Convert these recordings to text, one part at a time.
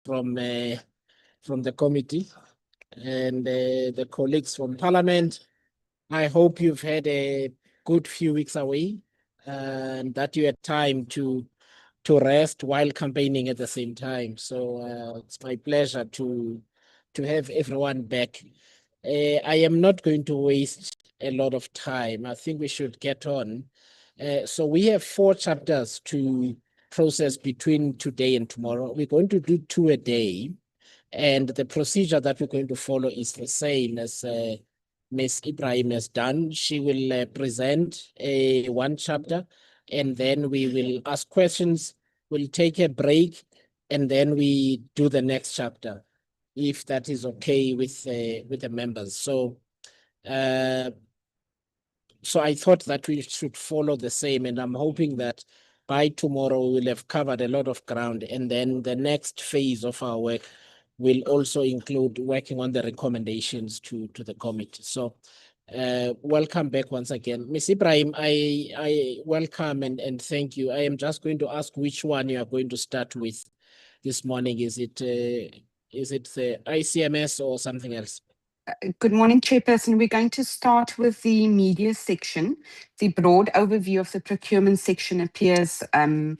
from the committee and the colleagues from Parliament. I hope you've had a good few weeks away and that you had time to rest while campaigning at the same time. So it's my pleasure to have everyone back. I am not going to waste a lot of time. I think we should get on. So we have 4 chapters to process between today and tomorrow. We're going to do 2 a day. And the procedure that we're going to follow is the same as Ms. Ibrahim has done. She will present one chapter, and then we will ask questions. We'll take a break, and then we do the next chapter, if that is okay with the members. So I thought that we should follow the same, and I'm hoping that by tomorrow we'll have covered a lot of ground, and then the next phase of our work will also include working on the recommendations to the committee. So welcome back once again. Ms. Ibrahim, I welcome and thank you. I am just going to ask which one you are going to start with this morning. Is it the ICMS or something else? Good morning, Chairperson. We're going to start with the media section. The broad overview of the procurement section appears on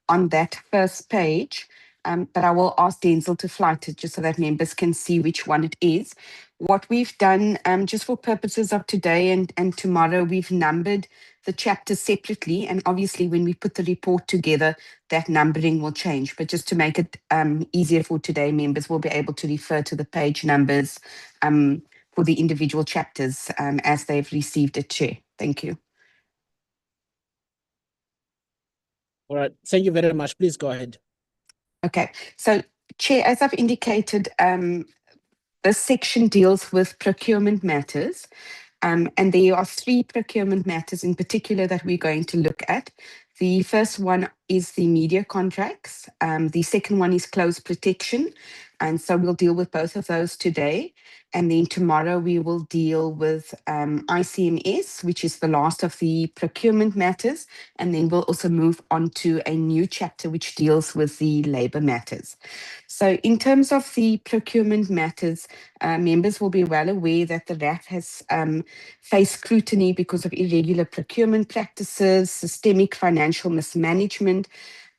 that first page, but I will ask Denzel to flight it just so that members can see which one it is. What we've done, just for purposes of today and tomorrow, we've numbered the chapters separately, and obviously when we put the report together, that numbering will change. But just to make it easier for today, members will be able to refer to the page numbers for the individual chapters as they've received it, Chair. Thank you. All right, thank you very much. Please go ahead. Okay, so Chair, as I've indicated, this section deals with procurement matters. And there are 3 procurement matters in particular that we're going to look at. The first one is the media contracts. The second one is close protection. And so we'll deal with both of those today. And then tomorrow we will deal with ICMS, which is the last of the procurement matters. And then we'll also move on to a new chapter which deals with the labor matters. So in terms of the procurement matters, members will be well aware that the RAF has faced scrutiny because of irregular procurement practices, systemic financial mismanagement.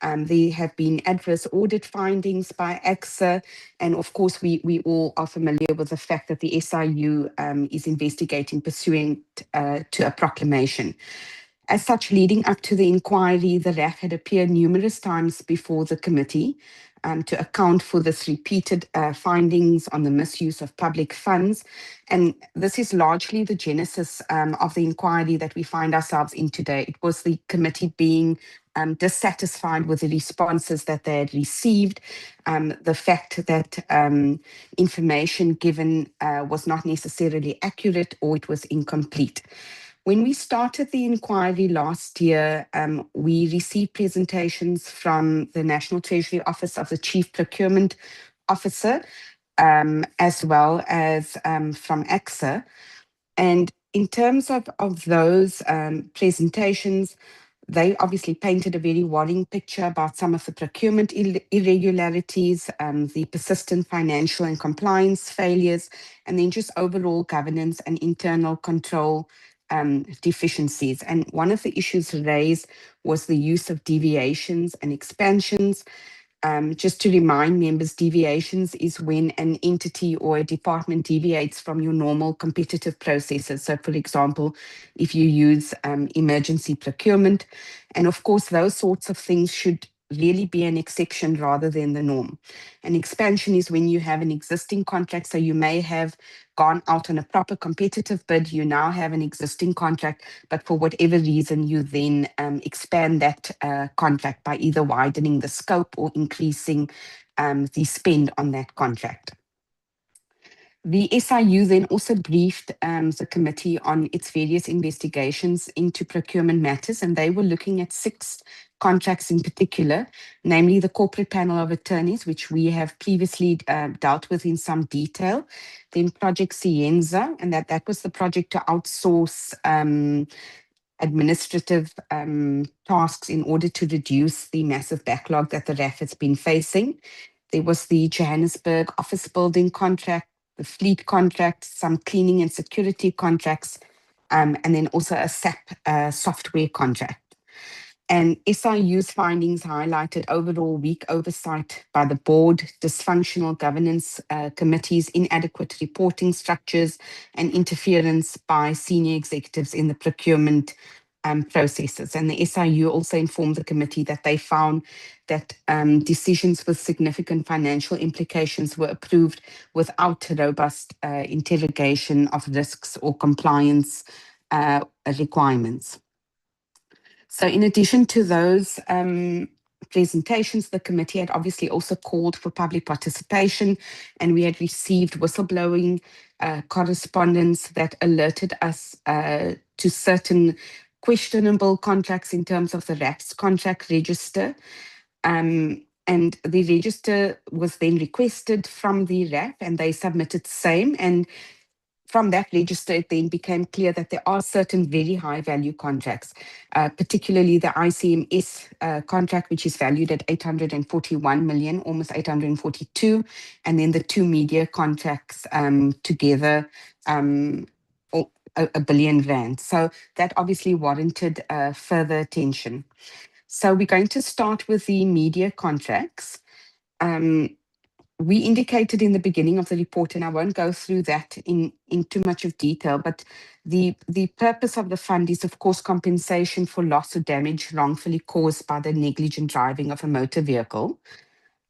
There have been adverse audit findings by AXA, and of course we all are familiar with the fact that the SIU is investigating pursuant to a proclamation. As such, leading up to the inquiry, the RAF had appeared numerous times before the committee to account for this repeated findings on the misuse of public funds. And this is largely the genesis of the inquiry that we find ourselves in today. It was the committee being dissatisfied with the responses that they had received, the fact that information given was not necessarily accurate or it was incomplete. When we started the inquiry last year, we received presentations from the National Treasury Office of the Chief Procurement Officer, as well as from AXA. And in terms of those presentations, they obviously painted a very worrying picture about some of the procurement irregularities, the persistent financial and compliance failures, and then just overall governance and internal control deficiencies. And one of the issues raised was the use of deviations and expansions. Just to remind members, deviations is when an entity or a department deviates from your normal competitive processes. So, for example, if you use emergency procurement, and of course, those sorts of things should really be an exception rather than the norm. An expansion is when you have an existing contract, so you may have gone out on a proper competitive bid, you now have an existing contract, but for whatever reason, you then expand that contract by either widening the scope or increasing the spend on that contract. The SIU then also briefed the committee on its various investigations into procurement matters, and they were looking at 6 contracts in particular, namely the corporate panel of attorneys, which we have previously dealt with in some detail, then Project Sienza, and that was the project to outsource administrative tasks in order to reduce the massive backlog that the RAF has been facing. There was the Johannesburg office building contract, the fleet contract, some cleaning and security contracts, and then also a SAP software contract. And SIU's findings highlighted overall weak oversight by the board, dysfunctional governance committees, inadequate reporting structures, and interference by senior executives in the procurement processes. And the SIU also informed the committee that they found that decisions with significant financial implications were approved without robust interrogation of risks or compliance requirements. So in addition to those presentations, the committee had obviously also called for public participation, and we had received whistleblowing correspondence that alerted us to certain questionable contracts in terms of the RAF's contract register. And the register was then requested from the RAF, and they submitted the same. And from that register, it then became clear that there are certain very high value contracts, particularly the ICMS contract, which is valued at 841 million, almost 842, and then the two media contracts together, a billion rand. So that obviously warranted further attention. So we're going to start with the media contracts. We indicated in the beginning of the report, and I won't go through that in too much of detail, but the purpose of the fund is, of course, compensation for loss or damage wrongfully caused by the negligent driving of a motor vehicle.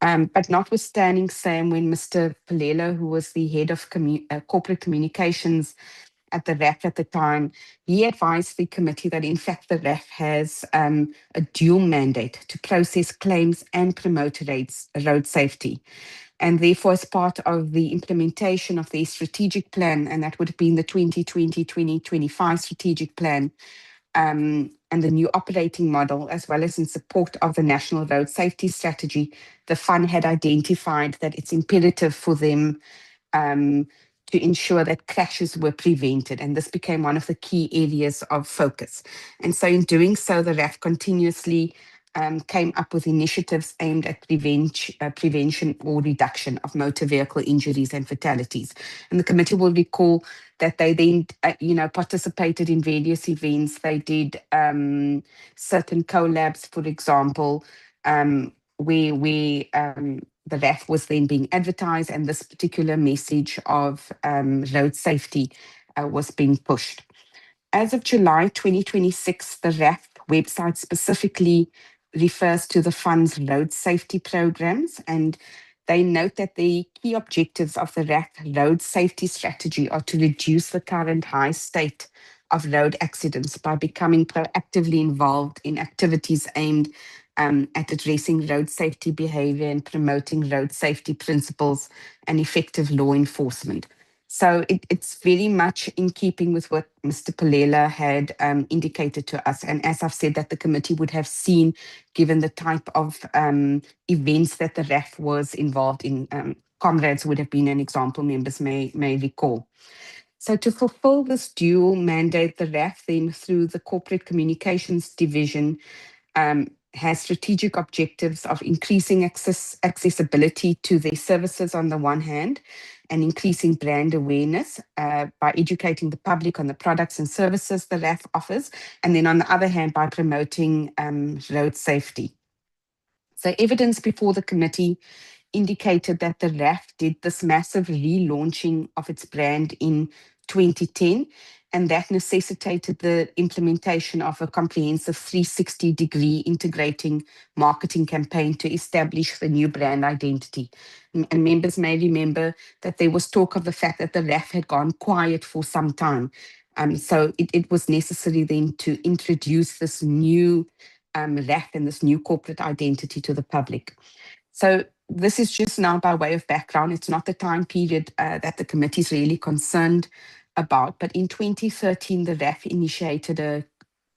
But notwithstanding, Sam, when Mr. Palelo, who was the head of corporate communications at the RAF at the time, he advised the committee that in fact the RAF has a dual mandate to process claims and promote road safety. And therefore, as part of the implementation of the strategic plan, and that would have been the 2020-2025 strategic plan, and the new operating model, as well as in support of the National Road Safety Strategy, the fund had identified that it's imperative for them to ensure that crashes were prevented. And this became one of the key areas of focus. And so in doing so, the RAF continuously came up with initiatives aimed at prevention or reduction of motor vehicle injuries and fatalities. And the committee will recall that they then, participated in various events. They did certain collabs, for example, where the RAF was then being advertised, and this particular message of road safety was being pushed. As of July 2026, the RAF website specifically refers to the fund's road safety programs, and they note that the key objectives of the RAF road safety strategy are to reduce the current high state of road accidents by becoming proactively involved in activities aimed at addressing road safety behavior and promoting road safety principles and effective law enforcement. So it's very much in keeping with what Mr. Palelo had indicated to us. And as I've said, that the committee would have seen, given the type of events that the RAF was involved in. Comrades would have been an example, members may recall. So to fulfill this dual mandate, the RAF then, through the Corporate Communications Division, has strategic objectives of increasing accessibility to their services on the one hand, and increasing brand awareness by educating the public on the products and services the RAF offers, and then on the other hand, by promoting road safety. So evidence before the committee indicated that the RAF did this massive relaunching of its brand in 2010, and that necessitated the implementation of a comprehensive 360-degree integrating marketing campaign to establish the new brand identity. And members may remember that there was talk of the fact that the RAF had gone quiet for some time. So it was necessary then to introduce this new RAF and this new corporate identity to the public. So this is just now by way of background. It's not the time period that the committee is really concerned about. But in 2013, the RAF initiated a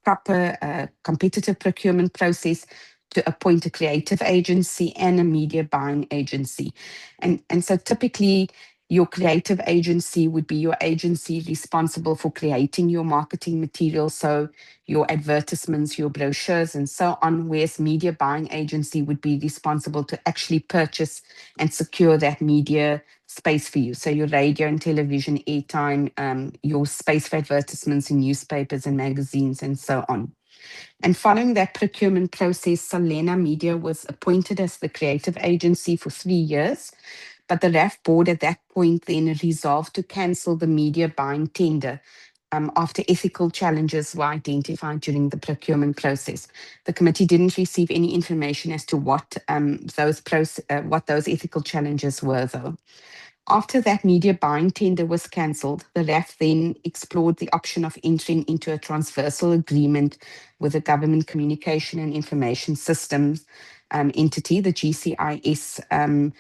proper competitive procurement process to appoint a creative agency and a media buying agency. And so typically, Your creative agency would be your agency responsible for creating your marketing materials, so your advertisements, your brochures, and so on, whereas media buying agency would be responsible to actually purchase and secure that media space for you. So your radio and television airtime, your space for advertisements in newspapers and magazines, and so on. And following that procurement process, Salena Media was appointed as the creative agency for 3 years. But the RAF board at that point then resolved to cancel the media buying tender after ethical challenges were identified during the procurement process. The committee didn't receive any information as to what those ethical challenges were, though. After that media buying tender was cancelled, the RAF then explored the option of entering into a transversal agreement with the Government Communication and Information Systems entity, the GCIS,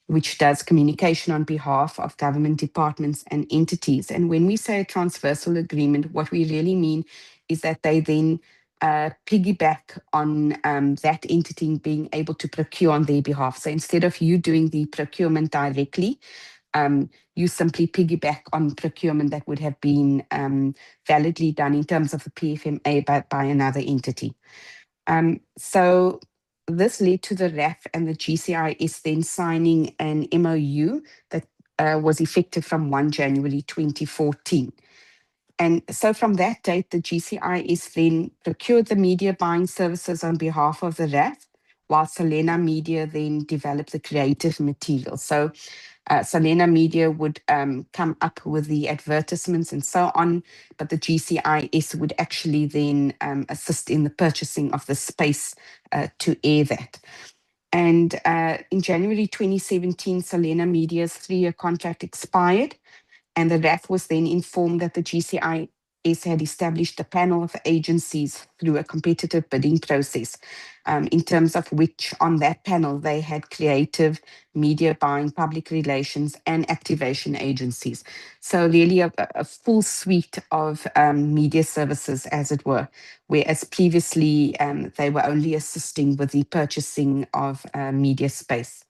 which does communication on behalf of government departments and entities. And when we say a transversal agreement, what we really mean is that they then piggyback on that entity being able to procure on their behalf. So instead of you doing the procurement directly, you simply piggyback on procurement that would have been validly done in terms of the PFMA by another entity. So this led to the RAF and the GCIS then signing an MOU that was effective from 1 January 2014. And so from that date, the GCIS then procured the media buying services on behalf of the RAF, while Salena Media then developed the creative material. So Salena Media would come up with the advertisements and so on, but the GCIS would actually then assist in the purchasing of the space to air that. And in January 2017, Salena Media's 3-year contract expired, and the RAF was then informed that the GCIS had established a panel of agencies through a competitive bidding process, in terms of which on that panel they had creative, media buying, public relations, and activation agencies. So really a full suite of media services, as it were, whereas previously they were only assisting with the purchasing of media space.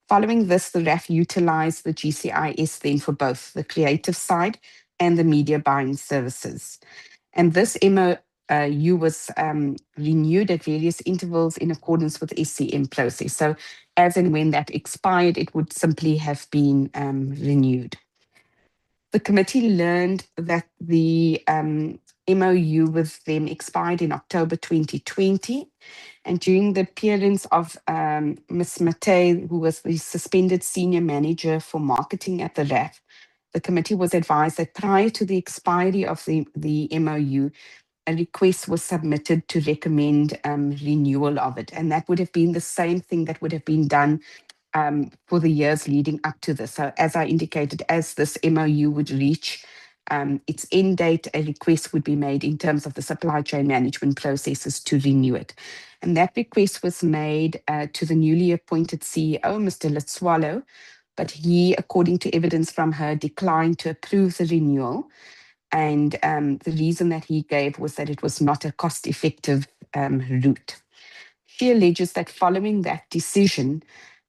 Following this, the RAF utilized the GCIS then for both the creative side and the media buying services. And this MOU was renewed at various intervals in accordance with the SCM process. So as and when that expired, it would simply have been renewed. The committee learned that the MOU with them expired in October 2020. And during the appearance of Ms. Matei, who was the suspended senior manager for marketing at the RAF, the committee was advised that prior to the expiry of the MOU, a request was submitted to recommend renewal of it. And that would have been the same thing that would have been done for the years leading up to this. So as I indicated, as this MOU would reach its end date, a request would be made in terms of the supply chain management processes to renew it. And that request was made to the newly appointed CEO, Mr. Letswalo, but he, according to evidence from her, declined to approve the renewal. And the reason that he gave was that it was not a cost-effective route. She alleges that following that decision,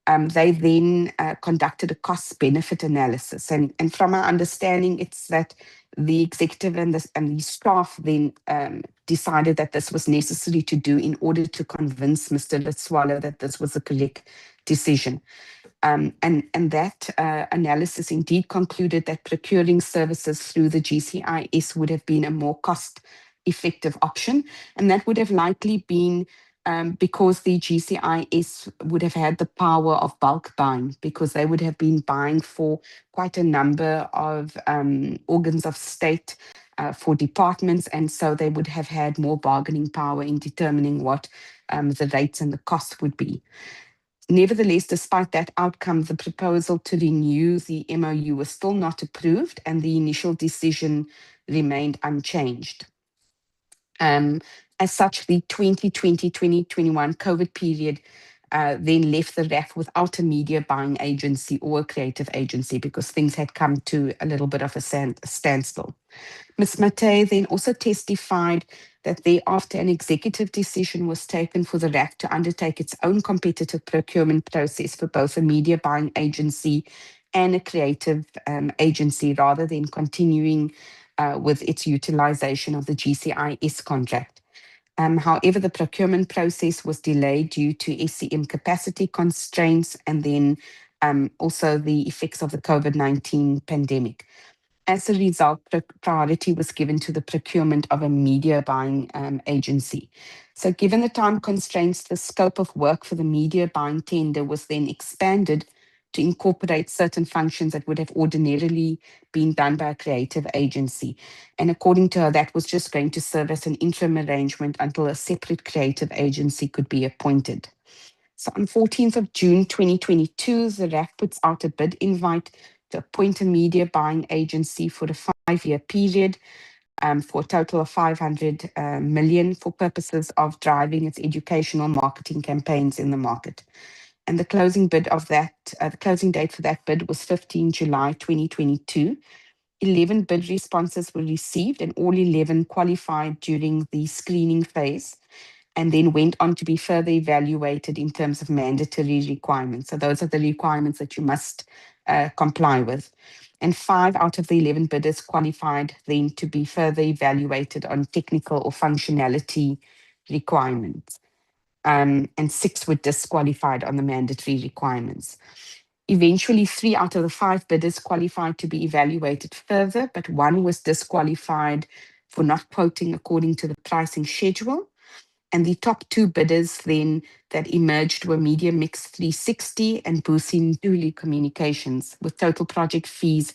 they then conducted a cost-benefit analysis. And from our understanding, it's that the executive and the staff then decided that this was necessary to do in order to convince Mr. Letswalo that this was a correct decision. And that analysis indeed concluded that procuring services through the GCIS would have been a more cost-effective option. And that would have likely been because the GCIS would have had the power of bulk buying, because they would have been buying for quite a number of organs of state, for departments, and so they would have had more bargaining power in determining what the rates and the cost would be. Nevertheless, despite that outcome, the proposal to renew the MOU was still not approved, and the initial decision remained unchanged. As such, the 2020-2021 COVID period then left the RAF without a media buying agency or a creative agency, because things had come to a little bit of a standstill. Ms. Matei then also testified that thereafter an executive decision was taken for the RAF to undertake its own competitive procurement process for both a media buying agency and a creative agency rather than continuing with its utilization of the GCIS contract. However, the procurement process was delayed due to SCM capacity constraints and then also the effects of the COVID-19 pandemic. As a result, priority was given to the procurement of a media buying agency. So given the time constraints, the scope of work for the media buying tender was then expanded to incorporate certain functions that would have ordinarily been done by a creative agency. And according to her, that was just going to serve as an interim arrangement until a separate creative agency could be appointed. So on 14th of June 2022, the RAF puts out a bid invite to appoint a media buying agency for a 5-year period for a total of 500 million for purposes of driving its educational marketing campaigns in the market. And the closing bid of that, the closing date for that bid was 15 July 2022. 11 bid responses were received and all 11 qualified during the screening phase and then went on to be further evaluated in terms of mandatory requirements. So those are the requirements that you must comply with. And 5 out of the 11 bidders qualified then to be further evaluated on technical or functionality requirements. And 6 were disqualified on the mandatory requirements. Eventually, 3 out of the 5 bidders qualified to be evaluated further, but 1 was disqualified for not quoting according to the pricing schedule. And the top 2 bidders then that emerged were Media Mix 360 and Busin Duli Communications, with total project fees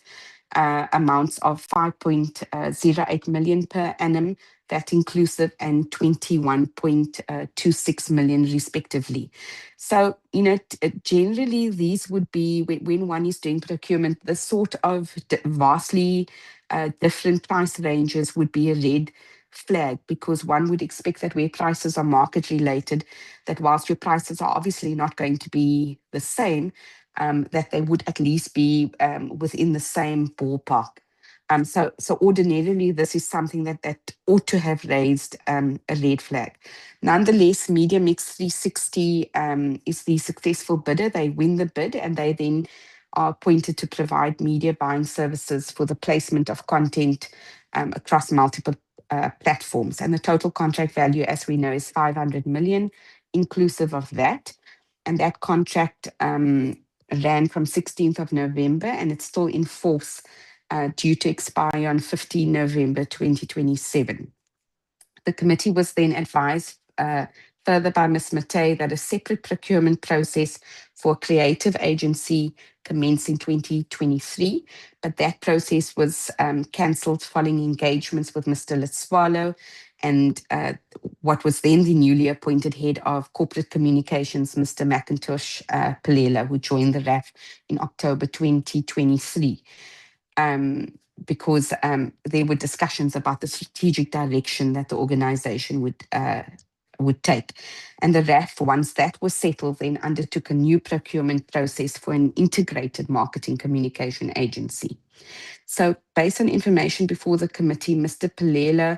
amounts of 5.08 million per annum, that inclusive, and 21.26 million respectively. So, generally these would be, when one is doing procurement, the sort of vastly different price ranges would be a red flag, because one would expect that where prices are market related, that whilst your prices are obviously not going to be the same, that they would at least be within the same ballpark. So ordinarily, this is something that ought to have raised a red flag. Nonetheless, Media Mix 360 is the successful bidder. They win the bid and they then are appointed to provide media buying services for the placement of content across multiple platforms. And the total contract value, as we know, is 500 million, inclusive of that. And that contract ran from 16th of November and it's still in force due to expire on 15 November 2027. The committee was then advised further by Ms. Matei that a separate procurement process for a creative agency commenced in 2023, but that process was cancelled following engagements with Mr. Litswalo and what was then the newly appointed head of corporate communications, Mr. Macintosh Pelela, who joined the RAF in October 2023. Because there were discussions about the strategic direction that the organization would take. And the RAF, once that was settled, then undertook a new procurement process for an integrated marketing communication agency. So based on information before the committee, Mr. Pelela,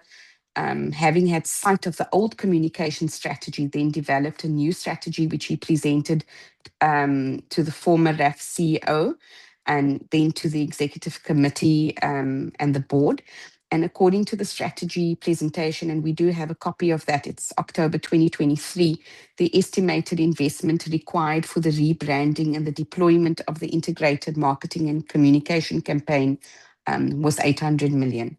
having had sight of the old communication strategy, then developed a new strategy which he presented to the former RAF CEO and then to the executive committee and the board. And according to the strategy presentation, and we do have a copy of that, it's October 2023, the estimated investment required for the rebranding and the deployment of the integrated marketing and communication campaign was 800 million.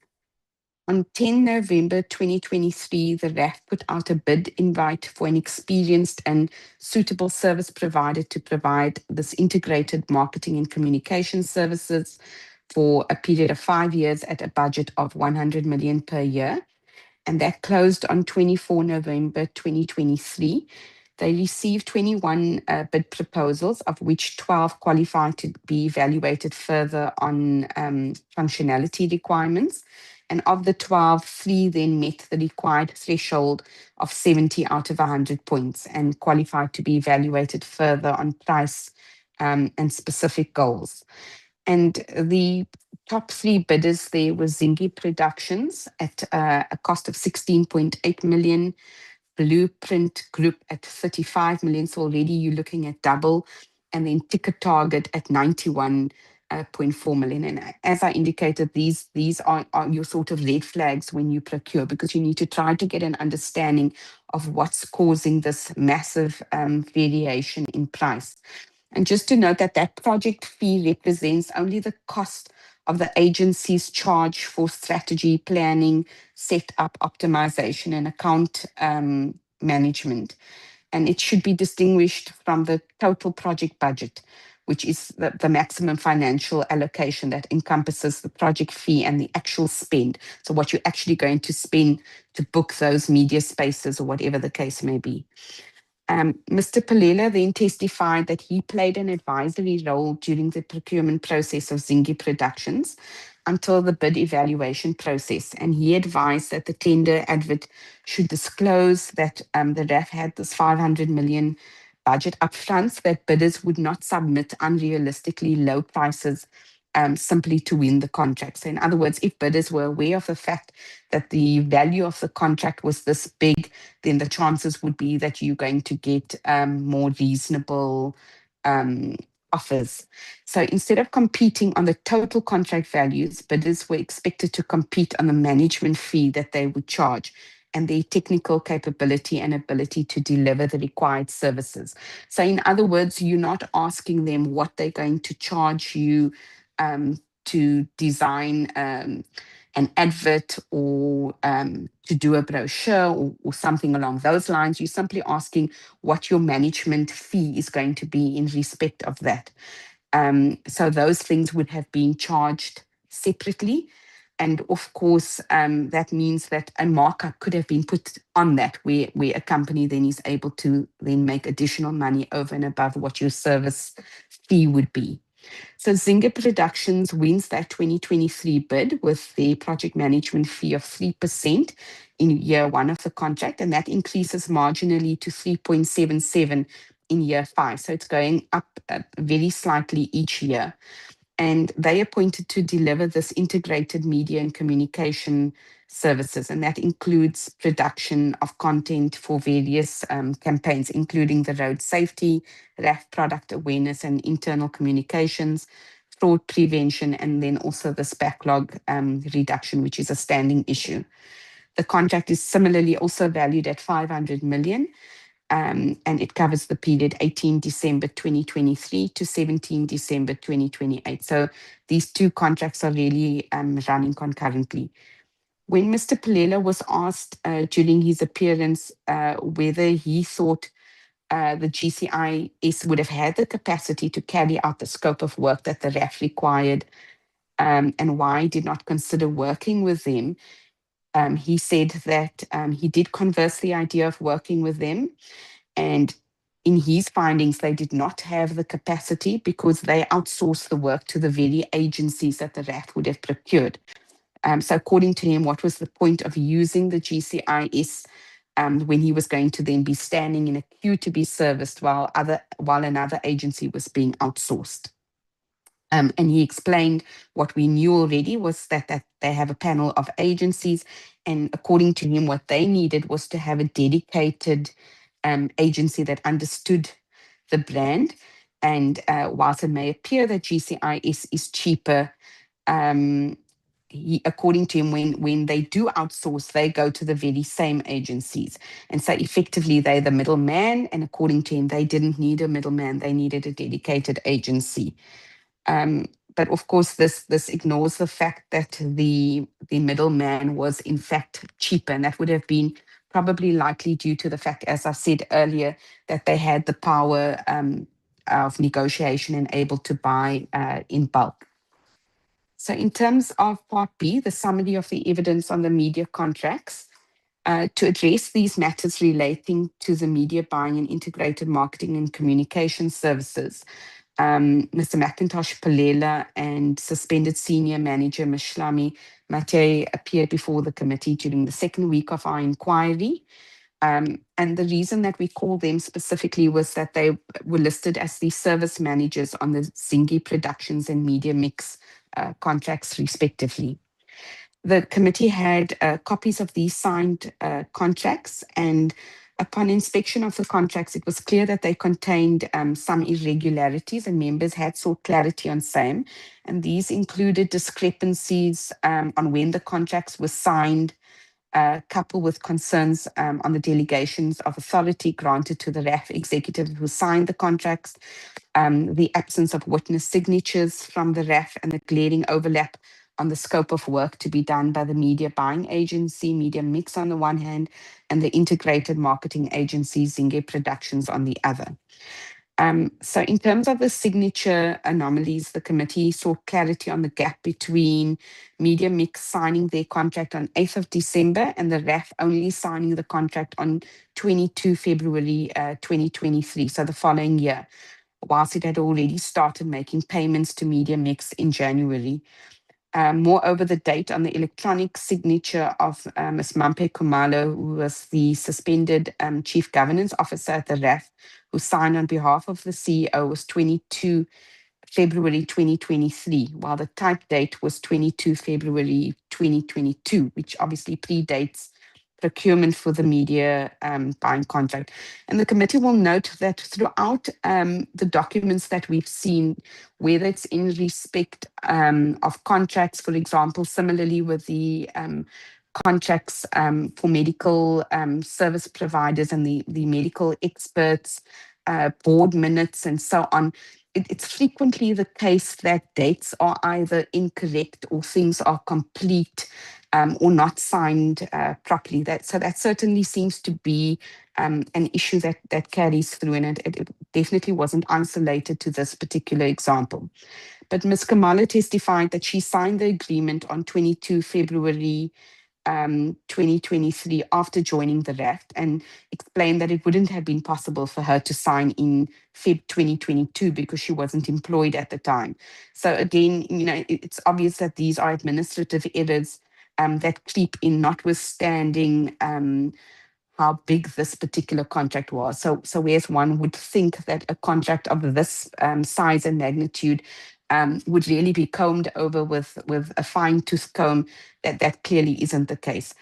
On 10 November 2023, the RAF put out a bid invite for an experienced and suitable service provider to provide this integrated marketing and communication services for a period of 5 years at a budget of 100 million per year. And that closed on 24 November 2023. They received 21 bid proposals, of which 12 qualified to be evaluated further on functionality requirements. And of the 12, 3 then met the required threshold of 70 out of 100 points and qualified to be evaluated further on price and specific goals. And the top 3 bidders there were Zingi Productions at a cost of 16.8 million, Blueprint Group at 35 million. So already you're looking at double and then ticket target at 91.4 million. And as I indicated, these are your sort of red flags when you procure, because you need to try to get an understanding of what's causing this massive variation in price. And just to note that that project fee represents only the cost of the agency's charge for strategy, planning, setup, optimization, and account management. And it should be distinguished from the total project budget, which is the maximum financial allocation that encompasses the project fee and the actual spend. So what you're actually going to spend to book those media spaces or whatever the case may be. Mr. Palela then testified that he played an advisory role during the procurement process of Zingi Productions until the bid evaluation process. And he advised that the tender advert should disclose that the RAF had this 500 million budget upfront, that bidders would not submit unrealistically low prices simply to win the contract. So in other words, if bidders were aware of the fact that the value of the contract was this big, then the chances would be that you're going to get more reasonable offers. So instead of competing on the total contract values, bidders were expected to compete on the management fee that they would charge and their technical capability and ability to deliver the required services. So in other words, you're not asking them what they're going to charge you to design an advert or to do a brochure or something along those lines. You're simply asking what your management fee is going to be in respect of that. So those things would have been charged separately. And of course, that means that a markup could have been put on that, where a company then is able to then make additional money over and above what your service fee would be. So Zinga Productions wins that 2023 bid with their project management fee of 3% in year one of the contract, and that increases marginally to 3.77 in year 5. So it's going up very slightly each year. And they appointed to deliver this integrated media and communication services, and that includes production of content for various campaigns, including the road safety, RAF product awareness and internal communications, fraud prevention, and then also this backlog reduction, which is a standing issue. The contract is similarly also valued at 500 million. And it covers the period 18 December 2023 to 17 December 2028. So these two contracts are really running concurrently. When Mr. Palela was asked during his appearance whether he thought the GCIS would have had the capacity to carry out the scope of work that the RAF required and why he did not consider working with them, he said that he did converse the idea of working with them. And in his findings, they did not have the capacity because they outsourced the work to the very agencies that the RAF would have procured. So according to him, what was the point of using the GCIS when he was going to then be standing in a queue to be serviced while another agency was being outsourced? And he explained what we knew already was that they have a panel of agencies. And according to him, what they needed was to have a dedicated agency that understood the brand. And whilst it may appear that GCIS is cheaper, according to him, when they do outsource, they go to the very same agencies. And so effectively, they're the middleman. And according to him, they didn't need a middleman, they needed a dedicated agency. But of course, this ignores the fact that the middleman was in fact cheaper, and that would have been probably likely due to the fact, as I said earlier, that they had the power of negotiation and able to buy in bulk. So in terms of Part B, the summary of the evidence on the media contracts, to address these matters relating to the media buying and integrated marketing and communication services, Mr. McIntosh Palela and suspended senior manager Mashlami Mate appeared before the committee during the second week of our inquiry. And the reason that we called them specifically was that they were listed as the service managers on the Zingi Productions and Media Mix contracts, respectively. The committee had copies of these signed contracts, and Upon inspection of the contracts, it was clear that they contained some irregularities, and members had sought clarity on same. And these included discrepancies on when the contracts were signed, coupled with concerns on the delegations of authority granted to the RAF executive who signed the contracts, the absence of witness signatures from the RAF, and the glaring overlap on the scope of work to be done by the media buying agency, Media Mix on the one hand, and the integrated marketing agency, Zinge Productions on the other. So in terms of the signature anomalies, the committee sought clarity on the gap between Media Mix signing their contract on 8th of December and the RAF only signing the contract on 22 February 2023, so the following year, whilst it had already started making payments to Media Mix in January. Moreover, the date on the electronic signature of Ms. Mampe Kumalo, who was the suspended Chief Governance Officer at the RAF, who signed on behalf of the CEO, was 22 February 2023, while the type date was 22 February 2022, which obviously predates procurement for the media buying contract. And the committee will note that throughout the documents that we've seen, whether it's in respect of contracts, for example, similarly with the contracts for medical service providers and the medical experts, board minutes, and so on, it's frequently the case that dates are either incorrect or things are complete or not signed properly. So that certainly seems to be an issue that carries through, and it definitely wasn't isolated to this particular example. But Ms. Kamala testified that she signed the agreement on 22 February 2023 after joining the RAF, and explained that it wouldn't have been possible for her to sign in Feb 2022 because she wasn't employed at the time. So again, it's obvious that these are administrative errors that creep in, notwithstanding how big this particular contract was. So whereas one would think that a contract of this size and magnitude would really be combed over with a fine-tooth comb, that clearly isn't the case.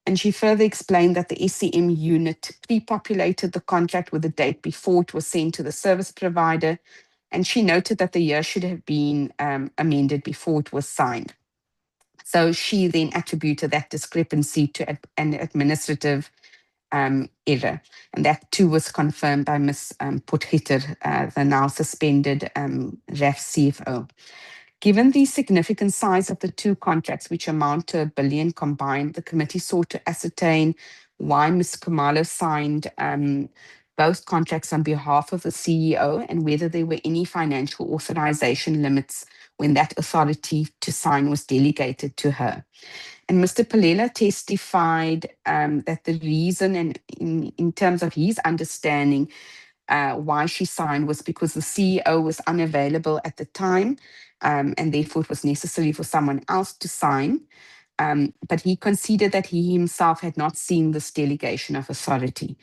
And she further explained that the SCM unit pre-populated the contract with a date before it was sent to the service provider. And she noted that the year should have been amended before it was signed. So she then attributed that discrepancy to an administrative error. And that too was confirmed by Ms. Potgieter, the now suspended RAF CFO. Given the significant size of the two contracts, which amount to R1 billion combined, the committee sought to ascertain why Ms. Kumalo signed both contracts on behalf of the CEO and whether there were any financial authorization limits when that authority to sign was delegated to her. And Mr. Palela testified that the reason, and in terms of his understanding, why she signed was because the CEO was unavailable at the time, and therefore it was necessary for someone else to sign. But he conceded that he himself had not seen this delegation of authority.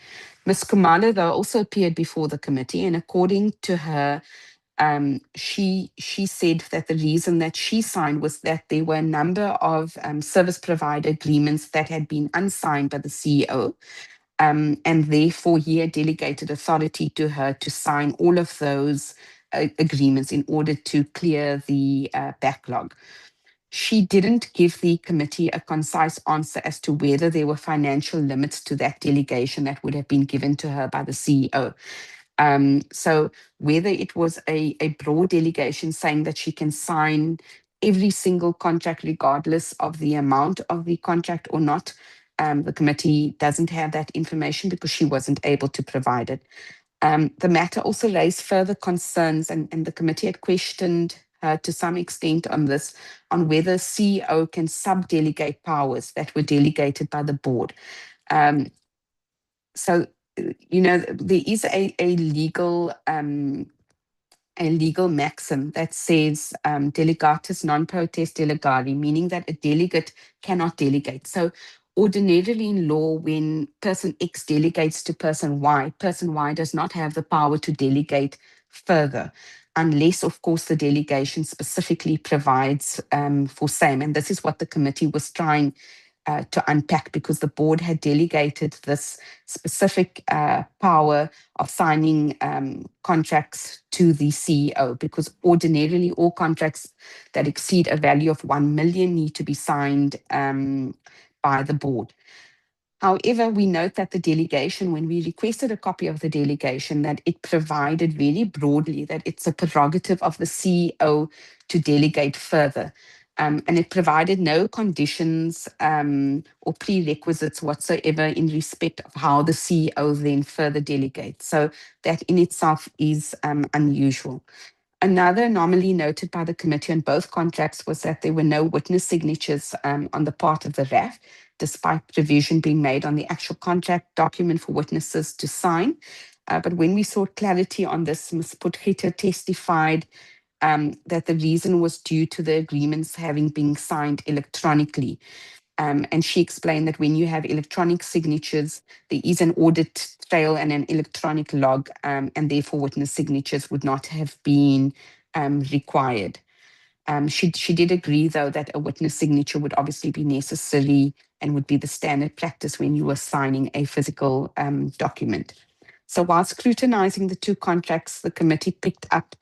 Ms. Kumalo, though, also appeared before the committee, and according to her, she said that the reason that she signed was that there were a number of service provider agreements that had been unsigned by the CEO, and therefore he had delegated authority to her to sign all of those agreements in order to clear the backlog. She didn't give the committee a concise answer as to whether there were financial limits to that delegation that would have been given to her by the CEO. So whether it was a broad delegation saying that she can sign every single contract regardless of the amount of the contract or not, the committee doesn't have that information because she wasn't able to provide it. The matter also raised further concerns, and the committee had questioned her to some extent on this, on whether CEO can sub-delegate powers that were delegated by the board. So there is a legal maxim that says delegatus non potest delegari, meaning that a delegate cannot delegate. So ordinarily in law, when person X delegates to person Y does not have the power to delegate further, unless, of course, the delegation specifically provides for same. And this is what the committee was trying to unpack, because the board had delegated this specific power of signing contracts to the CEO, because ordinarily all contracts that exceed a value of 1 million need to be signed by the board. However, we note that the delegation, when we requested a copy of the delegation, that it provided very broadly that it's a prerogative of the CEO to delegate further. And it provided no conditions or prerequisites whatsoever in respect of how the CEO then further delegates. So that in itself is unusual. Another anomaly noted by the committee on both contracts was that there were no witness signatures on the part of the RAF, despite provision being made on the actual contract document for witnesses to sign. But when we sought clarity on this, Ms. Potgieter testified that the reason was due to the agreements having been signed electronically. And she explained that when you have electronic signatures, there is an audit trail and an electronic log, and therefore witness signatures would not have been required. She did agree, though, that a witness signature would obviously be necessary and would be the standard practice when you were signing a physical document. So while scrutinizing the two contracts, the committee picked up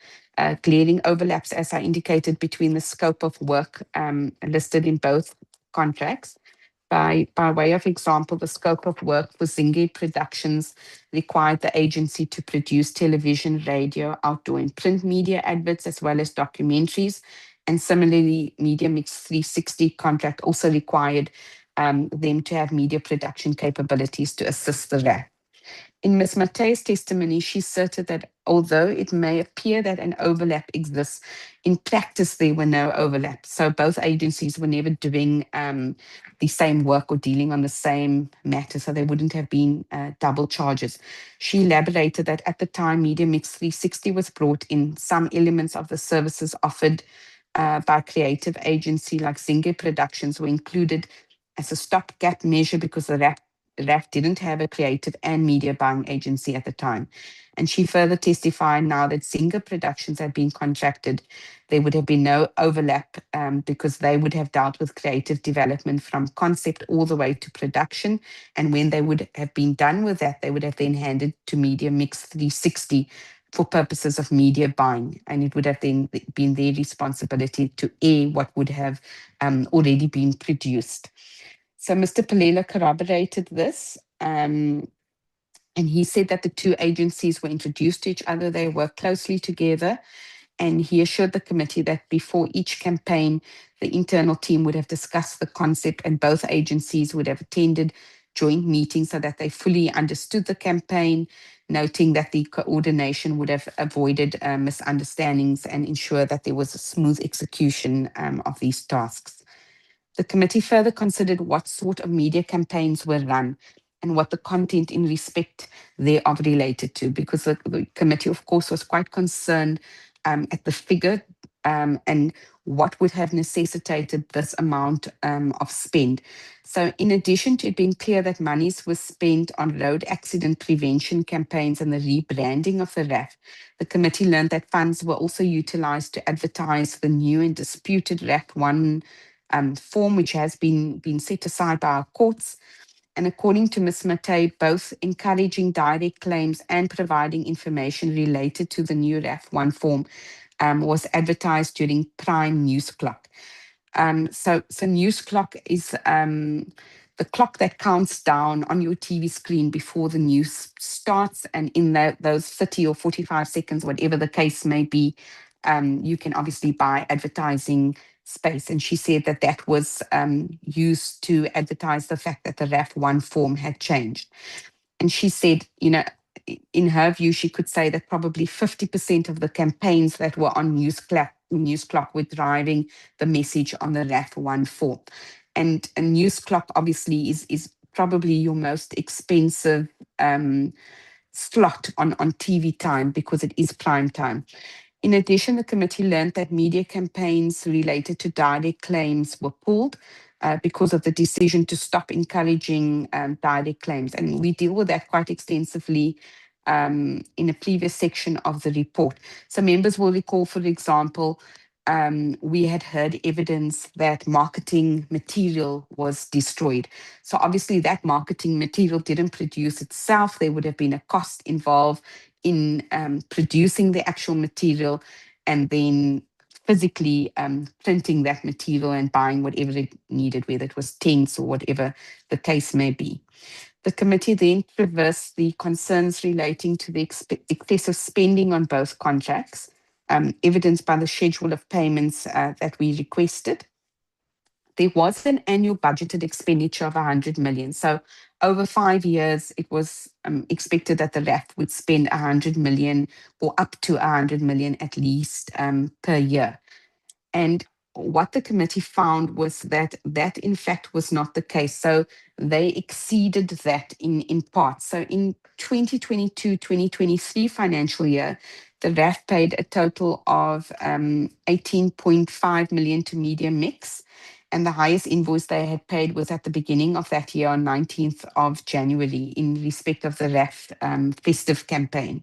glaring overlaps, as I indicated, between the scope of work listed in both contracts. By way of example, the scope of work for Zinge Productions required the agency to produce television, radio, outdoor and print media adverts, as well as documentaries. And similarly, Media Mix 360 contract also required them to have media production capabilities to assist the RAF. In Ms. Matei's testimony, she asserted that although it may appear that an overlap exists, in practice there were no overlaps. So both agencies were never doing the same work or dealing on the same matter, so there wouldn't have been double charges. She elaborated that at the time Media Mix 360 was brought in, some elements of the services offered by creative agency like Zinge Productions were included as a stopgap measure because the RAF didn't have a creative and media buying agency at the time. And she further testified now that Zinge Productions had been contracted, there would have been no overlap because they would have dealt with creative development from concept all the way to production. And when they would have been done with that, they would have then handed to Media Mix 360 for purposes of media buying. And it would have then been their responsibility to air what would have already been produced. So Mr. Palela corroborated this, and he said that the two agencies were introduced to each other, they worked closely together, and he assured the committee that before each campaign, the internal team would have discussed the concept and both agencies would have attended joint meetings so that they fully understood the campaign, noting that the coordination would have avoided misunderstandings and ensure that there was a smooth execution of these tasks. The committee further considered what sort of media campaigns were run and what the content in respect thereof related to, because the committee, of course, was quite concerned at the figure and what would have necessitated this amount of spend. So in addition to it being clear that monies were spent on road accident prevention campaigns and the rebranding of the RAF, the committee learned that funds were also utilized to advertise the new and disputed RAF 1 form, which has been set aside by our courts. And according to Ms. Matei, both encouraging direct claims and providing information related to the new RAF 1 form was advertised during prime news clock. So news clock is the clock that counts down on your TV screen before the news starts. And in those 30 or 45 seconds, whatever the case may be, you can obviously buy advertising space. And she said that that was used to advertise the fact that the RAF 1 form had changed. And she said, you know, in her view, she could say that probably 50% of the campaigns that were on news clock were driving the message on the RAF 1 form. And a news clock obviously is probably your most expensive slot on TV time because it is prime time. In addition, the committee learned that media campaigns related to direct claims were pulled because of the decision to stop encouraging direct claims. And we deal with that quite extensively in a previous section of the report. So members will recall, for example, we had heard evidence that marketing material was destroyed. So obviously that marketing material didn't produce itself. There would have been a cost involved in producing the actual material and then physically printing that material and buying whatever it needed, whether it was tents or whatever the case may be. The committee then traversed the concerns relating to the excessive spending on both contracts, evidenced by the schedule of payments that we requested. There was an annual budgeted expenditure of 100 million. So over 5 years, it was expected that the RAF would spend 100 million or up to 100 million at least per year. And what the committee found was that that in fact was not the case. So they exceeded that in part. So in 2022-2023 financial year, the RAF paid a total of 18.5 million to Media Mix. And the highest invoice they had paid was at the beginning of that year on 19th of January in respect of the RAF festive campaign.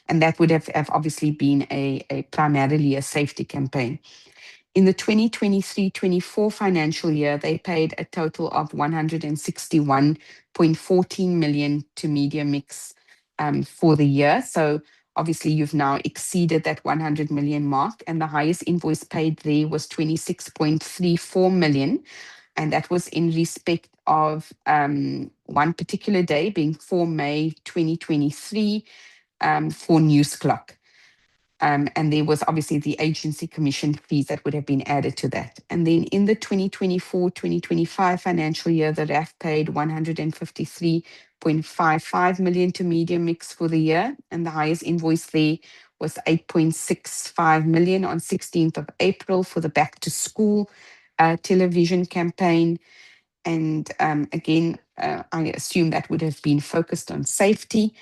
And that would have obviously been a primarily a safety campaign. In the 2023-24 financial year, they paid a total of 161.14 million to Media Mix for the year. So obviously you've now exceeded that 100 million mark, and the highest invoice paid there was 26.34 million. And that was in respect of one particular day, being 4 May 2023, for News Clock. And there was obviously the agency commission fees that would have been added to that. And then in the 2024-2025 financial year, the RAF paid 153.55 million to Media Mix for the year. And the highest invoice there was 8.65 million on 16th of April for the back to school television campaign. And again, I assume that would have been focused on safety.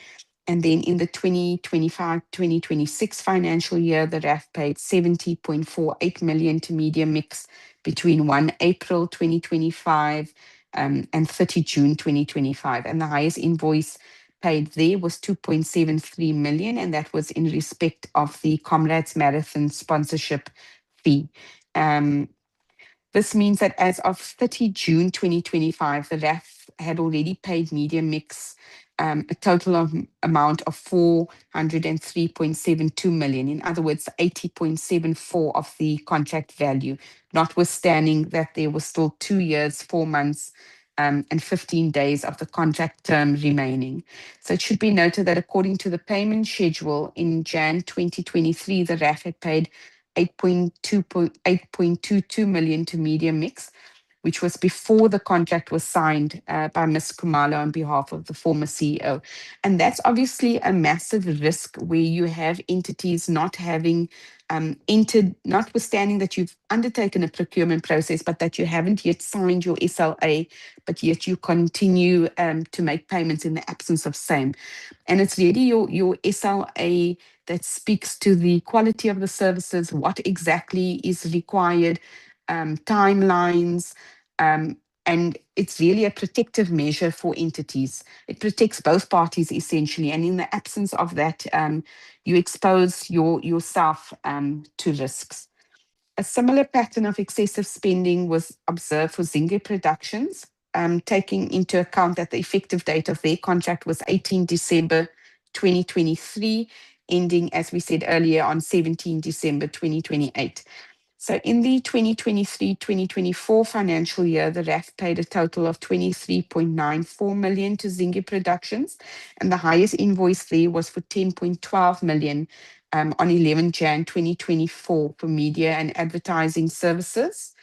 And then in the 2025-2026 financial year, the RAF paid 70.48 million to Media Mix between 1 April 2025 and 30 June 2025. And the highest invoice paid there was 2.73 million, and that was in respect of the Comrades Marathon sponsorship fee. This means that as of 30 June 2025, the RAF had already paid Media Mix a total of amount of 403.72 million. In other words, 80.74 of the contract value, notwithstanding that there was still 2 years, 4 months, and 15 days of the contract term remaining. So it should be noted that according to the payment schedule in Jan 2023, the RAF had paid 8.22 million to Media Mix, which was before the contract was signed by Ms. Khumalo on behalf of the former CEO. And that's obviously a massive risk where you have entities not having entered, notwithstanding that you've undertaken a procurement process, but that you haven't yet signed your SLA, but yet you continue to make payments in the absence of same. And it's really your SLA that speaks to the quality of the services, what exactly is required, timelines, and it's really a protective measure for entities. It protects both parties essentially, and in the absence of that, you expose yourself to risks. A similar pattern of excessive spending was observed for Zinge Productions, taking into account that the effective date of their contract was 18 December 2023, ending, as we said earlier, on 17 December 2028. So in the 2023-2024 financial year, the RAF paid a total of 23.94 million to Zinge Productions, and the highest invoice there was for 10.12 million on 11 Jan 2024 for media and advertising services.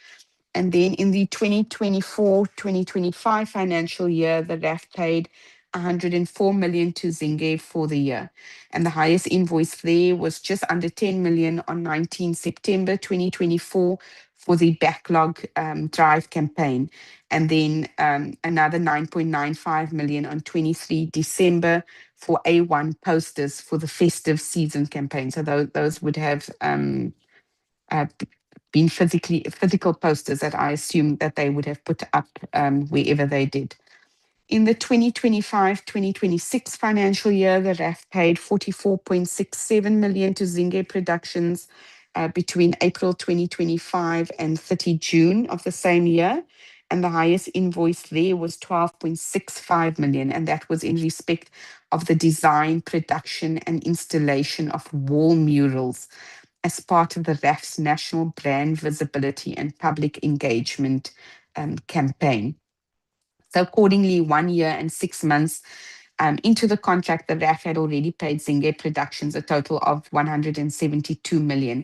And then in the 2024-2025 financial year, the RAF paid 104 million to Zinge for the year. And the highest invoice there was just under 10 million on 19 September 2024 for the backlog drive campaign. And then another 9.95 million on 23 December for A1 posters for the festive season campaign. So those would have been physical posters that I assume that they would have put up wherever they did. In the 2025-2026 financial year, the RAF paid 44.67 million to Zinge Productions, between April 2025 and 30 June of the same year. And the highest invoice there was 12.65 million. And that was in respect of the design, production, and installation of wall murals as part of the RAF's National Brand Visibility and Public Engagement campaign. So accordingly, 1 year and 6 months into the contract, the RAF had already paid Zinge Productions a total of 172 million,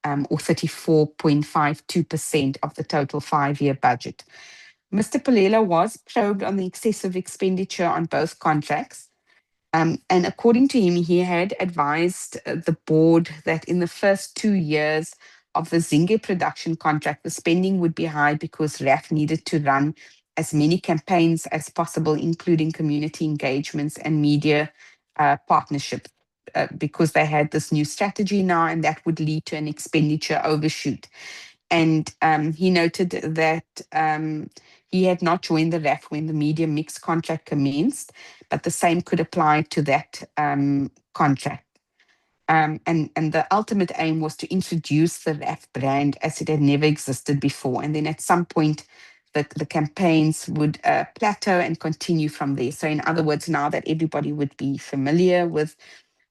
or 34.52% of the total 5-year budget. Mr. Palela was probed on the excessive expenditure on both contracts. And according to him, he had advised the board that in the first 2 years of the Zinge production contract, the spending would be high because RAF needed to run as many campaigns as possible, including community engagements and media partnerships, because they had this new strategy now, and that would lead to an expenditure overshoot. And he noted that he had not joined the RAF when the media mix contract commenced, but the same could apply to that contract. And the ultimate aim was to introduce the RAF brand as it had never existed before. And then at some point, the campaigns would plateau and continue from there. So in other words, now that everybody would be familiar with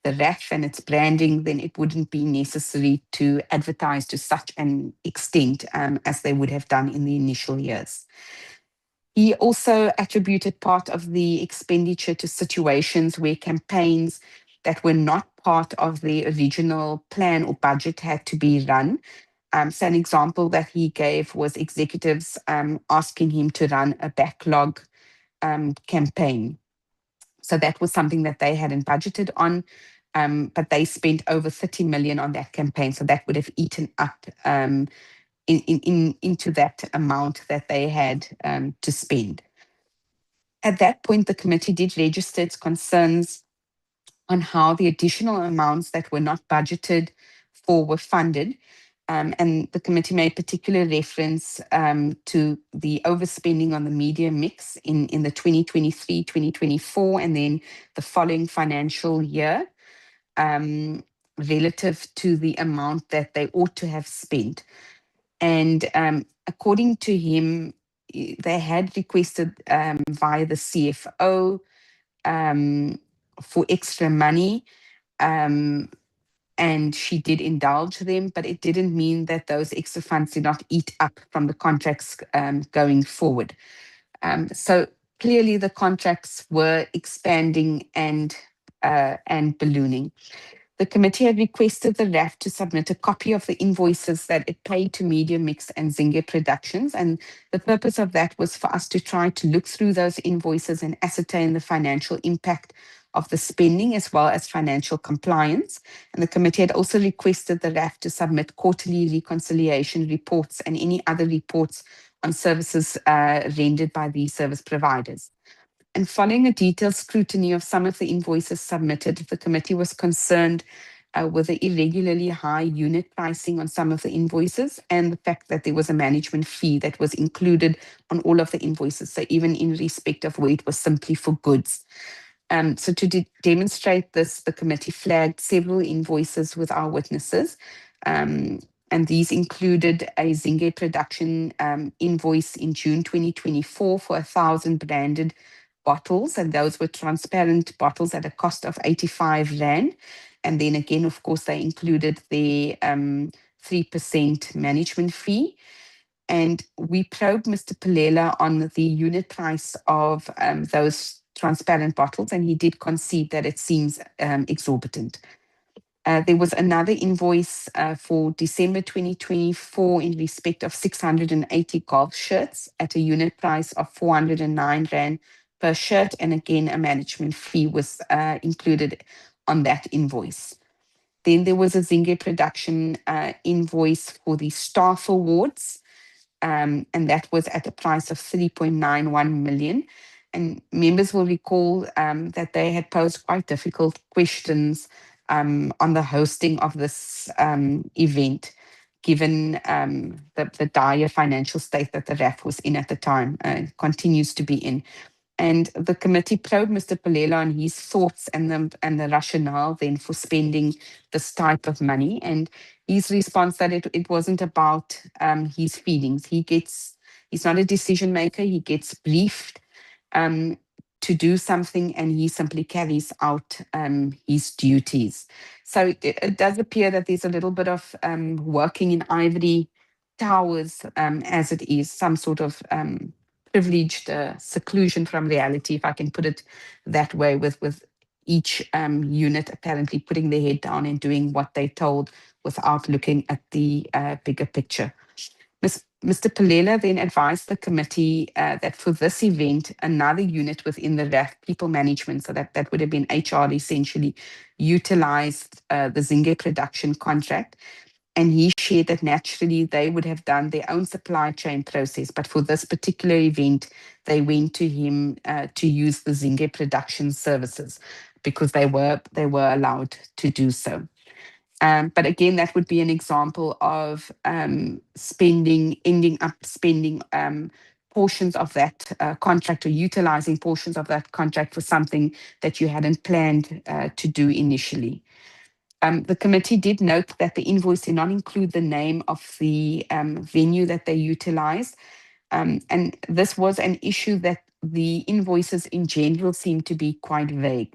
the RAF and its branding, then it wouldn't be necessary to advertise to such an extent as they would have done in the initial years. He also attributed part of the expenditure to situations where campaigns that were not part of the original plan or budget had to be run. So an example that he gave was executives asking him to run a backlog campaign. So that was something that they hadn't budgeted on, but they spent over 30 million on that campaign. So that would have eaten up into that amount that they had to spend. At that point, the committee did register its concerns on how the additional amounts that were not budgeted for were funded. And the committee made particular reference to the overspending on the media mix in the 2023-2024, and then the following financial year, relative to the amount that they ought to have spent. And according to him, they had requested via the CFO for extra money, and she did indulge them, but it didn't mean that those extra funds did not eat up from the contracts going forward. So clearly the contracts were expanding and ballooning. The committee had requested the RAF to submit a copy of the invoices that it paid to Media Mix and Zinge Productions. And the purpose of that was for us to try to look through those invoices and ascertain the financial impact of the spending as well as financial compliance. And the committee had also requested the RAF to submit quarterly reconciliation reports and any other reports on services rendered by these service providers. And following a detailed scrutiny of some of the invoices submitted, the committee was concerned with the irregularly high unit pricing on some of the invoices and the fact that there was a management fee that was included on all of the invoices. So even in respect of where it was simply for goods. So to demonstrate this, the committee flagged several invoices with our witnesses. And these included a Zinge production invoice in June 2024 for 1,000 branded bottles, and those were transparent bottles at a cost of 85 Rand. And then again, of course, they included the 3% management fee. And we probed Mr. Palela on the unit price of those transparent bottles, and he did concede that it seems exorbitant. There was another invoice for December 2024 in respect of 680 golf shirts at a unit price of 409 Rand per shirt. And again, a management fee was included on that invoice. Then there was a Zinge production invoice for the staff awards, and that was at a price of 3.91 million. And members will recall that they had posed quite difficult questions on the hosting of this event, given the dire financial state that the RAF was in at the time, continues to be in. And the committee probed Mr. Palela on his thoughts and the rationale then for spending this type of money. And his response that it wasn't about his feelings. He's not a decision maker. He gets briefed um, to do something and he simply carries out his duties. So it does appear that there's a little bit of working in ivory towers as it is, some sort of privileged seclusion from reality, if I can put it that way, with each unit apparently putting their head down and doing what they're told without looking at the bigger picture. Mr. Palela then advised the committee that for this event, another unit within the RAF people management, so that would have been HR essentially, utilized the Zinge production contract. And he shared that naturally they would have done their own supply chain process. But for this particular event, they went to him to use the Zinge production services because they were allowed to do so. But again, that would be an example of ending up spending portions of that contract or utilizing portions of that contract for something that you hadn't planned to do initially. The committee did note that the invoice did not include the name of the venue that they utilized. And this was an issue that the invoices in general seem to be quite vague.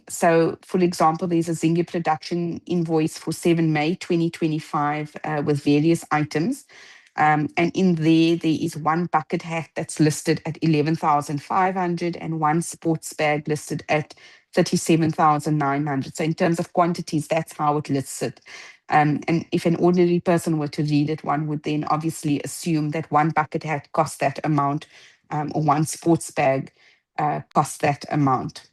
So, for example, there's a Zinge production invoice for 7 May 2025 with various items. And in there is one bucket hat that's listed at 11,500 and one sports bag listed at 37,900. So in terms of quantities, that's how it lists it. And if an ordinary person were to read it, one would then obviously assume that one bucket hat costs that amount, or one sports bag costs that amount.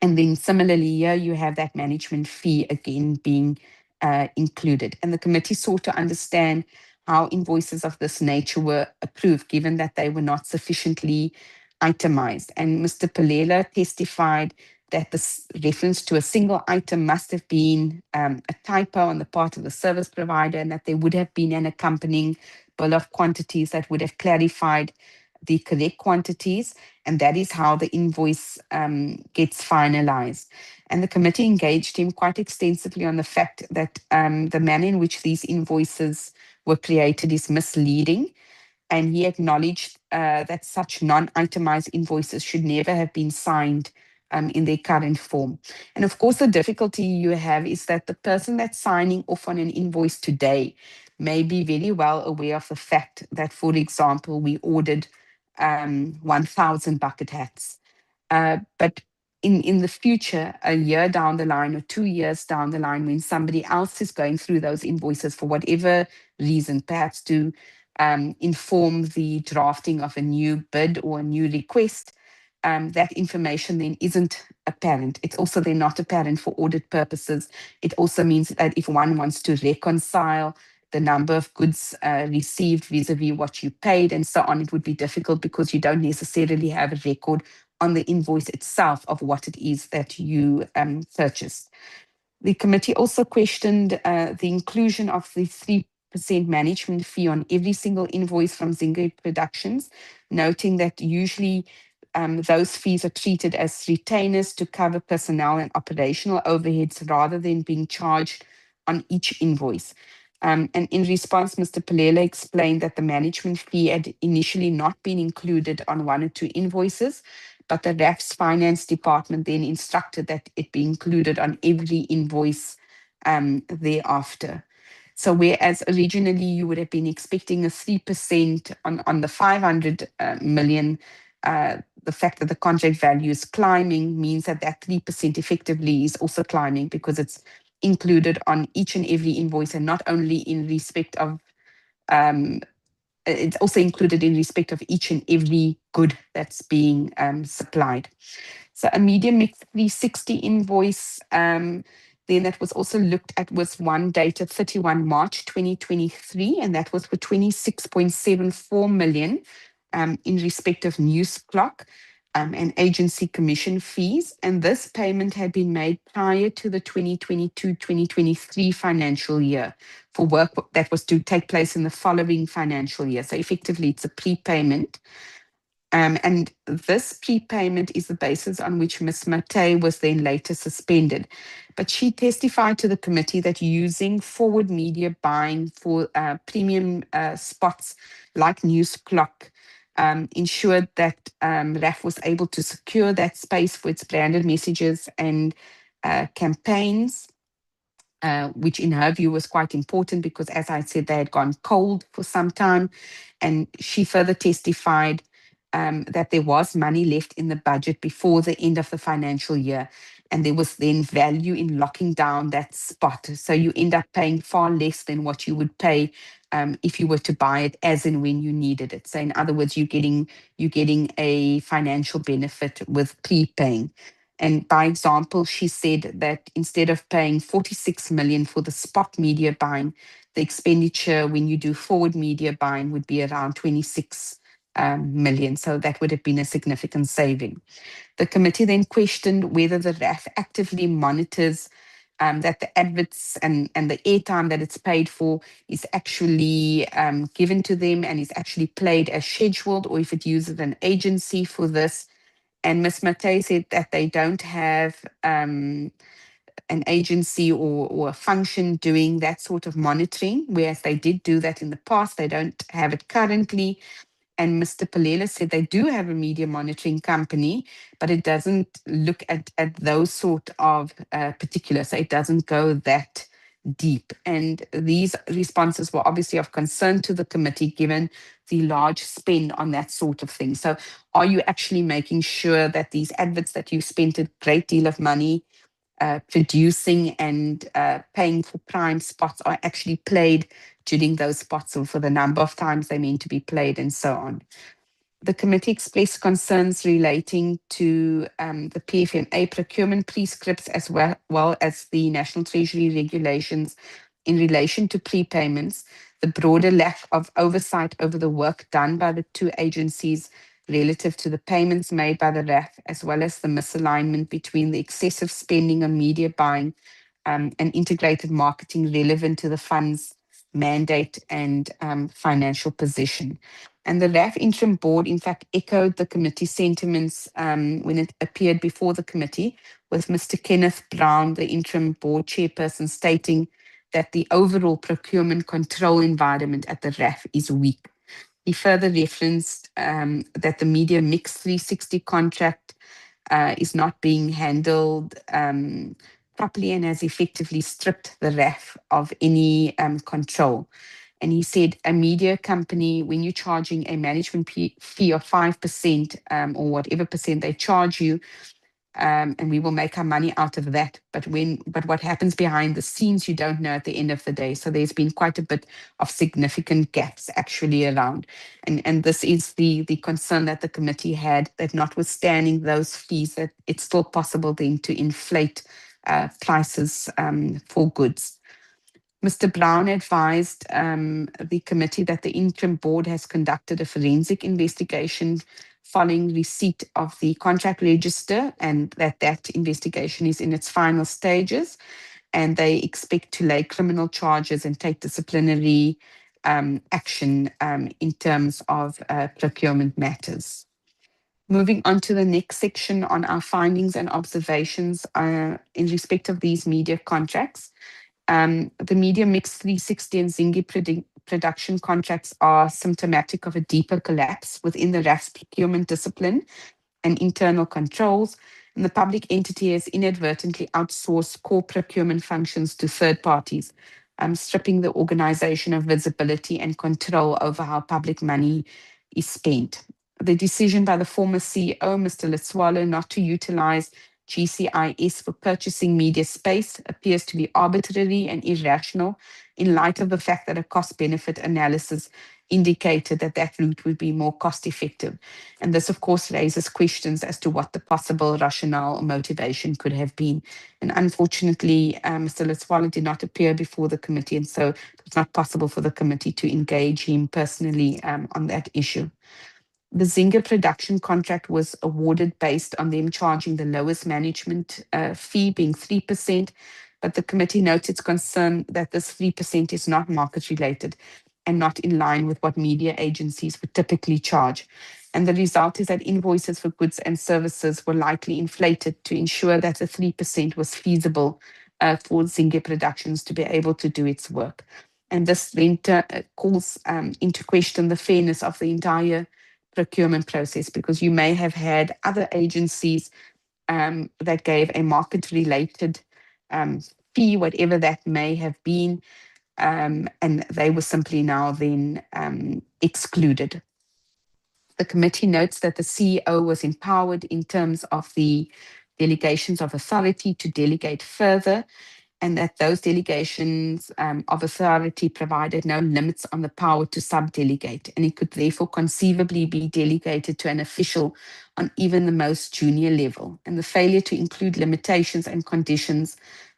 And then similarly, here you have that management fee again being included. And the committee sought to understand how invoices of this nature were approved, given that they were not sufficiently itemized. And Mr. Palela testified that this reference to a single item must have been a typo on the part of the service provider, and that there would have been an accompanying bill of quantities that would have clarified the correct quantities, and that is how the invoice gets finalized. And the committee engaged him quite extensively on the fact that the manner in which these invoices were created is misleading. And he acknowledged that such non-itemized invoices should never have been signed in their current form. And of course, the difficulty you have is that the person that's signing off on an invoice today may be very well aware of the fact that, for example, we ordered 1,000 bucket hats. But in the future, a year down the line or 2 years down the line, when somebody else is going through those invoices for whatever reason, perhaps to inform the drafting of a new bid or a new request, that information then isn't apparent. It's also then not apparent for audit purposes. It also means that if one wants to reconcile the number of goods received vis-a-vis what you paid and so on, it would be difficult because you don't necessarily have a record on the invoice itself of what it is that you purchased. The committee also questioned the inclusion of the 3% management fee on every single invoice from Zinge Productions, noting that usually those fees are treated as retainers to cover personnel and operational overheads rather than being charged on each invoice. And in response, Mr. Palela explained that the management fee had initially not been included on one or two invoices, but the RAF's finance department then instructed that it be included on every invoice thereafter. So whereas originally you would have been expecting a 3% on the 500 million, the fact that the contract value is climbing means that that 3% effectively is also climbing because it's included on each and every invoice, and not only in respect of it's also included in respect of each and every good that's being supplied. So a medium mix 360 invoice then that was also looked at was one dated 31 March 2023, and that was for 26.74 million in respect of news clock and agency commission fees. And this payment had been made prior to the 2022-2023 financial year for work that was to take place in the following financial year. So effectively, it's a prepayment. And this prepayment is the basis on which Ms. Matei was then later suspended. But she testified to the committee that using forward media buying for premium spots like News Clock ensured that RAF was able to secure that space for its branded messages and campaigns. Which in her view was quite important because, as I said, they had gone cold for some time. And she further testified that there was money left in the budget before the end of the financial year. And there was then value in locking down that spot. So you end up paying far less than what you would pay if you were to buy it as and when you needed it. So in other words, you're getting a financial benefit with prepaying. And by example, she said that instead of paying 46 million for the spot media buying, the expenditure when you do forward media buying would be around 26 million. So that would have been a significant saving. The committee then questioned whether the RAF actively monitors that the adverts and the airtime that it's paid for is actually given to them and is actually played as scheduled, or if it uses an agency for this. And Ms. Matei said that they don't have an agency or a function doing that sort of monitoring, whereas they did do that in the past. They don't have it currently. And Mr. Palela said they do have a media monitoring company, but it doesn't look at those sort of particulars. So it doesn't go that deep. And these responses were obviously of concern to the committee, given the large spend on that sort of thing. So are you actually making sure that these adverts that you spent a great deal of money producing and paying for prime spots are actually played during those spots, or for the number of times they mean to be played, and so on? The committee expressed concerns relating to the PFMA procurement prescripts as well as the National Treasury regulations in relation to prepayments, the broader lack of oversight over the work done by the two agencies relative to the payments made by the RAF, as well as the misalignment between the excessive spending on media buying and integrated marketing relevant to the fund's mandate and financial position. And the RAF interim board, in fact, echoed the committee sentiments when it appeared before the committee, with Mr. Kenneth Brown, the interim board chairperson, stating that the overall procurement control environment at the RAF is weak. He further referenced that the Media Mix 360 contract is not being handled properly and has effectively stripped the RAF of any control. And he said a media company, when you're charging a management fee of 5% or whatever percent they charge you, and we will make our money out of that. But what happens behind the scenes, you don't know at the end of the day. So there's been quite a bit of significant gaps actually around. And this is the concern that the committee had, that notwithstanding those fees, that it's still possible then to inflate prices for goods. Mr. Brown advised the committee that the interim board has conducted a forensic investigation following receipt of the contract register, and that investigation is in its final stages, and they expect to lay criminal charges and take disciplinary action in terms of procurement matters. Moving on to the next section on our findings and observations in respect of these media contracts. The Media Mix 360 and Zingi production contracts are symptomatic of a deeper collapse within the RAF's procurement discipline and internal controls, and the public entity has inadvertently outsourced core procurement functions to third parties, stripping the organization of visibility and control over how public money is spent. The decision by the former CEO, Mr. Letswalo, not to utilize GCIS for purchasing media space appears to be arbitrary and irrational in light of the fact that a cost-benefit analysis indicated that that route would be more cost-effective. And this, of course, raises questions as to what the possible rationale or motivation could have been. And unfortunately, Mr. Letswalo did not appear before the committee, and so it was not possible for the committee to engage him personally on that issue. The Zynga production contract was awarded based on them charging the lowest management fee, being 3%, but the committee notes its concern that this 3% is not market related and not in line with what media agencies would typically charge. And the result is that invoices for goods and services were likely inflated to ensure that the 3% was feasible for Zinge Productions to be able to do its work. And this then calls into question the fairness of the entire procurement process, because you may have had other agencies that gave a market-related fee, whatever that may have been, and they were simply now then excluded. The committee notes that the CEO was empowered in terms of the delegations of authority to delegate further, and that those delegations of authority provided no limits on the power to sub-delegate, and it could therefore conceivably be delegated to an official on even the most junior level. And the failure to include limitations and conditions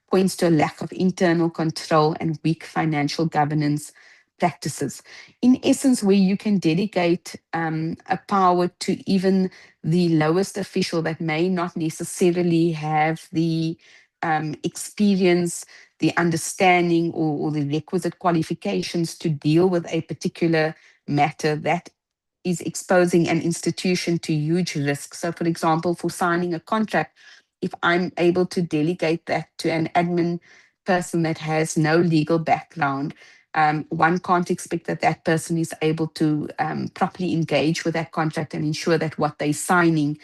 points to a lack of internal control and weak financial governance practices. In essence, where you can delegate a power to even the lowest official that may not necessarily have the experience, the understanding, or the requisite qualifications to deal with a particular matter that is exposing an institution to huge risks. So, for example, for signing a contract, if I'm able to delegate that to an admin person that has no legal background, one can't expect that that person is able to properly engage with that contract and ensure that what they're signing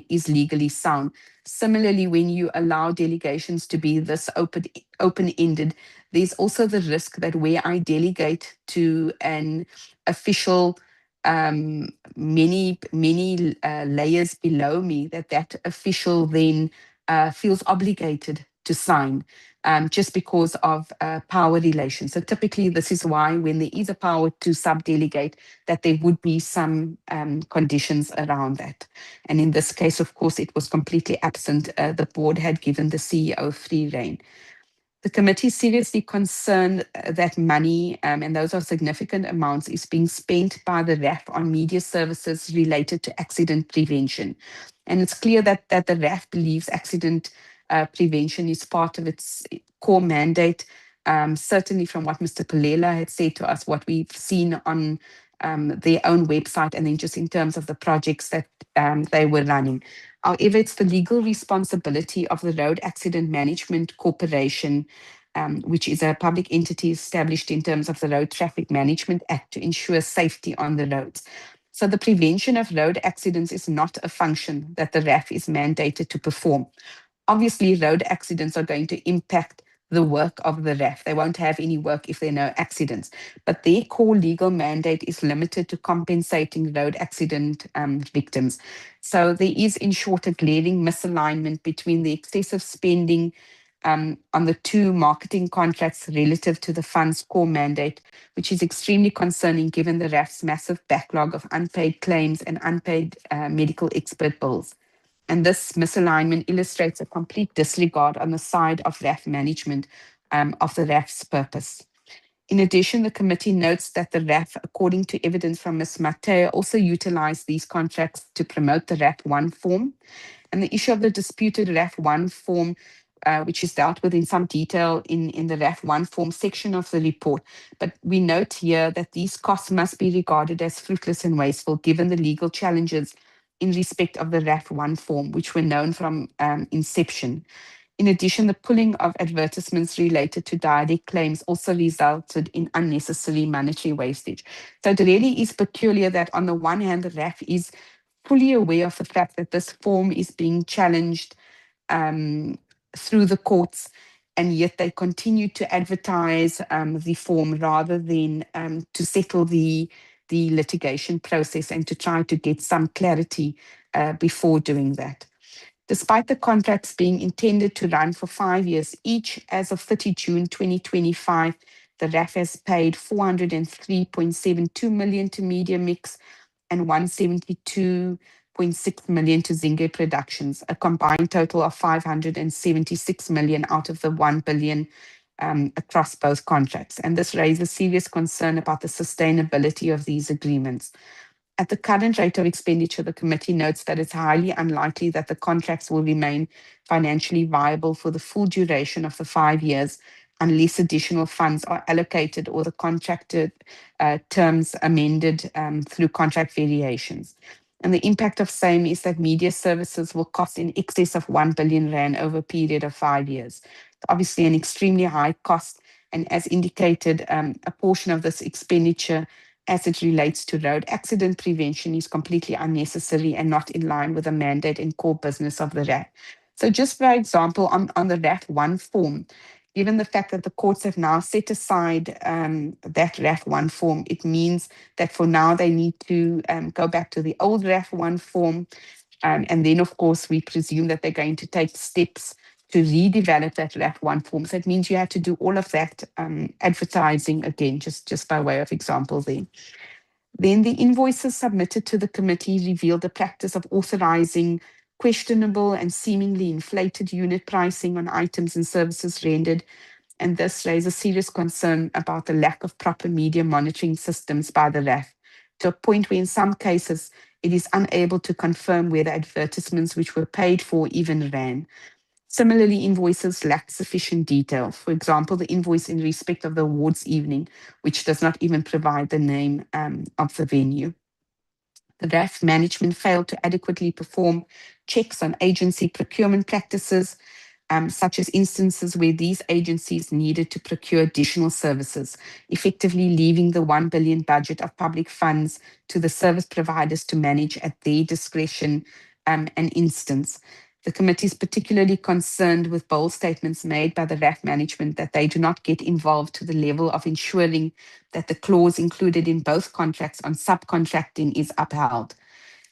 is legally sound. Similarly, when you allow delegations to be this open-ended, there's also the risk that where I delegate to an official many layers below me, that official then feels obligated to sign just because of power relations. So typically this is why when there is a power to sub-delegate, that there would be some conditions around that. And in this case, of course, it was completely absent. The board had given the CEO free rein. The committee is seriously concerned that money, and those are significant amounts, is being spent by the RAF on media services related to accident prevention. And it's clear that the RAF believes accident prevention is part of its core mandate. Certainly from what Mr. Palela had said to us, what we've seen on their own website, and then just in terms of the projects that they were running. However, it's the legal responsibility of the Road Accident Management Corporation, which is a public entity established in terms of the Road Traffic Management Act, to ensure safety on the roads. So the prevention of road accidents is not a function that the RAF is mandated to perform. Obviously, road accidents are going to impact the work of the RAF. They won't have any work if there are no accidents. But their core legal mandate is limited to compensating road accident victims. So there is, in short, a glaring misalignment between the excessive spending on the two marketing contracts relative to the fund's core mandate, which is extremely concerning given the RAF's massive backlog of unpaid claims and unpaid medical expert bills. And this misalignment illustrates a complete disregard on the side of RAF management of the RAF's purpose. In addition, the committee notes that the RAF, according to evidence from Ms. Mateo, also utilized these contracts to promote the RAF 1 form. And the issue of the disputed RAF 1 form, which is dealt with in some detail in the RAF 1 form section of the report. But we note here that these costs must be regarded as fruitless and wasteful given the legal challenges in respect of the RAF 1 form, which were known from inception. In addition, the pulling of advertisements related to dialect claims also resulted in unnecessary monetary wastage. So it really is peculiar that on the one hand, the RAF is fully aware of the fact that this form is being challenged through the courts, and yet they continue to advertise the form rather than to settle the litigation process and to try to get some clarity before doing that. Despite the contracts being intended to run for 5 years each, as of 30 June 2025, the RAF has paid 403.72 million to Media Mix and 172.6 million to Zinge Productions, a combined total of 576 million out of the 1 billion across both contracts. And this raises serious concern about the sustainability of these agreements. At the current rate of expenditure, the committee notes that it's highly unlikely that the contracts will remain financially viable for the full duration of the 5 years, unless additional funds are allocated or the contracted terms amended through contract variations. And the impact of same is that media services will cost in excess of 1 billion rand over a period of 5 years. Obviously, an extremely high cost, and as indicated, a portion of this expenditure as it relates to road accident prevention is completely unnecessary and not in line with the mandate and core business of the RAF. So just for example, on the RAF 1 form, given the fact that the courts have now set aside that RAF 1 form, it means that for now they need to go back to the old RAF 1 form. And then, of course, we presume that they're going to take steps to redevelop that RAF 1 form. So it means you have to do all of that advertising again, just by way of example there. Then the invoices submitted to the committee revealed the practice of authorizing questionable and seemingly inflated unit pricing on items and services rendered, and this raises serious concern about the lack of proper media monitoring systems by the RAF, to a point where in some cases it is unable to confirm whether advertisements which were paid for even ran. Similarly, invoices lack sufficient detail. For example, the invoice in respect of the awards evening, which does not even provide the name of the venue. The RAF management failed to adequately perform checks on agency procurement practices, such as instances where these agencies needed to procure additional services, effectively leaving the 1 billion budget of public funds to the service providers to manage at their discretion and instance. The committee is particularly concerned with bold statements made by the RAF management that they do not get involved to the level of ensuring that the clause included in both contracts on subcontracting is upheld.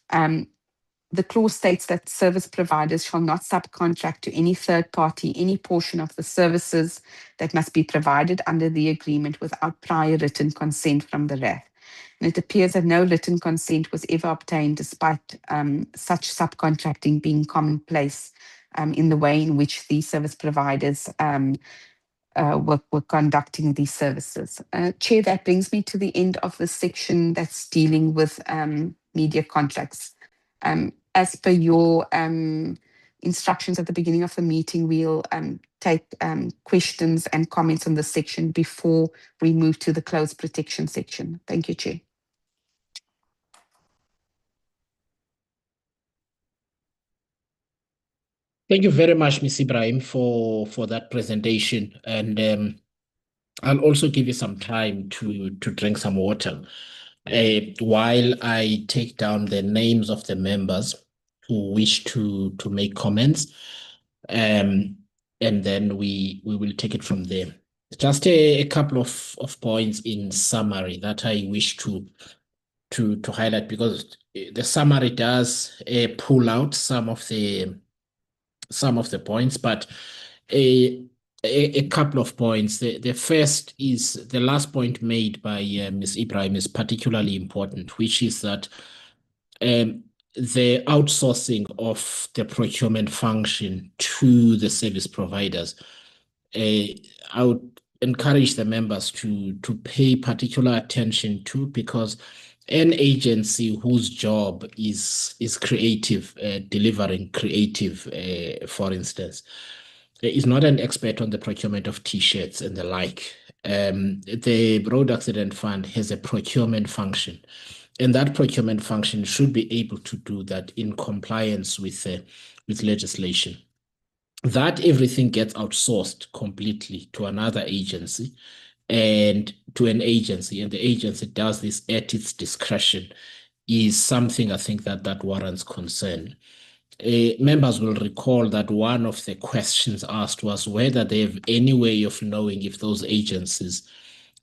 The clause states that service providers shall not subcontract to any third party any portion of the services that must be provided under the agreement without prior written consent from the RAF. And it appears that no written consent was ever obtained despite such subcontracting being commonplace in the way in which these service providers were conducting these services. Chair, that brings me to the end of the section that's dealing with media contracts. As per your instructions at the beginning of the meeting, we'll take questions and comments on this section before we move to the closed protection section. Thank you, Chair. Thank you very much, Ms. Ibrahim, for that presentation. And I'll also give you some time to drink some water while I take down the names of the members who wish to make comments. And then we will take it from there. Just a couple of points in summary that I wish to highlight, because the summary does pull out some of the points, but a couple of points. The first is the last point made by Ms. Ibrahim is particularly important, which is that the outsourcing of the procurement function to the service providers. I would encourage the members to pay particular attention to, because an agency whose job is creative, delivering creative, for instance, is not an expert on the procurement of T-shirts and the like. The Road Accident Fund has a procurement function, and that procurement function should be able to do that in compliance with legislation. That everything gets outsourced completely to another agency and to an agency, and the agency does this at its discretion, is something I think that warrants concern. Members will recall that one of the questions asked was whether they have any way of knowing if those agencies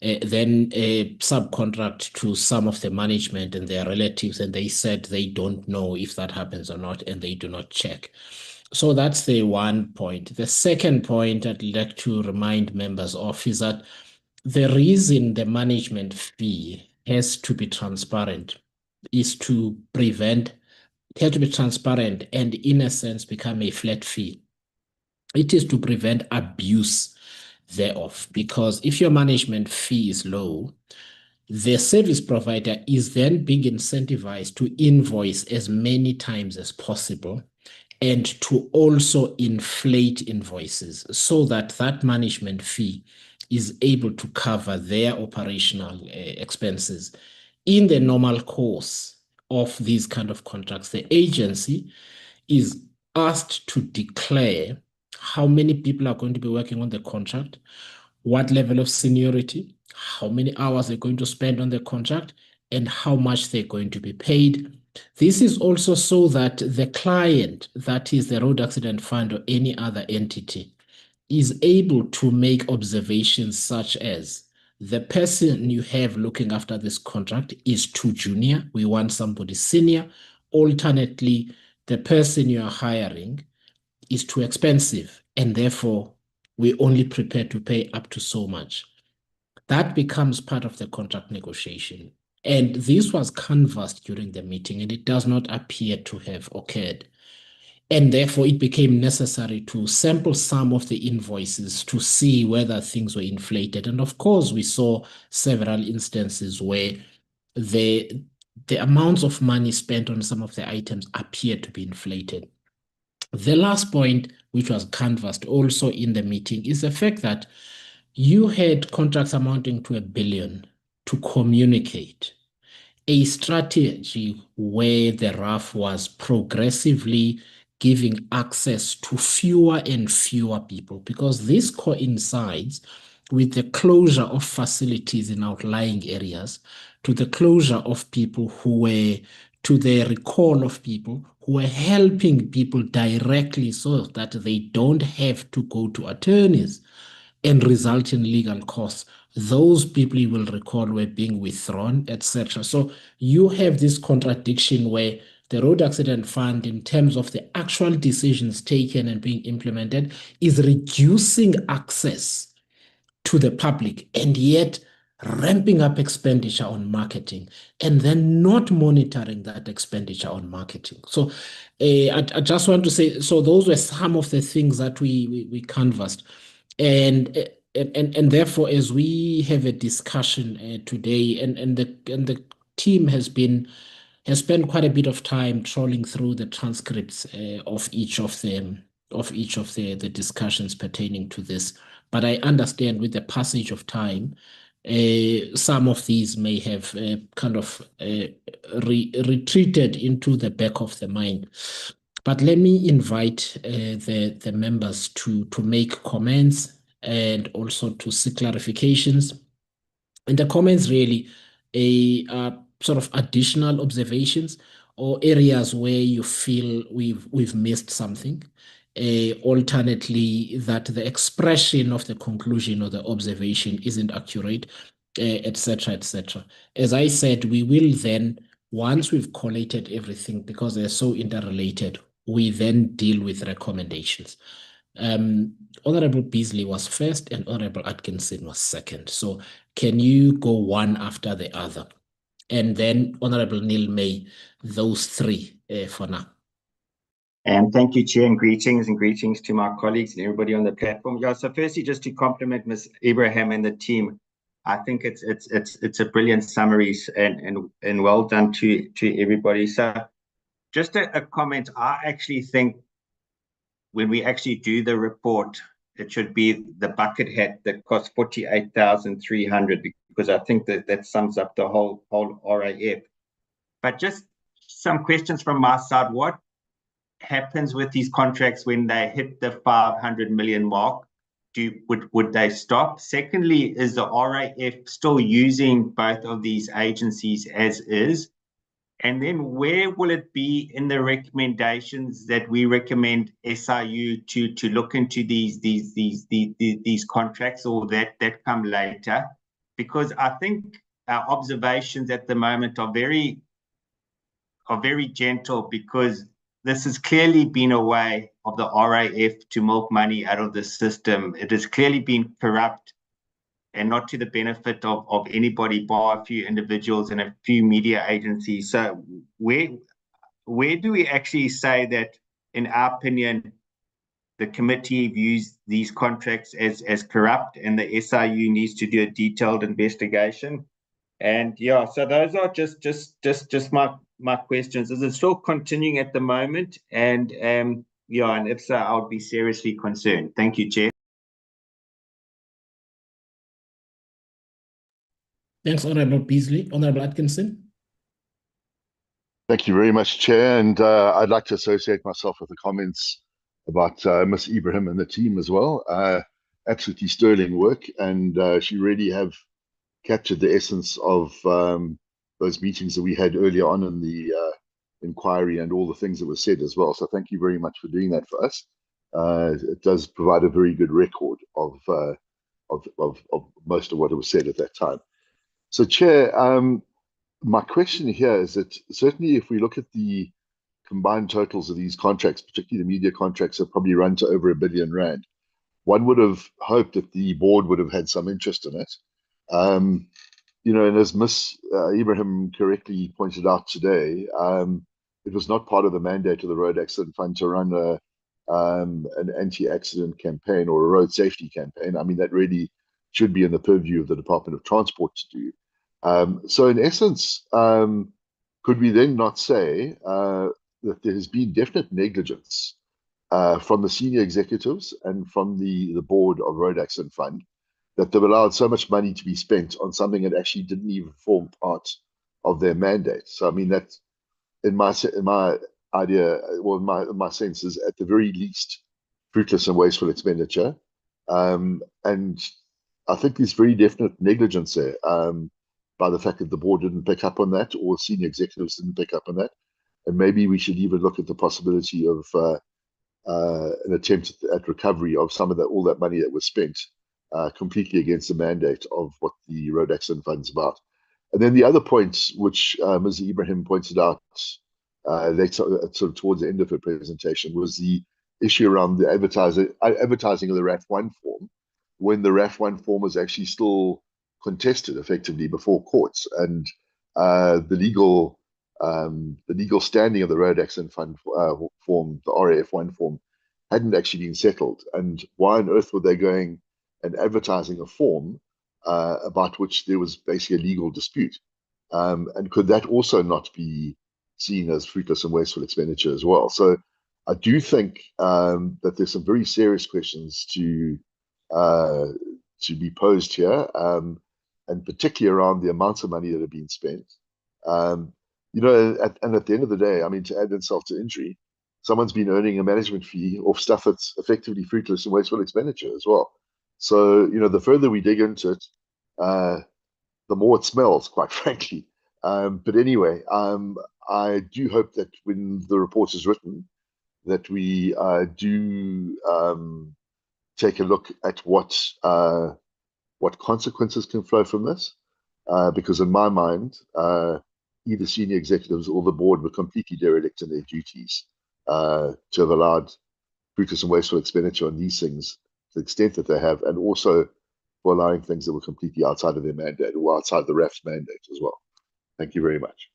then subcontract to some of the management and their relatives, and they said they don't know if that happens or not, and they do not check. So that's the one point. The second point I'd like to remind members of is that the reason the management fee has to be transparent is to prevent, it has to be transparent and in a sense become a flat fee. It is to prevent abuse thereof, because if your management fee is low, the service provider is then being incentivized to invoice as many times as possible and to also inflate invoices so that that management fee is able to cover their operational expenses. In the normal course of these kind of contracts, the agency is asked to declare how many people are going to be working on the contract, what level of seniority, how many hours they're going to spend on the contract, and how much they're going to be paid. This is also so that the client, that is the road accident fund or any other entity, is able to make observations such as the person you have looking after this contract is too junior. We want somebody senior. Alternately, the person you are hiring is too expensive, and therefore we only prepare to pay up to so much. That becomes part of the contract negotiation. And this was canvassed during the meeting, and it does not appear to have occurred. And therefore, it became necessary to sample some of the invoices to see whether things were inflated. And of course, we saw several instances where the amounts of money spent on some of the items appeared to be inflated. The last point, which was canvassed also in the meeting, is the fact that you had contracts amounting to R1 billion to communicate a strategy where the RAF was progressively giving access to fewer and fewer people, because this coincides with the closure of facilities in outlying areas, to the closure of people who were, to the recall of people who were helping people directly so that they don't have to go to attorneys and result in legal costs. Those people you will recall were being withdrawn, etc. So you have this contradiction where the road accident fund, in terms of the actual decisions taken and being implemented, is reducing access to the public and yet ramping up expenditure on marketing and then not monitoring that expenditure on marketing. So I just want to say, so those were some of the things that we canvassed. And therefore, as we have a discussion today, and the team has spent quite a bit of time trawling through the transcripts of each of the discussions pertaining to this. But I understand with the passage of time, some of these may have kind of retreated into the back of the mind. But let me invite the members to make comments and also to seek clarifications. And the comments really are sort of additional observations or areas where you feel we've missed something. Alternately, that the expression of the conclusion or the observation isn't accurate, etc., etc. As I said, we will then, once we've collated everything, because they're so interrelated, we then deal with recommendations. Honorable Beasley was first and Honorable Atkinson was second. So can you go one after the other? And then Honorable Neil May, those three for now. And thank you, Chair, and greetings to my colleagues and everybody on the platform. Yeah, so firstly, just to compliment Ms. Abraham and the team, I think it's a brilliant summary and well done to everybody. So just a comment, I actually think when we actually do the report, it should be the bucket hat that costs 48,300, because I think that sums up the whole RAF. But just some questions from my side. What happens with these contracts when they hit the 500 million mark? Would they stop? Secondly, is the RAF still using both of these agencies as is? And then where will it be in the recommendations that we recommend SIU to look into these contracts, or that come later? Because I think our observations at the moment are very gentle, because this has clearly been a way of the RAF to milk money out of the system. It has clearly been corrupt and not to the benefit of anybody, bar a few individuals and a few media agencies. So where do we actually say that, in our opinion, the committee views these contracts as corrupt and the SIU needs to do a detailed investigation? And yeah, so those are just my questions. Is it still continuing at the moment? And yeah, and if so, I would be seriously concerned. Thank you, Chair. Thanks, Honorable Beasley. Honorable Atkinson. Thank you very much, Chair. And I'd like to associate myself with the comments about Ms. Ibrahim and the team as well. Absolutely sterling work, and she really have captured the essence of those meetings that we had earlier on in the inquiry and all the things that were said as well. So thank you very much for doing that for us. It does provide a very good record of most of what was said at that time. So, Chair, my question here is that certainly if we look at the combined totals of these contracts, particularly the media contracts, have probably run to over R1 billion. One would have hoped that the board would have had some interest in it. You know, and as Ms. Ibrahim correctly pointed out today, it was not part of the mandate of the Road Accident Fund to run an anti-accident campaign or a road safety campaign. I mean, that really should be in the purview of the Department of Transport to do. So in essence, could we then not say that there has been definite negligence from the senior executives and from the board of Road Accident Fund, that they've allowed so much money to be spent on something that actually didn't even form part of their mandate? So I mean, that in my idea, well, my sense is at the very least fruitless and wasteful expenditure, and I think there's very definite negligence there by the fact that the board didn't pick up on that, or senior executives didn't pick up on that. And maybe we should even look at the possibility of an attempt at recovery of some of that, all that money that was spent completely against the mandate of what the Road Accident Fund is about. And then the other point, which Ms. Ibrahim pointed out later, sort of towards the end of her presentation, was the issue around the advertising of the RAF1 form, when the RAF1 form was actually still contested effectively before courts, and the legal standing of the Road Accident Fund form, the RAF1 form, hadn't actually been settled. And why on earth were they going and advertising a form about which there was basically a legal dispute? And could that also not be seen as fruitless and wasteful expenditure as well? So I do think that there's some very serious questions to be posed here, and particularly around the amounts of money that have been spent. You know, and at the end of the day, I mean, to add insult to injury, someone's been earning a management fee off stuff that's effectively fruitless and wasteful expenditure as well. So, you know, the further we dig into it, the more it smells, quite frankly. But anyway, I do hope that when the report is written, that we do take a look at what consequences can flow from this, because in my mind, either senior executives or the board were completely derelict in their duties to have allowed fruitless and wasteful expenditure on these things to the extent that they have, and also for allowing things that were completely outside of their mandate or outside the RAF's mandate as well. Thank you very much.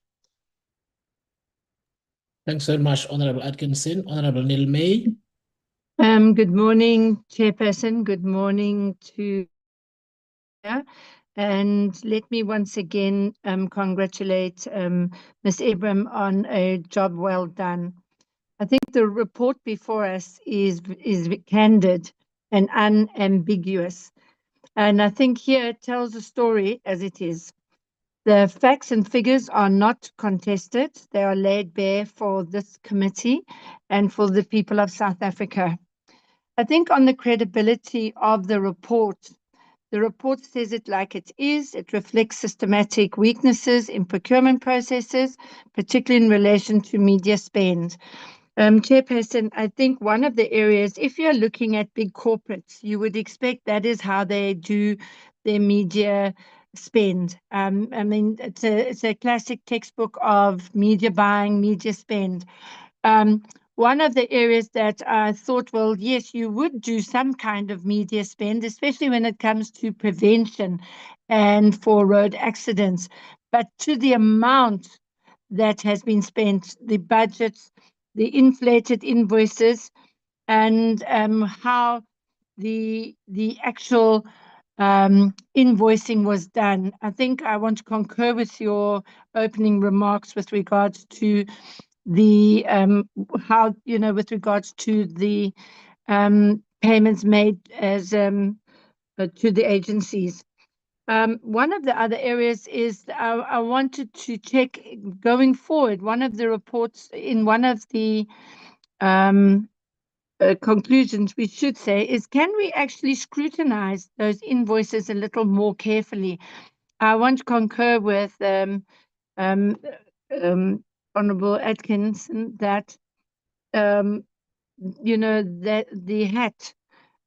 Thanks very much, Honorable Atkinson. Honorable Neil May. Good morning, Chairperson. Good morning to you. And let me once again congratulate Ms. Ibrahim on a job well done. I think the report before us is candid and unambiguous. And I think here it tells the story as it is. The facts and figures are not contested. They are laid bare for this committee and for the people of South Africa. I think on the credibility of the report says it like it is. It reflects systematic weaknesses in procurement processes, particularly in relation to media spend. Chairperson, I think one of the areas, if you're looking at big corporates, you would expect that is how they do their media spend. I mean, it's a classic textbook of media buying, media spend. One of the areas that I thought, well, yes, you would do some kind of media spend, especially when it comes to prevention and for road accidents. But to the amount that has been spent, the budgets, the inflated invoices, and how the actual invoicing was done. I think I want to concur with your opening remarks with regards to the how, with regards to the payments made as to the agencies. One of the other areas is I wanted to check going forward. One of the reports in one of the conclusions, we should say, is can we actually scrutinize those invoices a little more carefully? I want to concur with Honorable Atkinson that that the hat,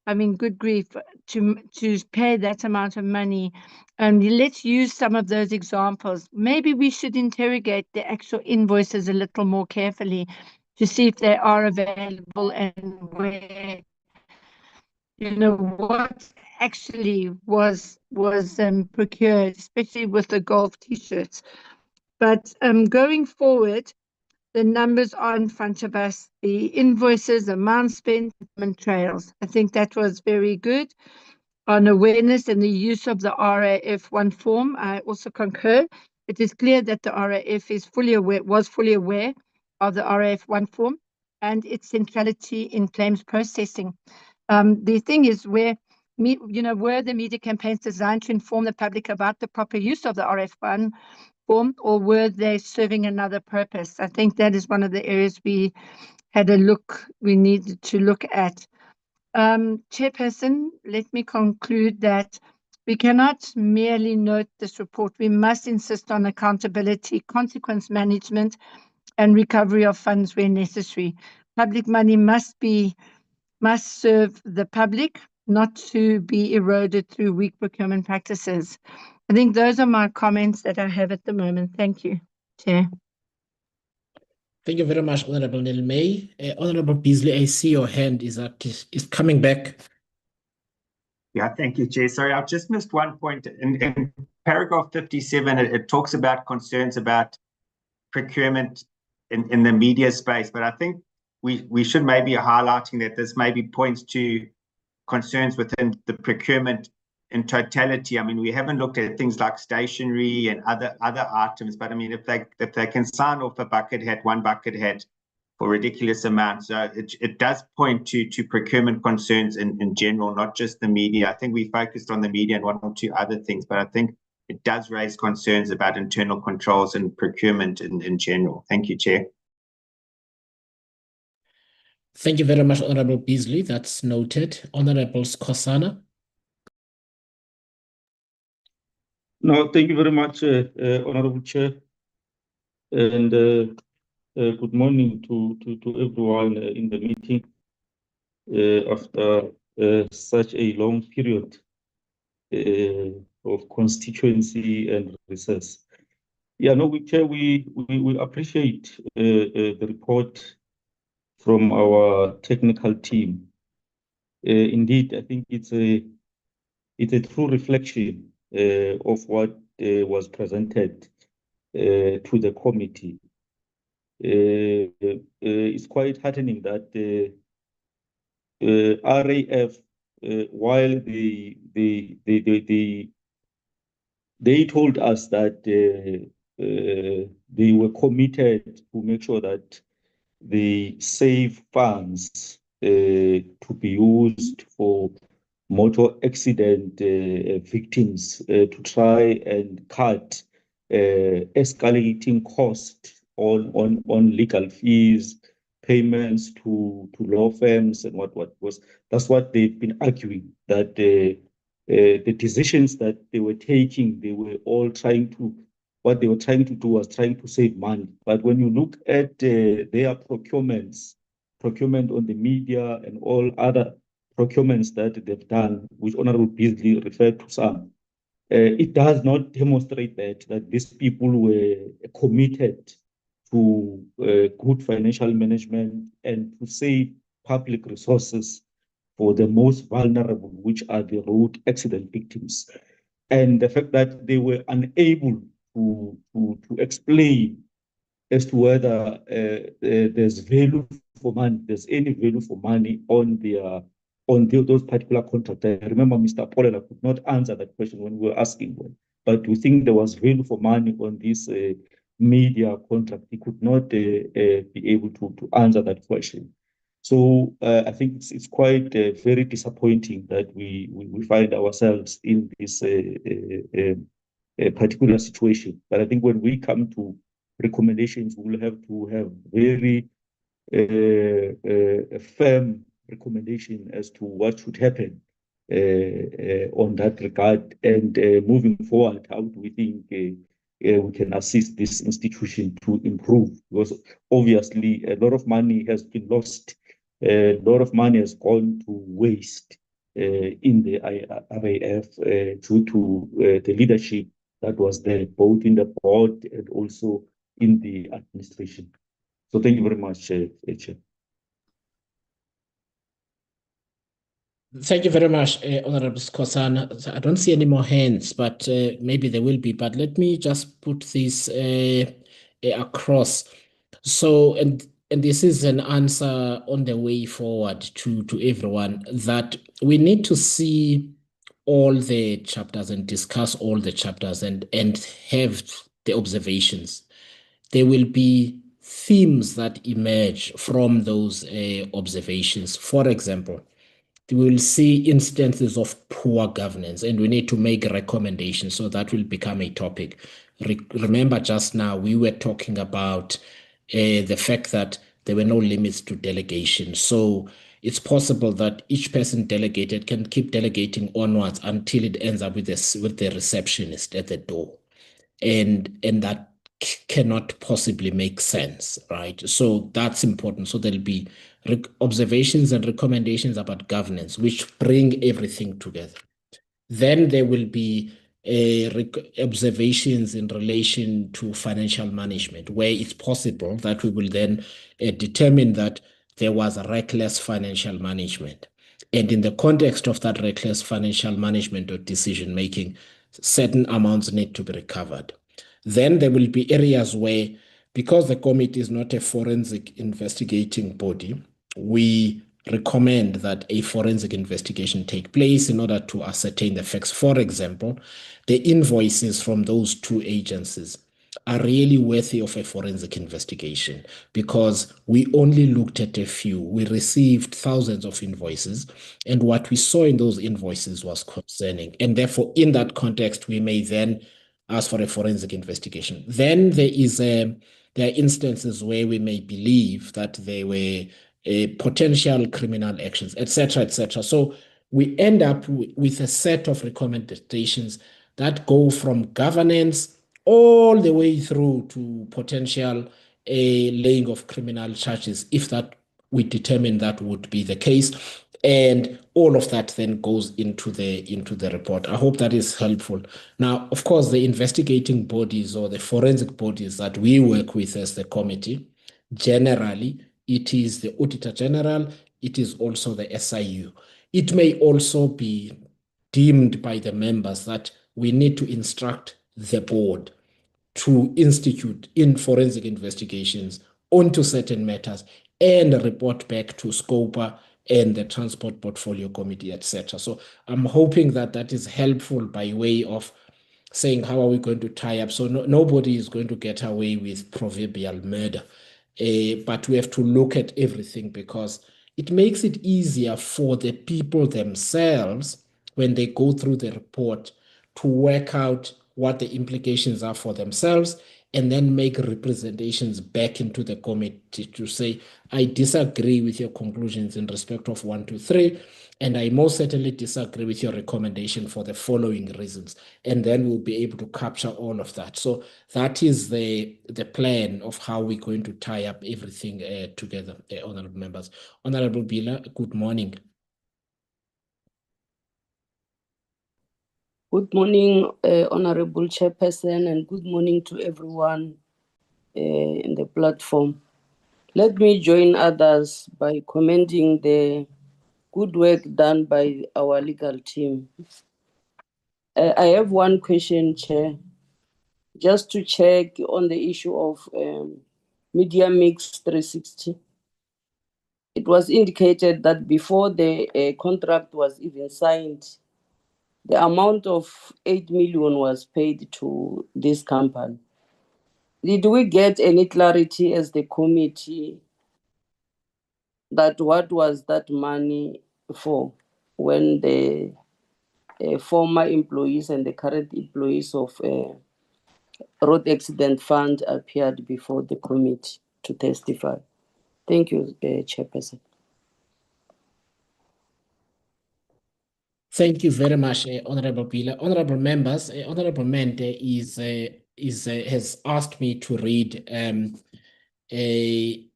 I mean, good grief, to pay that amount of money. And let's use some of those examples. Maybe we should interrogate the actual invoices a little more carefully to see if they are available and where, what actually was procured, especially with the golf t-shirts. But going forward, the numbers are in front of us, the invoices, amount spent, and trails. I think that was very good. On awareness and the use of the RAF1 form, I also concur. It is clear that the RAF was fully aware of the RAF1 form and its centrality in claims processing. The thing is were the media campaigns designed to inform the public about the proper use of the RAF1 form, or were they serving another purpose? I think that is one of the areas we needed to look at. Chairperson, let me conclude that we cannot merely note this report. We must insist on accountability, consequence management, and recovery of funds where necessary. Public money must serve the public, not to be eroded through weak procurement practices. I think those are my comments that I have at the moment. Thank you, Chair. Thank you very much, Honorable Nilmay. Honorable Beasley, I see your hand is coming back. Yeah, thank you, Chair. Sorry, I've just missed one point. In paragraph 57, it talks about concerns about procurement in the media space, but I think we should maybe highlighting that this maybe points to concerns within the procurement in totality. I mean, we haven't looked at things like stationery and other items, but I mean, if they can sign off one bucket hat for ridiculous amounts, it does point to procurement concerns in general, not just the media. I think we focused on the media and one or two other things, but I think it does raise concerns about internal controls and procurement in general. Thank you, Chair. Thank you very much, Honorable Beasley. That's noted. Honorable Skosana. No, thank you very much, Honorable Chair. And good morning to everyone in the meeting after such a long period of constituency and recess. Yeah, no, Chair, we appreciate the report from our technical team. Indeed, I think it's a true reflection of what was presented to the committee. It's quite heartening that RAF, while they told us that they were committed to make sure that they save funds to be used for motor accident victims to try and cut escalating costs on legal fees, payments to law firms, and that's what they've been arguing, that the decisions that they were taking, what they were trying to do was trying to save money. But when you look at their procurement on the media and all other procurements that they've done, which Honorable Beasley referred to some, it does not demonstrate that these people were committed to good financial management and to save public resources for the most vulnerable, which are the road accident victims. And the fact that they were unable to explain as to whether there's any value for money on their on those particular contracts. I remember Mr. Polela could not answer that question when we were asking one, but we think there was value for money on this media contract. He could not be able to answer that question. So I think it's quite very disappointing that we find ourselves in this particular situation. But I think when we come to recommendations, we'll have to have very firm recommendation as to what should happen on that regard, and moving forward, how do we think we can assist this institution to improve? Because obviously a lot of money has been lost, a lot of money has gone to waste in the RAF due to the leadership that was there, both in the board and also in the administration. So thank you very much, Chair. Thank you very much, Honorable Skosana. I don't see any more hands, but maybe there will be. But let me just put this across. So, and this is an answer on the way forward to everyone, that we need to see all the chapters and discuss all the chapters and have the observations. There will be themes that emerge from those observations. For example, we will see instances of poor governance, and we need to make recommendations. So that will become a topic. Remember, just now we were talking about the fact that there were no limits to delegation. So it's possible that each person delegated can keep delegating onwards until it ends up with the receptionist at the door, and that cannot possibly make sense, right? So that's important. So there'll be observations and recommendations about governance, which bring everything together. Then there will be observations in relation to financial management, where it's possible that we will then determine that there was a reckless financial management. And in the context of that reckless financial management or decision making, certain amounts need to be recovered. Then there will be areas where, because the committee is not a forensic investigating body, we recommend that a forensic investigation take place in order to ascertain the facts. For example, the invoices from those two agencies are really worthy of a forensic investigation, because we only looked at a few. We received thousands of invoices, and what we saw in those invoices was concerning. And therefore, in that context, we may then ask for a forensic investigation. Then there are instances where we may believe that there were potential criminal actions, etc., etc. So we end up with a set of recommendations that go from governance all the way through to potential laying of criminal charges, if that we determine that would be the case. And all of that then goes into the report. I hope that is helpful. Now, of course, the investigating bodies or the forensic bodies that we work with as the committee, generally, it is the Auditor General, it is also the SIU. It may also be deemed by the members that we need to instruct the board to institute in forensic investigations onto certain matters and report back to SCOPA and the Transport Portfolio Committee, etc. So I'm hoping that that is helpful by way of saying, how are we going to tie up? So nobody is going to get away with proverbial murder. But we have to look at everything, because it makes it easier for the people themselves when they go through the report to work out what the implications are for themselves, and then make representations back into the committee to say, I disagree with your conclusions in respect of 1, 2, 3, and I most certainly disagree with your recommendation for the following reasons. And then we'll be able to capture all of that. So that is the plan of how we're going to tie up everything together, honorable members. Honorable Bila, good morning. Good morning, Honorable Chairperson, and good morning to everyone in the platform. Let me join others by commending the good work done by our legal team. I have one question, Chair, just to check on the issue of Media Mix 360. it was indicated that before the contract was even signed, the amount of 8 million was paid to this company. Did we get any clarity as the committee that what was that money for when the former employees and the current employees of Road Accident Fund appeared before the committee to testify? Thank you, Chairperson. Thank you very much, Honorable Pila. Honorable members, Honorable Mente has asked me to read her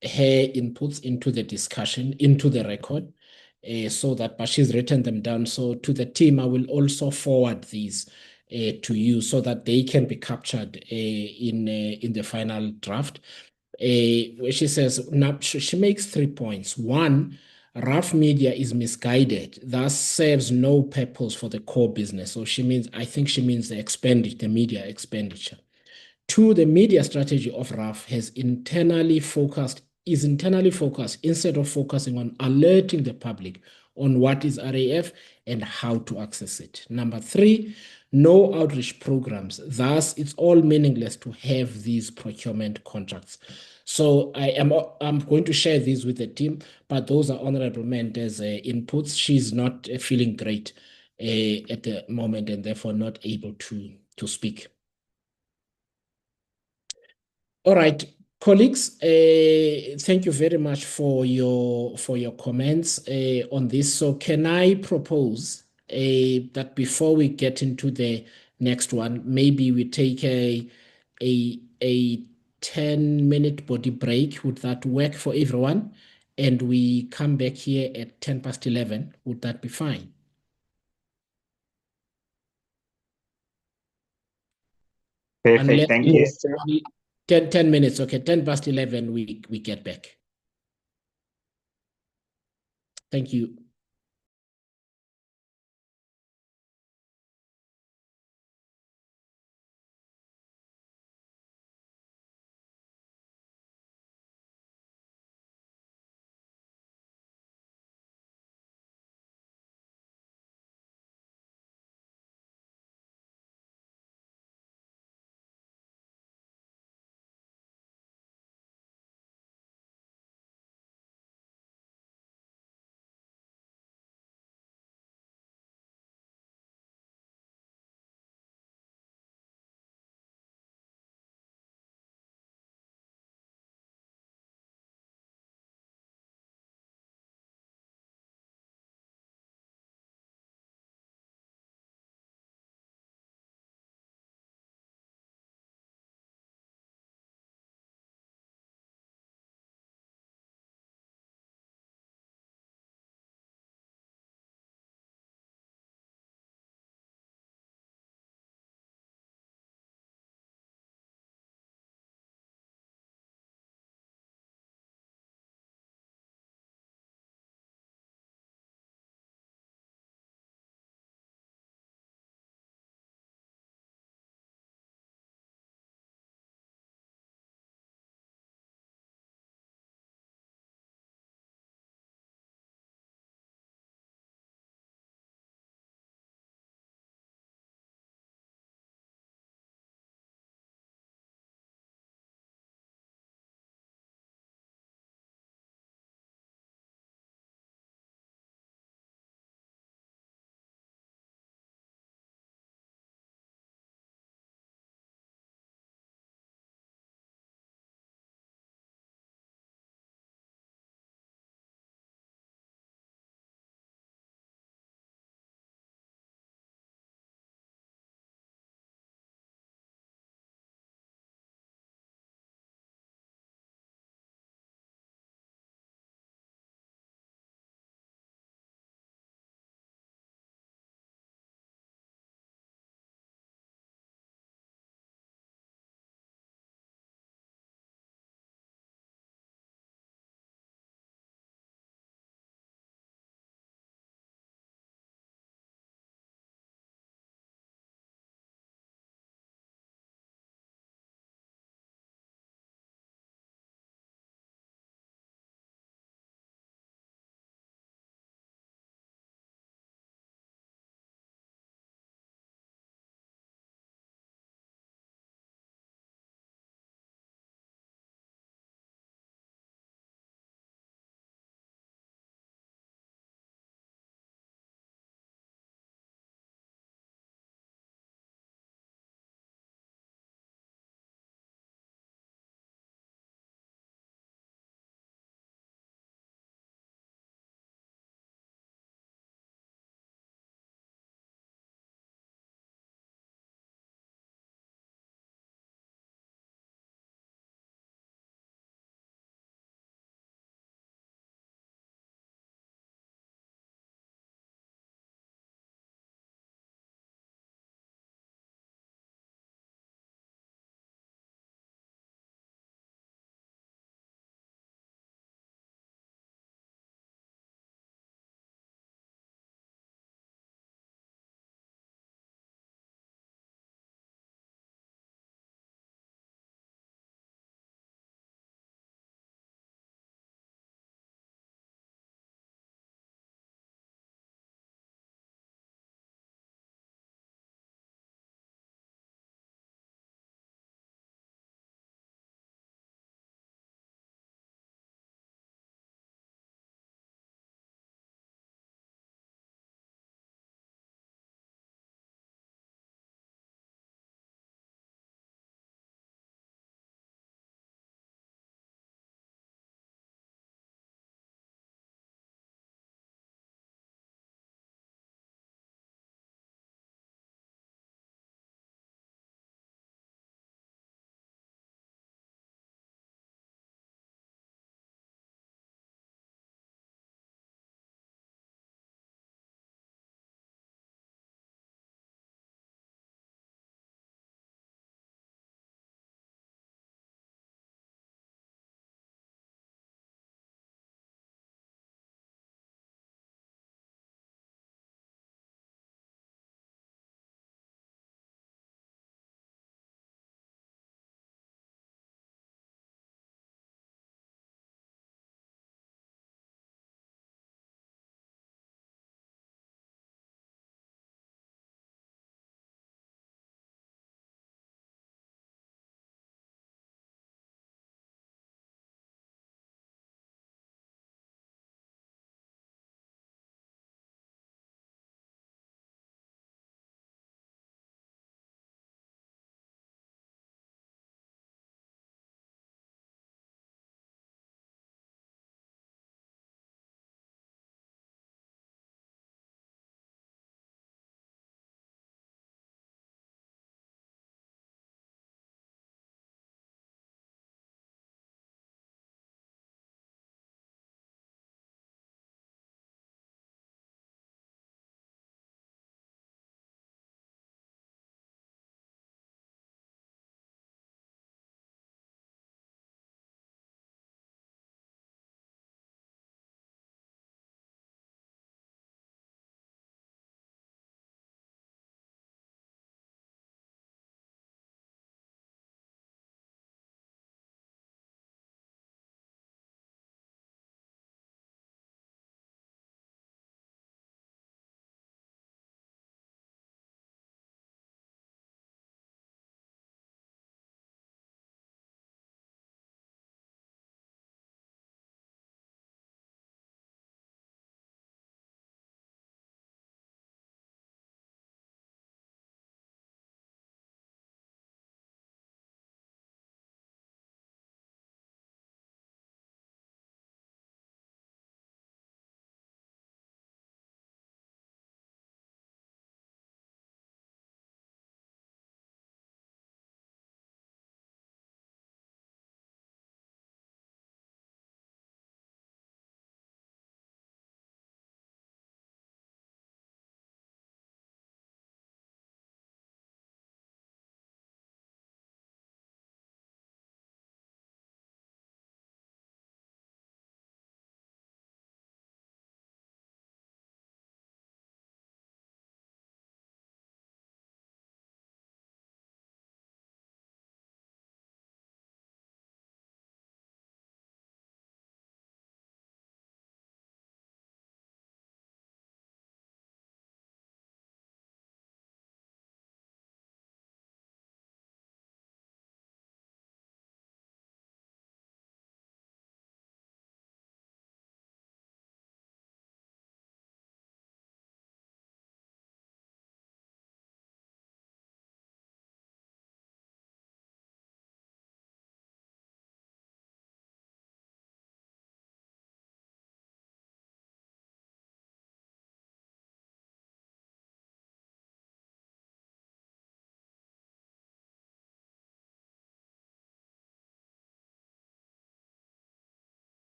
inputs into the discussion, into the record, so that, but she's written them down. So to the team, I will also forward these to you so that they can be captured in the final draft. Where she says, now she makes 3 points. One, rough media is misguided, thus serves no purpose for the core business. So I think she means the expenditure, the media expenditure. Two, the media strategy of RAF is internally focused instead of focusing on alerting the public on what is RAF and how to access it. Number three, no outreach programs. Thus, it's all meaningless to have these procurement contracts. So I'm going to share these with the team, but those are Honorable Mendes' inputs. She's not feeling great at the moment and therefore not able to speak. All right, colleagues, thank you very much for your comments on this. So can I propose that before we get into the next one, maybe we take a 10-minute body break? Would that work for everyone? And we come back here at 11:10. Would that be fine? Perfect. Thank you. 10 minutes. Okay, 11:10, we get back. Thank you.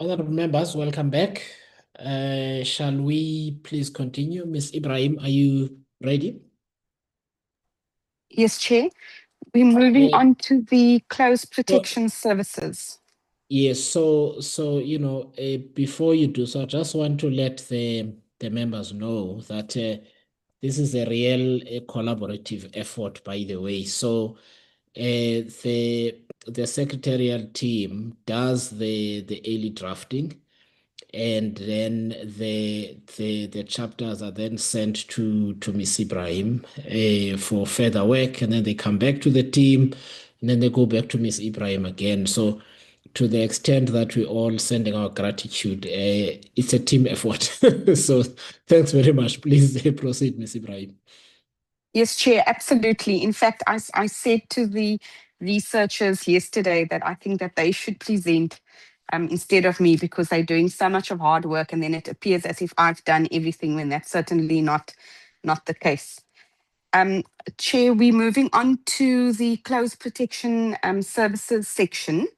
Honorable members, welcome back. Shall we please continue? Ms. Ibrahim, are you ready? Yes, Chair. We're moving Uh, on to the closed protection services. Yes, so before you do so, I just want to let the members know that this is a real collaborative effort, by the way. So the secretarial team does the early drafting, and then the chapters are then sent to Miss Ibrahim for further work, and then they come back to the team, and then they go back to Miss Ibrahim again. So to the extent that we're all sending our gratitude, it's a team effort. So thanks very much. Please proceed, Miss Ibrahim. Yes, Chair, absolutely. In fact, I said to the researchers yesterday that I think that they should present instead of me, because they're doing so much of hard work, and then it appears as if I've done everything when that's certainly not the case. Chair, we're moving on to the closed protection services section.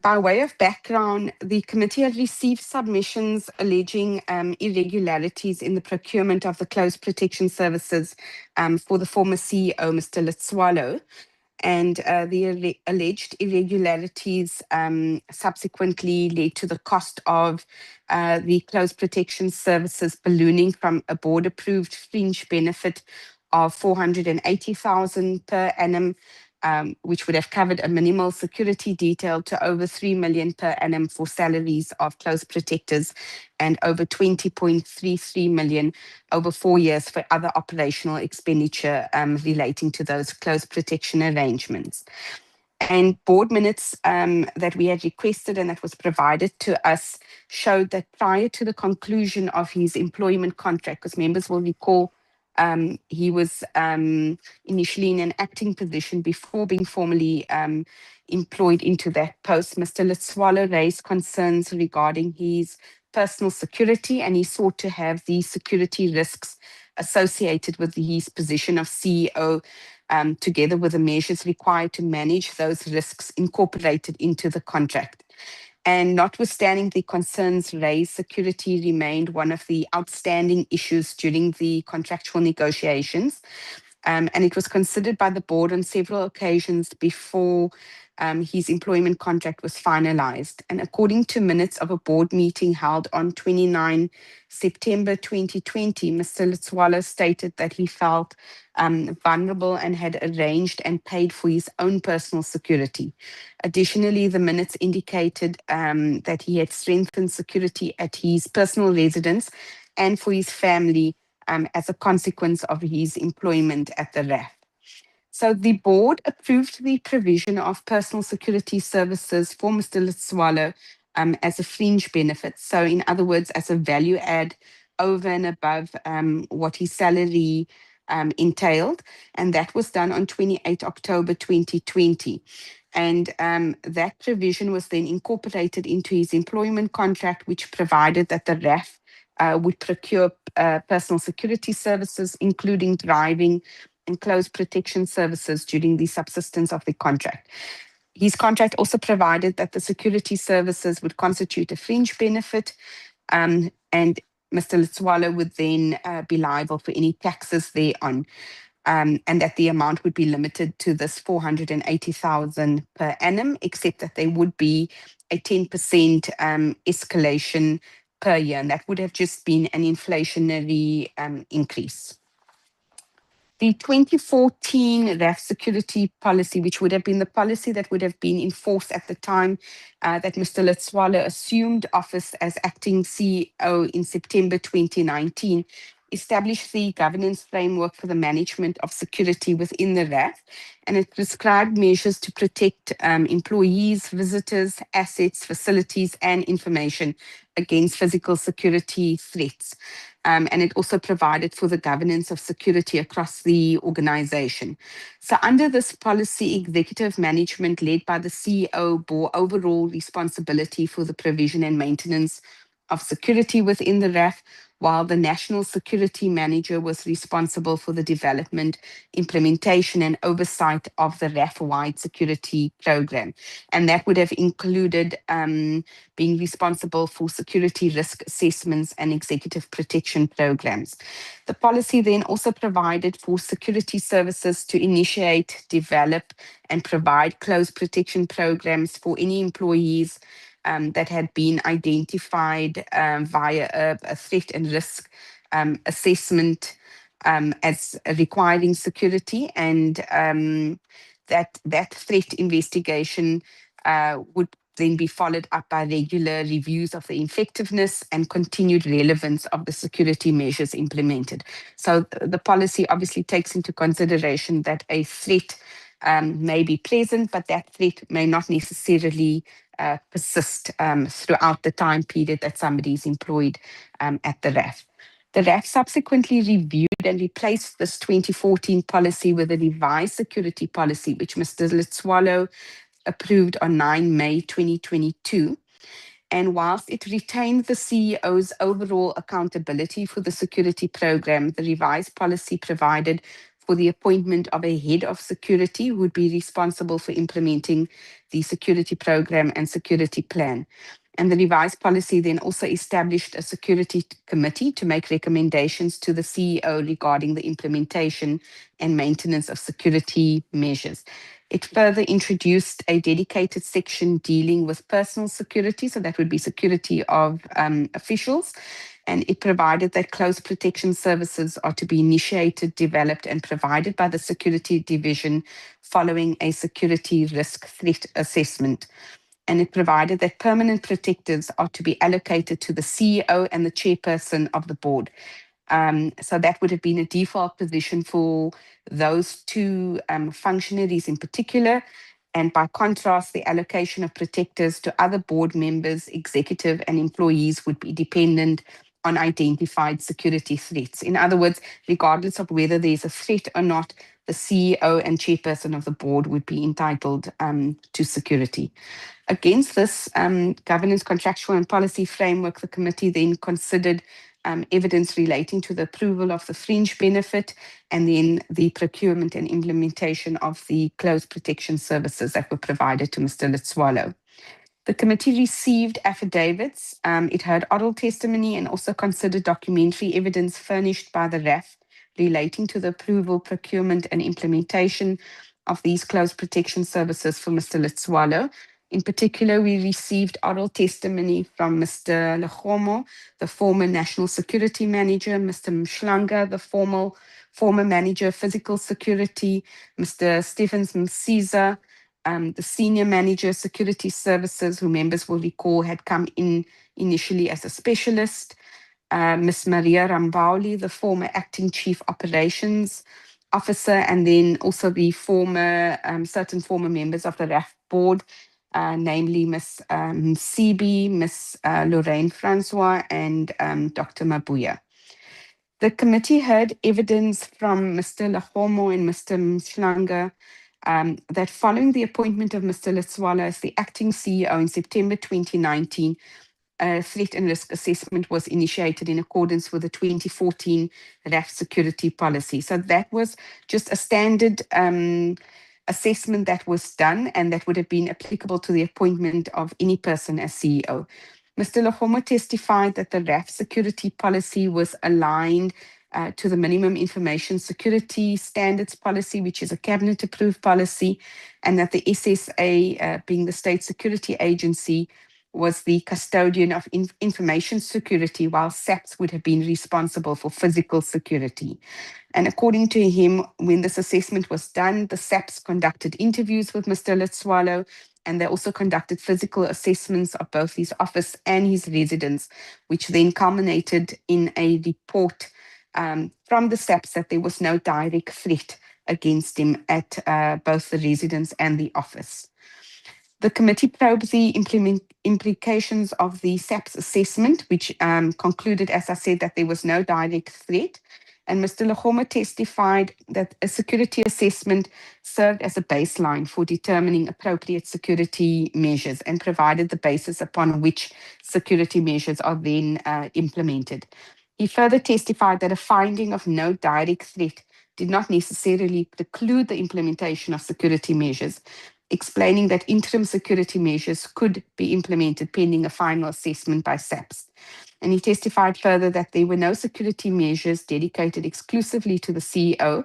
By way of background, the committee had received submissions alleging irregularities in the procurement of the closed protection services for the former CEO, Mr. Letswalo. And the alleged irregularities subsequently led to the cost of the closed protection services ballooning from a board-approved fringe benefit of 480,000 per annum, which would have covered a minimal security detail, to over 3 million per annum for salaries of close protectors, and over 20.33 million over 4 years for other operational expenditure relating to those close protection arrangements. And board minutes that we had requested and that was provided to us showed that prior to the conclusion of his employment contract, because members will recall he was initially in an acting position before being formally employed into that post, Mr. Letswalo raised concerns regarding his personal security, and he sought to have the security risks associated with his position of CEO, together with the measures required to manage those risks, incorporated into the contract. And notwithstanding the concerns raised, security remained one of the outstanding issues during the contractual negotiations. And it was considered by the board on several occasions before his employment contract was finalized. And according to minutes of a board meeting held on 29 September 2020, Mr. Letswalo stated that he felt vulnerable and had arranged and paid for his own personal security. Additionally, the minutes indicated that he had strengthened security at his personal residence and for his family as a consequence of his employment at the RAF. So the board approved the provision of personal security services for Mr. Letswalo as a fringe benefit. So in other words, as a value add over and above what his salary entailed. And that was done on 28 October 2020. And that provision was then incorporated into his employment contract, which provided that the RAF would procure personal security services, including driving and close protection services during the subsistence of the contract. His contract also provided that the security services would constitute a fringe benefit, and Mr. Letswalo would then be liable for any taxes thereon, and that the amount would be limited to this 480,000 per annum, except that there would be a 10% escalation per year, and that would have just been an inflationary increase. The 2014 RAF security policy, which would have been the policy that would have been in force at the time that Mr. Letswalo assumed office as acting CEO in September 2019, established the governance framework for the management of security within the RAF, and it prescribed measures to protect employees, visitors, assets, facilities, and information against physical security threats. And it also provided for the governance of security across the organization. So under this policy, executive management led by the CEO bore overall responsibility for the provision and maintenance of security within the RAF, while the National Security Manager was responsible for the development, implementation, and oversight of the RAF-wide security program. And that would have included being responsible for security risk assessments and executive protection programs. The policy then also provided for security services to initiate, develop, and provide close protection programs for any employees that had been identified via a threat and risk assessment as requiring security, and that threat investigation would then be followed up by regular reviews of the effectiveness and continued relevance of the security measures implemented. So the policy obviously takes into consideration that a threat may be present, but that threat may not necessarily persist throughout the time period that somebody is employed at the RAF. The RAF subsequently reviewed and replaced this 2014 policy with a revised security policy, which Mr. Letswalo approved on 9 May 2022. And whilst it retained the CEO's overall accountability for the security program, the revised policy provided for the appointment of a head of security who would be responsible for implementing the security program and security plan. And the revised policy then also established a security committee to make recommendations to the CEO regarding the implementation and maintenance of security measures. It further introduced a dedicated section dealing with personal security, so that would be security of officials, and it provided that close protection services are to be initiated, developed, and provided by the security division following a security risk threat assessment. And it provided that permanent protectors are to be allocated to the CEO and the chairperson of the board. So that would have been a default position for those two functionaries in particular. And by contrast, the allocation of protectors to other board members, executive, and employees would be dependent on identified security threats. In other words, regardless of whether there's a threat or not, the CEO and chairperson of the board would be entitled to security. Against this governance, contractual, and policy framework, the committee then considered evidence relating to the approval of the fringe benefit and then the procurement and implementation of the close protection services that were provided to Mr. Letswalo. The committee received affidavits, it heard oral testimony, and also considered documentary evidence furnished by the RAF relating to the approval, procurement, and implementation of these close protection services for Mr. Letswalo. In particular, we received oral testimony from Mr. Legomo, the former National Security Manager, Mr. Mshlanga, the former Manager of Physical Security, Mr. Stephens Msiza, the Senior Manager of Security Services, who members will recall had come in initially as a specialist, Ms. Maria Rambauli, the former Acting Chief Operations Officer, and then also the certain former members of the RAF board, namely Ms. Msibi, Ms. Lorraine Francois, and Dr. Mabuya. The committee heard evidence from Mr. Legomo and Mr. Mshlanga that following the appointment of Mr. Letswalo as the acting CEO in September 2019, a threat and risk assessment was initiated in accordance with the 2014 RAF security policy. So that was just a standard assessment that was done, and that would have been applicable to the appointment of any person as CEO. Mr. Legomo testified that the RAF security policy was aligned to the minimum information security standards policy, which is a cabinet approved policy, and that the SSA, being the state security agency, was the custodian of information security, while SAPS would have been responsible for physical security. And according to him, when this assessment was done, the SAPS conducted interviews with Mr. Letswalo, and they also conducted physical assessments of both his office and his residence, which then culminated in a report from the SAPS that there was no direct threat against him at both the residence and the office. The committee probed the implications of the SAPS assessment, which concluded, as I said, that there was no direct threat, And Mr. Lechoma testified that a security assessment served as a baseline for determining appropriate security measures and provided the basis upon which security measures are then implemented. He further testified that a finding of no direct threat did not necessarily preclude the implementation of security measures, explaining that interim security measures could be implemented pending a final assessment by SAPS. And he testified further that there were no security measures dedicated exclusively to the CEO,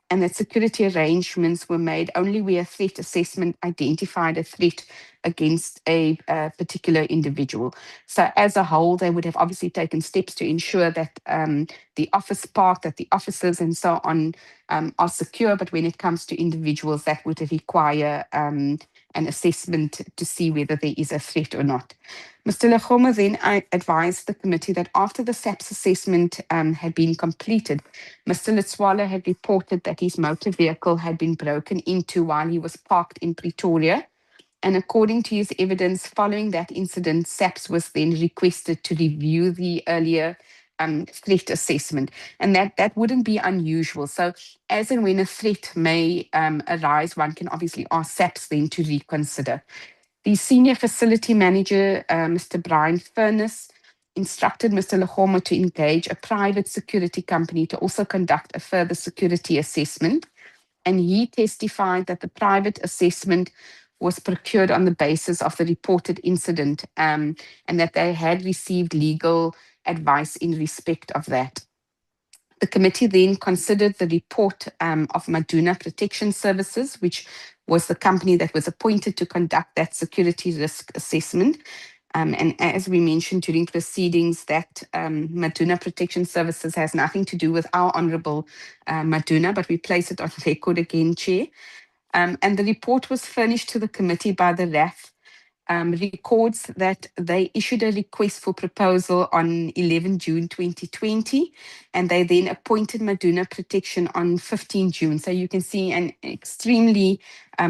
and that security arrangements were made only where a threat assessment identified a threat against a particular individual. So as a whole, they would have obviously taken steps to ensure that the office park, that the officers and so on are secure, but when it comes to individuals, that would require an assessment to see whether there is a threat or not. Mr. Lechoma then advised the committee that after the SAPS assessment had been completed, Mr. Letswalo had reported that his motor vehicle had been broken into while he was parked in Pretoria. And according to his evidence, following that incident, SAPS was then requested to review the earlier threat assessment. And that wouldn't be unusual. So as and when a threat may arise, one can obviously ask SAPS then to reconsider. The senior facility manager, Mr. Brian Furness, instructed Mr. Lechoma to engage a private security company to also conduct a further security assessment. And he testified that the private assessment was procured on the basis of the reported incident and that they had received legal advice in respect of that. The committee then considered the report of Maduna Protection Services, which was the company that was appointed to conduct that security risk assessment. And as we mentioned during proceedings, that Maduna Protection Services has nothing to do with our Honourable Maduna, but we place it on record again, Chair. And the report was furnished to the committee by the RAF, records that they issued a request for proposal on 11 June 2020, and they then appointed Maduna Protection on 15 June. So you can see an extremely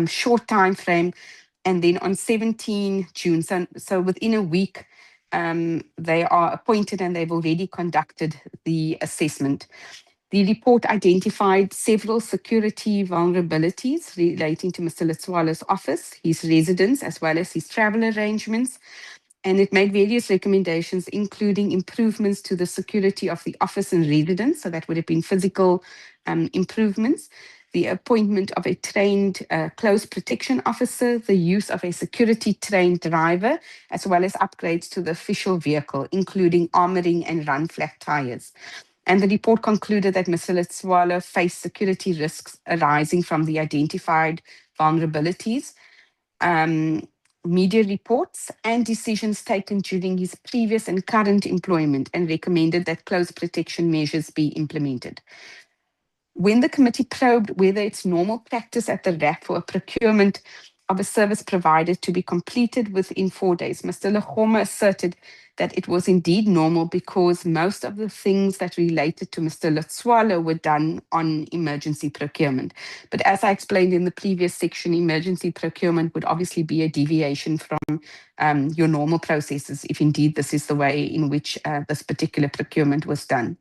short time frame. And then on 17 June, so within a week, they are appointed and they've already conducted the assessment. The report identified several security vulnerabilities relating to Mr. Letswalo's office, his residence, as well as his travel arrangements. And it made various recommendations, including improvements to the security of the office and residence. So that would have been physical improvements, the appointment of a trained close protection officer, the use of a security trained driver, as well as upgrades to the official vehicle, including armoring and run flat tires. And the report concluded that Mr. Letswalo faced security risks arising from the identified vulnerabilities, media reports, and decisions taken during his previous and current employment, and recommended that close protection measures be implemented. When the committee probed whether it's normal practice at the RAF for a procurement of a service provider to be completed within 4 days, Mr. Lechoma asserted that it was indeed normal because most of the things that related to Mr. Letswalo were done on emergency procurement. But as I explained in the previous section, emergency procurement would obviously be a deviation from your normal processes, if indeed this is the way in which this particular procurement was done.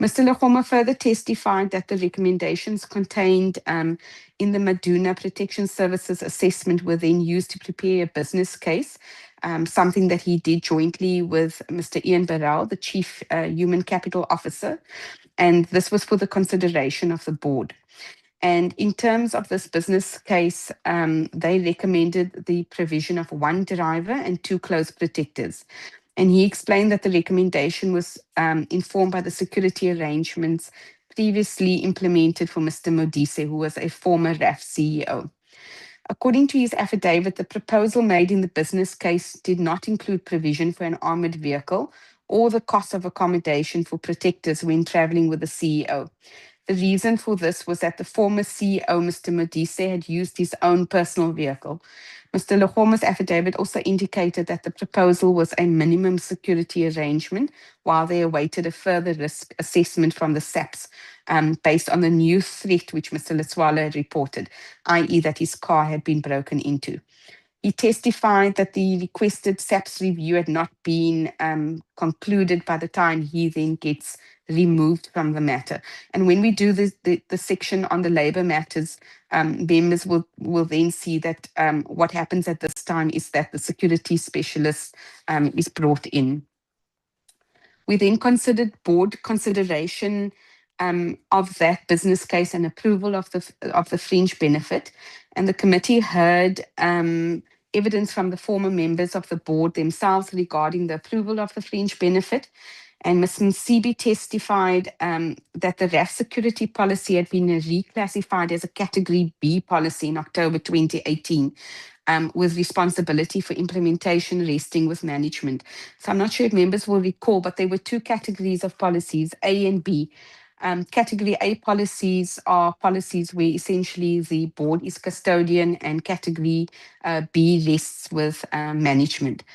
Mr. Lechoma further testified that the recommendations contained in the Maduna Protection Services assessment were then used to prepare a business case, something that he did jointly with Mr. Ian Burrell, the Chief Human Capital Officer, and this was for the consideration of the board. And in terms of this business case, they recommended the provision of 1 driver and 2 close protectors. And he explained that the recommendation was informed by the security arrangements previously implemented for Mr. Modise, who was a former RAF CEO. According to his affidavit, the proposal made in the business case did not include provision for an armored vehicle or the cost of accommodation for protectors when traveling with the CEO. The reason for this was that the former CEO, Mr. Modise, had used his own personal vehicle. Mr. Lechoma's affidavit also indicated that the proposal was a minimum security arrangement while they awaited a further risk assessment from the SAPS based on the new threat which Mr. Letswalo had reported, i.e. that his car had been broken into. He testified that the requested SAPS review had not been concluded by the time he then gets removed from the matter. And when we do the section on the labour matters, members will then see that what happens at this time is that the security specialist is brought in. We then considered board consideration of that business case and approval of the fringe benefit. And the committee heard evidence from the former members of the board themselves regarding the approval of the fringe benefit. And Ms. Msibi testified that the RAF security policy had been reclassified as a Category B policy in October 2018, with responsibility for implementation resting with management. So I'm not sure if members will recall, but there were two categories of policies, A and B. Category A policies are policies where essentially the board is custodian, and Category B rests with management.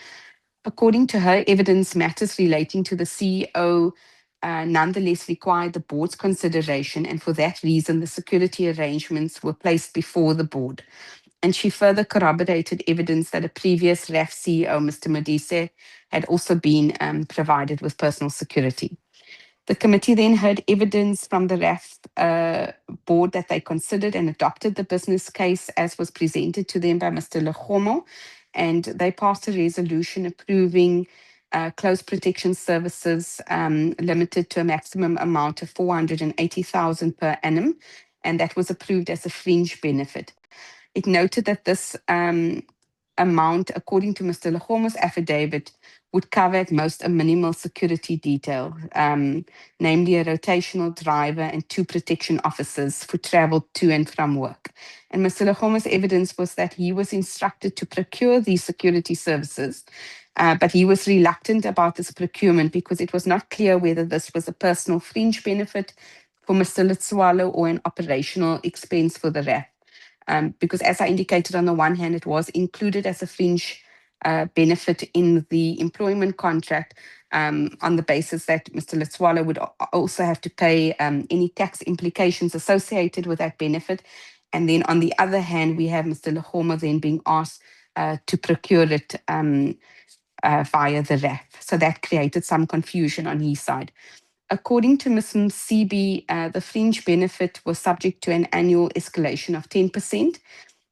According to her, evidence matters relating to the CEO nonetheless required the board's consideration, and for that reason, the security arrangements were placed before the board. And she further corroborated evidence that a previous RAF CEO, Mr. Modise, had also been provided with personal security. The committee then heard evidence from the RAF board that they considered and adopted the business case as was presented to them by Mr. Legomo, and they passed a resolution approving close protection services limited to a maximum amount of 480,000 per annum, and that was approved as a fringe benefit. It noted that this amount, according to Mr. Legomo's affidavit, would cover at most a minimal security detail, namely a rotational driver and 2 protection officers for travel to and from work. And Mr. Legomo's evidence was that he was instructed to procure these security services, but he was reluctant about this procurement because it was not clear whether this was a personal fringe benefit for Mr. Letswalo or an operational expense for the RAF. Because as I indicated, on the one hand, it was included as a fringe benefit in the employment contract on the basis that Mr. Letswalo would also have to pay any tax implications associated with that benefit. And then on the other hand, we have Mr. Legomo then being asked to procure it via the RAF. So that created some confusion on his side. According to Ms. Msibi, the fringe benefit was subject to an annual escalation of 10%.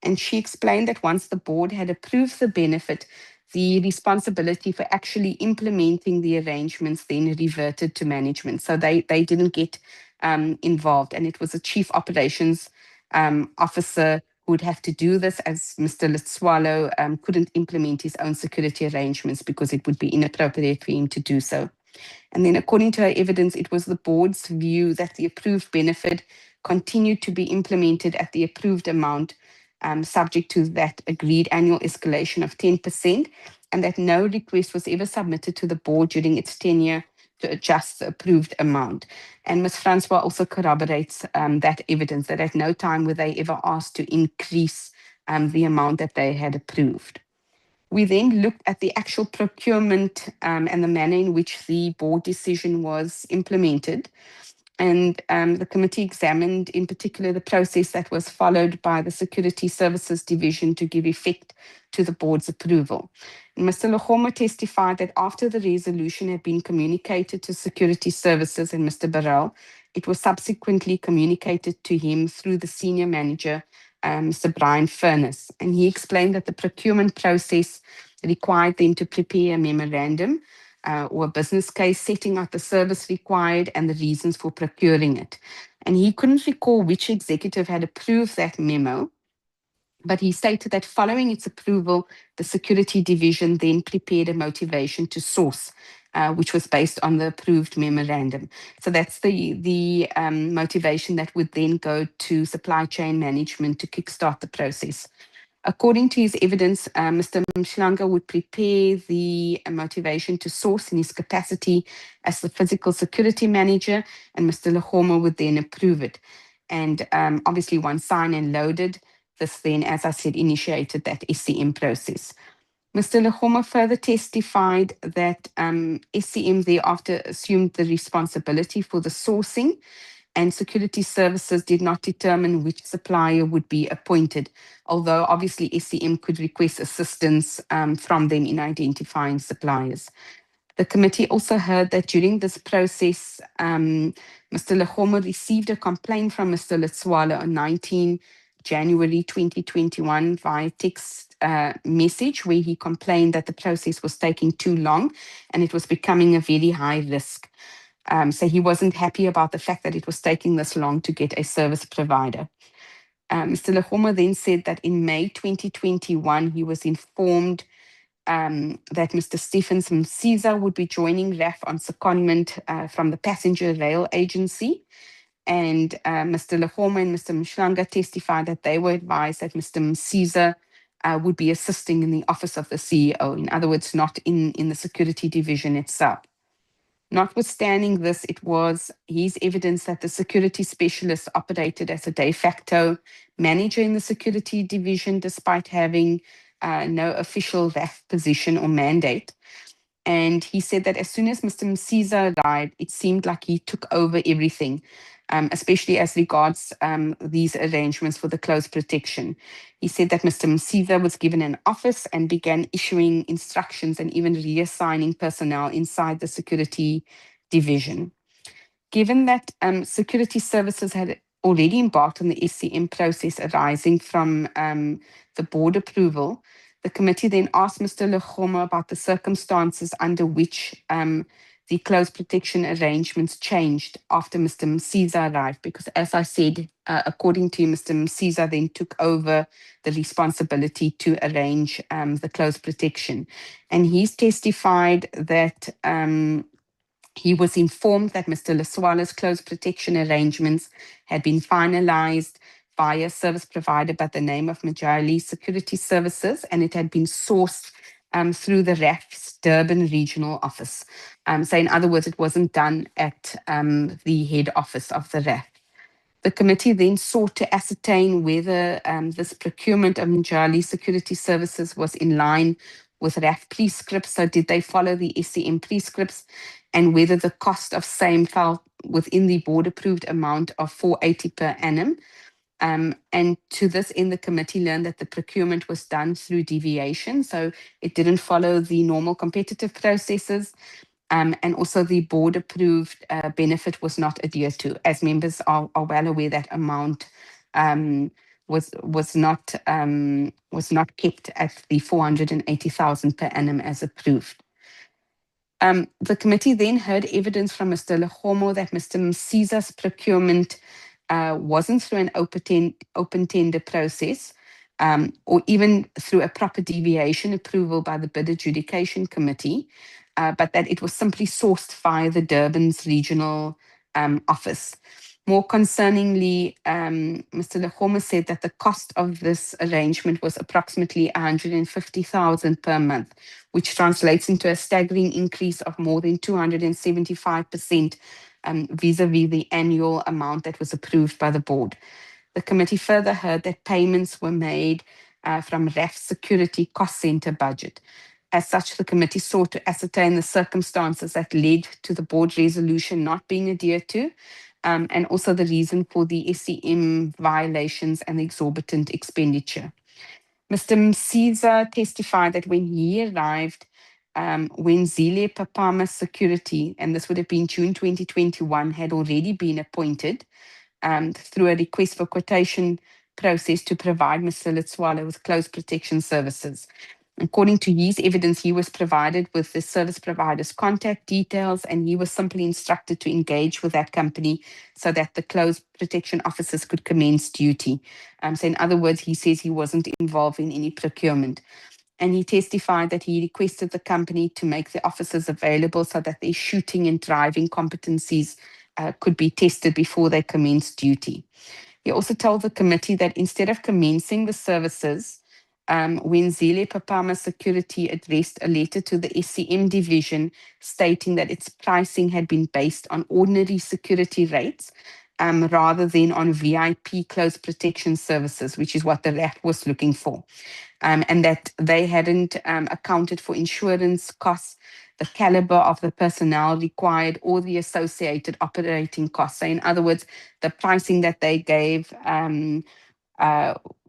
And she explained that once the board had approved the benefit, the responsibility for actually implementing the arrangements then reverted to management. So they didn't get involved. And it was a chief operations officer who would have to do this, as Mr. Letswalo couldn't implement his own security arrangements because it would be inappropriate for him to do so. And then according to her evidence, it was the board's view that the approved benefit continued to be implemented at the approved amount, subject to that agreed annual escalation of 10%, and that no request was ever submitted to the board during its tenure to adjust the approved amount. And Ms. Francois also corroborates that evidence, that at no time were they ever asked to increase the amount that they had approved. We then looked at the actual procurement and the manner in which the board decision was implemented. And the committee examined in particular the process that was followed by the Security Services Division to give effect to the board's approval. And Mr. Legomo testified that after the resolution had been communicated to Security Services and Mr. Burrell, it was subsequently communicated to him through the senior manager, Mr. Brian Furness. And he explained that the procurement process required them to prepare a memorandum or a business case setting out the service required and the reasons for procuring it. And he couldn't recall which executive had approved that memo, but he stated that following its approval, the security division then prepared a motivation to source, which was based on the approved memorandum. So that's the motivation that would then go to supply chain management to kickstart the process. According to his evidence, Mr. Mshlanga would prepare the motivation to source in his capacity as the physical security manager, and Mr. Legomo would then approve it. And obviously, once signed and loaded, this then, as I said, initiated that SCM process. Mr. Legomo further testified that SCM thereafter assumed the responsibility for the sourcing, and security services did not determine which supplier would be appointed, although obviously SCM could request assistance from them in identifying suppliers. The committee also heard that during this process, Mr. Legomo received a complaint from Mr. Letswala on 19 January 2021 via text message, where he complained that the process was taking too long and it was becoming a very high risk. So he wasn't happy about the fact that it was taking this long to get a service provider. Mr. Legomo then said that in May 2021, he was informed that Mr. Stephens Msiza would be joining RAF on secondment from the Passenger Rail Agency. And Mr. Legomo and Mr. Mshlanga testified that they were advised that Mr. Msiza would be assisting in the office of the CEO, in other words, not in the security division itself. Notwithstanding this, it was his evidence that the security specialist operated as a de facto manager in the security division, despite having no official RAF position or mandate. And he said that as soon as Mr. Msiza arrived, it seemed like he took over everything, especially as regards these arrangements for the close protection. He said that Mr. Msiza was given an office and began issuing instructions and even reassigning personnel inside the security division. Given that security services had already embarked on the SCM process arising from the board approval, the committee then asked Mr. Legomo about the circumstances under which the close protection arrangements changed after Mr. Msiza arrived, because as I said, according to Mr. Msiza then took over the responsibility to arrange the close protection. And he's testified that he was informed that Mr. Leswala's close protection arrangements had been finalized via service provider by the name of Majali Security Services, and it had been sourced through the RAF's Durban regional office. So in other words, it wasn't done at the head office of the RAF. The committee then sought to ascertain whether this procurement of Majali Security Services was in line with RAF prescripts. So did they follow the SCM prescripts, and whether the cost of same fell within the board approved amount of 480 per annum. And to this end, the committee learned that the procurement was done through deviation. So it didn't follow the normal competitive processes. And also the board approved benefit was not adhered to. As members are well aware, that amount was not kept at the 480,000 per annum as approved. The committee then heard evidence from Mr. Legomo that Mr. Msiza's procurement wasn't through an open tender process, or even through a proper deviation approval by the bid adjudication committee, but that it was simply sourced via the Durban's regional office. More concerningly, Mr. Legomo said that the cost of this arrangement was approximately 150,000 per month, which translates into a staggering increase of more than 275% vis-a-vis the annual amount that was approved by the board. The committee further heard that payments were made from RAF Security Cost Centre budget. As such, the committee sought to ascertain the circumstances that led to the board resolution not being adhered to, and also the reason for the SCM violations and the exorbitant expenditure. Mr. Msiza testified that when he arrived, when Zile Papama Security, and this would have been June 2021, had already been appointed through a request for quotation process to provide Mr. Letswala with close protection services. According to his evidence, he was provided with the service provider's contact details, and he was simply instructed to engage with that company so that the close protection officers could commence duty. So in other words, he says he wasn't involved in any procurement. And he testified that he requested the company to make the officers available so that their shooting and driving competencies could be tested before they commenced duty. He also told the committee that instead of commencing the services, when Zile Papama Security addressed a letter to the SCM division stating that its pricing had been based on ordinary security rates rather than on VIP close protection services, which is what the RAF was looking for, and that they hadn't accounted for insurance costs the caliber of the personnel required, or the associated operating costs. So in other words, the pricing that they gave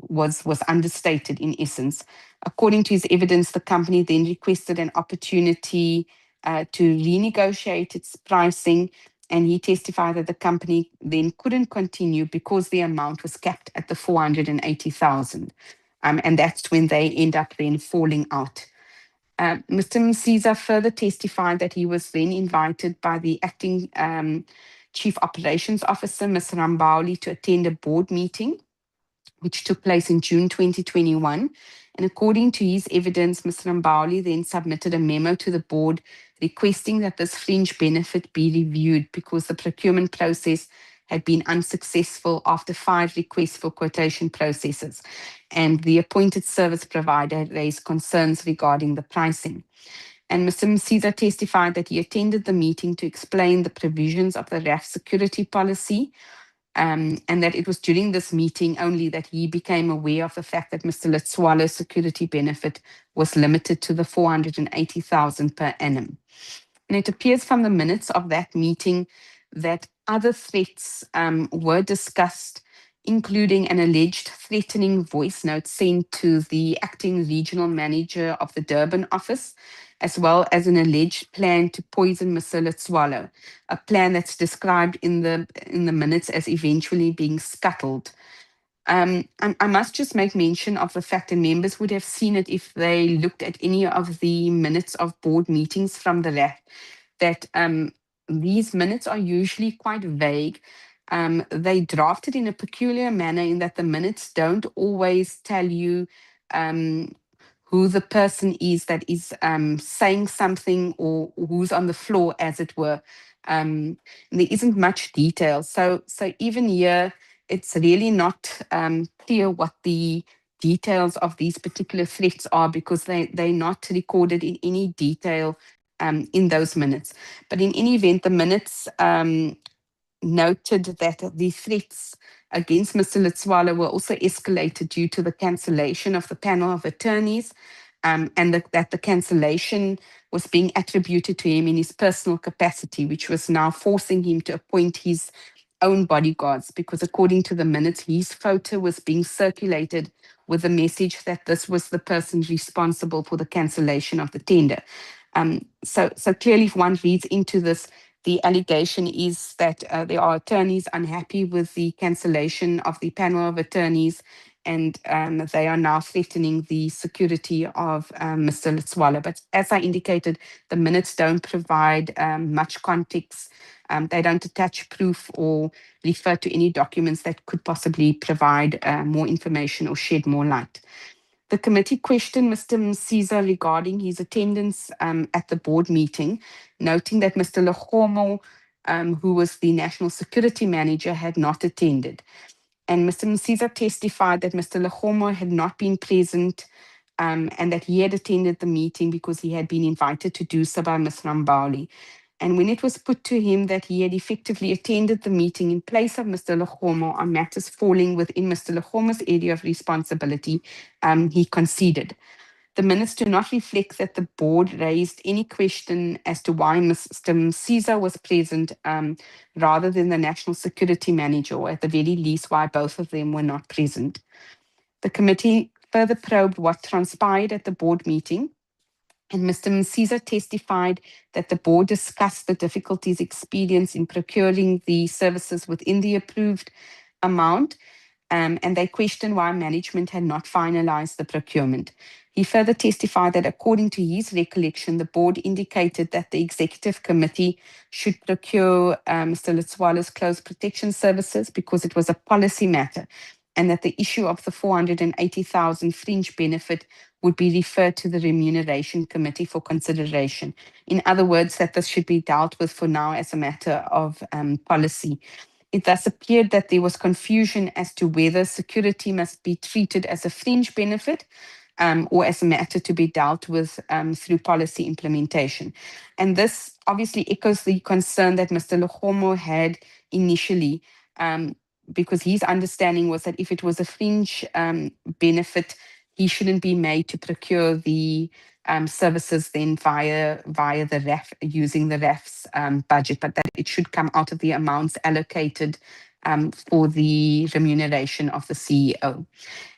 was understated in essence. According to his evidence, the company then requested an opportunity to renegotiate its pricing, and he testified that the company then couldn't continue because the amount was capped at the 480,000. And that's when they end up then falling out. Mr. Msiza further testified that he was then invited by the acting Chief Operations Officer, Ms. Rambauli, to attend a board meeting, which took place in June 2021. And according to his evidence, Mr. Rambauli then submitted a memo to the board requesting that this fringe benefit be reviewed because the procurement process had been unsuccessful after 5 requests for quotation processes. And the appointed service provider raised concerns regarding the pricing. And Mr. Msiza testified that he attended the meeting to explain the provisions of the RAF security policy, and that it was during this meeting only that he became aware of the fact that Mr. Letswalo's security benefit was limited to the 480,000 per annum. And it appears from the minutes of that meeting that other threats were discussed, including an alleged threatening voice note sent to the acting regional manager of the Durban office, as well as an alleged plan to poison Mr. Letswalo, a plan that's described in the minutes as eventually being scuttled. And I must just make mention of the fact that members would have seen it if they looked at any of the minutes of board meetings from the RAF, that these minutes are usually quite vague. They drafted in a peculiar manner in that the minutes don't always tell you who the person is that is saying something, or who's on the floor, as it were. There isn't much detail. So even here, it's really not clear what the details of these particular threats are, because they're not recorded in any detail in those minutes. But in any event, the minutes noted that the threats against Mr. Letswalo were also escalated due to the cancellation of the panel of attorneys, and that the cancellation was being attributed to him in his personal capacity, which was now forcing him to appoint his own bodyguards, because according to the minutes, his photo was being circulated with a message that this was the person responsible for the cancellation of the tender. So clearly, if one reads into this, the allegation is that there are attorneys unhappy with the cancellation of the panel of attorneys, and they are now threatening the security of Mr. Letswalo. But as I indicated, the minutes don't provide much context. They don't attach proof or refer to any documents that could possibly provide more information or shed more light. The committee questioned Mr. Msiza regarding his attendance at the board meeting, noting that Mr. Legomo, who was the National Security Manager, had not attended. And Mr. Msiza testified that Mr. Legomo had not been present, and that he had attended the meeting because he had been invited to do so by Ms. Rambauli. And when it was put to him that he had effectively attended the meeting in place of Mr. Legomo on matters falling within Mr. Legomo's area of responsibility, he conceded. The minutes do not reflect that the board raised any question as to why Mr. Msiza was present, rather than the National Security Manager, or at the very least why both of them were not present. The committee further probed what transpired at the board meeting, and Mr. Msiza testified that the board discussed the difficulties experienced in procuring the services within the approved amount, and they questioned why management had not finalized the procurement. He further testified that according to his recollection, the board indicated that the executive committee should procure Mr. Letswalo's close protection services because it was a policy matter, and that the issue of the 480,000 fringe benefit would be referred to the remuneration committee for consideration. In other words, that this should be dealt with for now as a matter of policy. It thus appeared that there was confusion as to whether security must be treated as a fringe benefit, or as a matter to be dealt with through policy implementation. And this obviously echoes the concern that Mr. Legomo had initially, because his understanding was that if it was a fringe benefit, he shouldn't be made to procure the services then via the RAF, using the RAF's budget, but that it should come out of the amounts allocated for the remuneration of the CEO.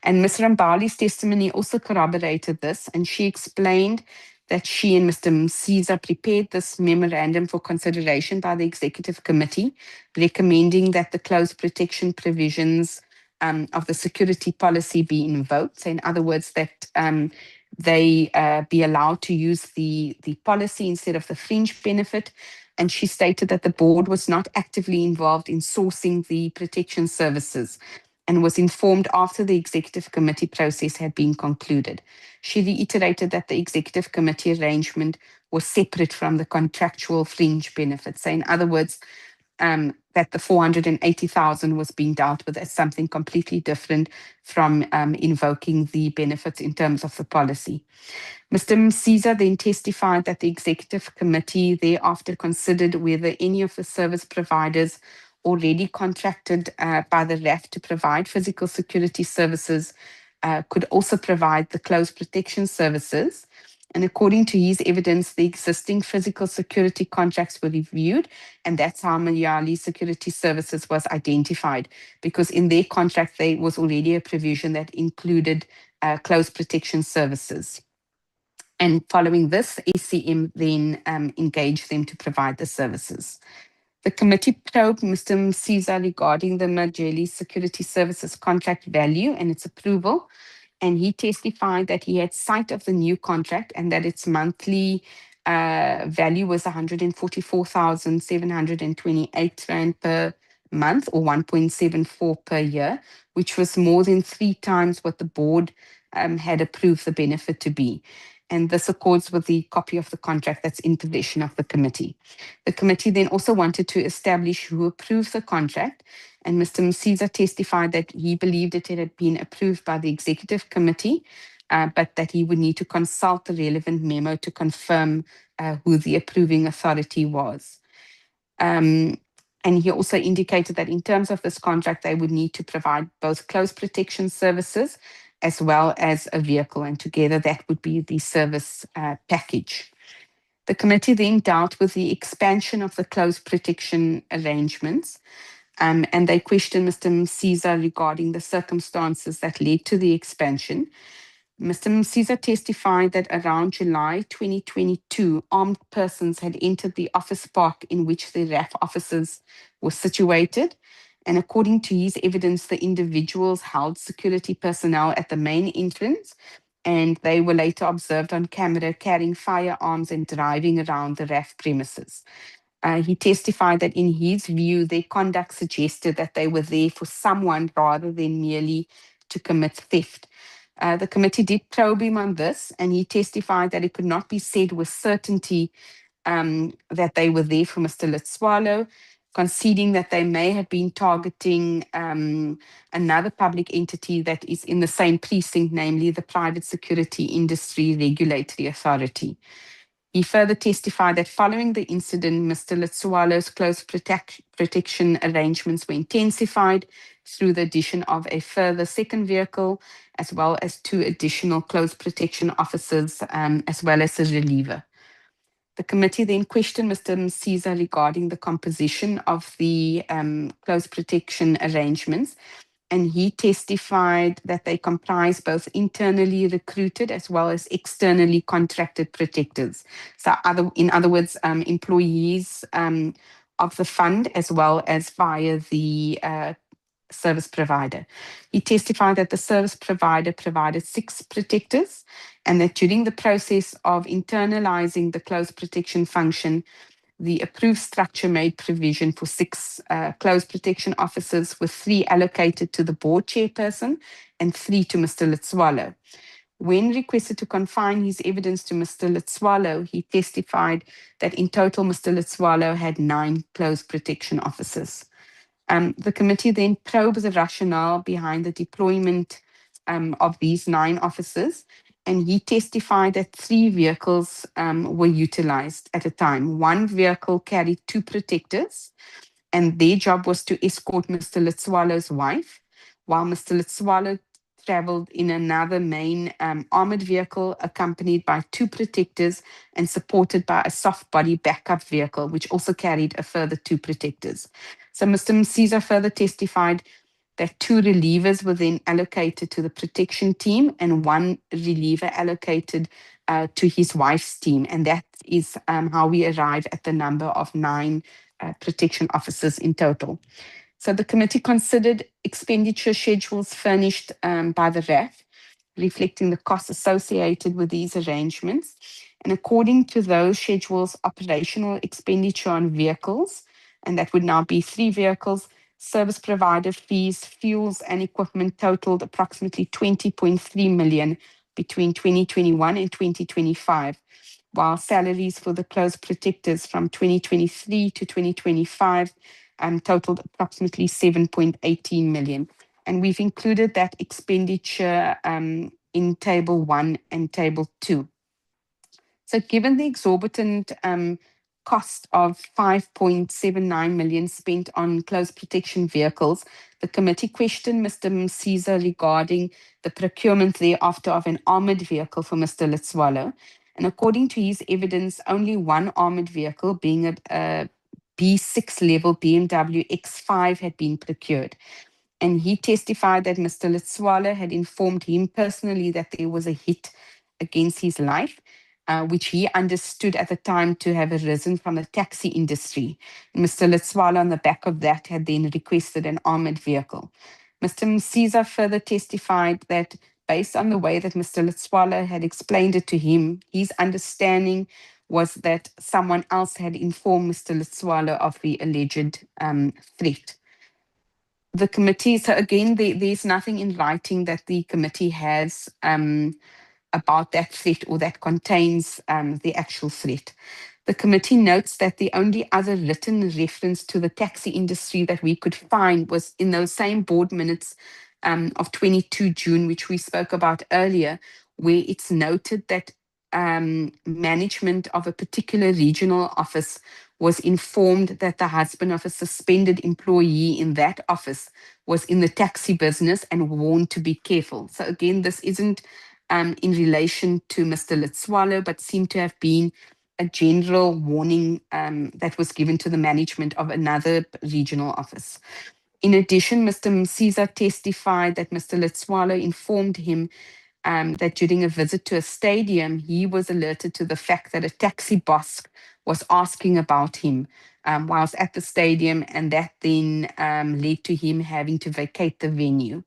And Ms. Rambali's testimony also corroborated this, and she explained that she and Mr. Msiza prepared this memorandum for consideration by the Executive Committee, recommending that the close protection provisions of the security policy be invoked. So in other words, that they be allowed to use the policy instead of the fringe benefit. And she stated that the board was not actively involved in sourcing the protection services and was informed after the executive committee process had been concluded. She reiterated that the executive committee arrangement was separate from the contractual fringe benefits. So in other words, that the 480,000 was being dealt with as something completely different from invoking the benefits in terms of the policy. Mr. Msiza then testified that the executive committee thereafter considered whether any of the service providers already contracted by the RAF to provide physical security services could also provide the close protection services. And according to his evidence, the existing physical security contracts were reviewed, and that's how Mayali Security Services was identified, because in their contract, there was already a provision that included close protection services. And following this, ACM then engaged them to provide the services. The committee probed Mr. Msiza regarding the Majeli Security Services contract value and its approval, and he testified that he had sight of the new contract and that its monthly value was 144,728 Rand per month, or 1.74 per year, which was more than 3 times what the board had approved the benefit to be. And this accords with the copy of the contract that's in possession of the committee. The committee then also wanted to establish who approved the contract, and Mr. Msiza testified that he believed it had been approved by the executive committee, but that he would need to consult the relevant memo to confirm who the approving authority was. And he also indicated that in terms of this contract, they would need to provide both close protection services as well as a vehicle, and together that would be the service package. The committee then dealt with the expansion of the close protection arrangements, and they questioned Mr. Msiza regarding the circumstances that led to the expansion. Mr. Msiza testified that around July 2022, armed persons had entered the office park in which the RAF offices were situated. And according to his evidence, the individuals held security personnel at the main entrance, and they were later observed on camera carrying firearms and driving around the RAF premises. He testified that in his view, their conduct suggested that they were there for someone rather than merely to commit theft. The committee did probe him on this, and he testified that it could not be said with certainty that they were there for Mr. Letswalo, conceding that they may have been targeting another public entity that is in the same precinct, namely the Private Security Industry Regulatory Authority. He further testified that following the incident, Mr. Letswalo's close protection arrangements were intensified through the addition of a further second vehicle, as well as 2 additional close protection officers, as well as a reliever. The committee then questioned Mr. Msiza regarding the composition of the close protection arrangements, and he testified that they comprise both internally recruited as well as externally contracted protectors. So in other words, employees of the fund as well as via the service provider. He testified that the service provider provided 6 protectors, and that during the process of internalizing the close protection function, the approved structure made provision for 6 close protection officers, with 3 allocated to the board chairperson and 3 to Mr. Letswalo. When requested to confine his evidence to Mr. Letswalo, he testified that in total Mr. Letswalo had 9 close protection officers. The committee then probed the rationale behind the deployment of these 9 officers, and he testified that 3 vehicles were utilized at a time. 1 vehicle carried 2 protectors, and their job was to escort Mr. Letswalo's wife, while Mr. Letswalo traveled in another main armored vehicle accompanied by 2 protectors and supported by a soft body backup vehicle, which also carried a further 2 protectors. So Mr. Msiza further testified that 2 relievers were then allocated to the protection team and 1 reliever allocated to his wife's team. And that is how we arrive at the number of 9 protection officers in total. So the committee considered expenditure schedules furnished by the RAF, reflecting the costs associated with these arrangements. And according to those schedules, operational expenditure on vehicles, and that would now be 3 vehicles, service provider fees, fuels and equipment totaled approximately 20.3 million between 2021 and 2025, while salaries for the close protectors from 2023 to 2025 totaled approximately 7.18 million. And we've included that expenditure in Table 1 and Table 2. So given the exorbitant cost of 5.79 million spent on close protection vehicles, the committee questioned Mr. Msiza regarding the procurement thereafter of an armored vehicle for Mr. Letswalo. And according to his evidence, only 1 armored vehicle, being a B6 level BMW X5, had been procured. And he testified that Mr. Letswalo had informed him personally that there was a hit against his life, which he understood at the time to have arisen from the taxi industry. Mr. Letswalo, on the back of that, had then requested an armored vehicle. Mr. Msiza further testified that based on the way that Mr. Letswalo had explained it to him, his understanding was that someone else had informed Mr. Letswalo of the alleged threat. The committee, so again, there's nothing in writing that the committee has about that threat or that contains the actual threat. The committee notes that the only other written reference to the taxi industry that we could find was in those same board minutes of 22 June, which we spoke about earlier, where it's noted that management of a particular regional office was informed that the husband of a suspended employee in that office was in the taxi business and warned to be careful. So again, this isn't in relation to Mr. Letswalo, but seemed to have been a general warning that was given to the management of another regional office. In addition, Mr. Msiza testified that Mr. Letswalo informed him that during a visit to a stadium, he was alerted to the fact that a taxi boss was asking about him whilst at the stadium, and that then led to him having to vacate the venue.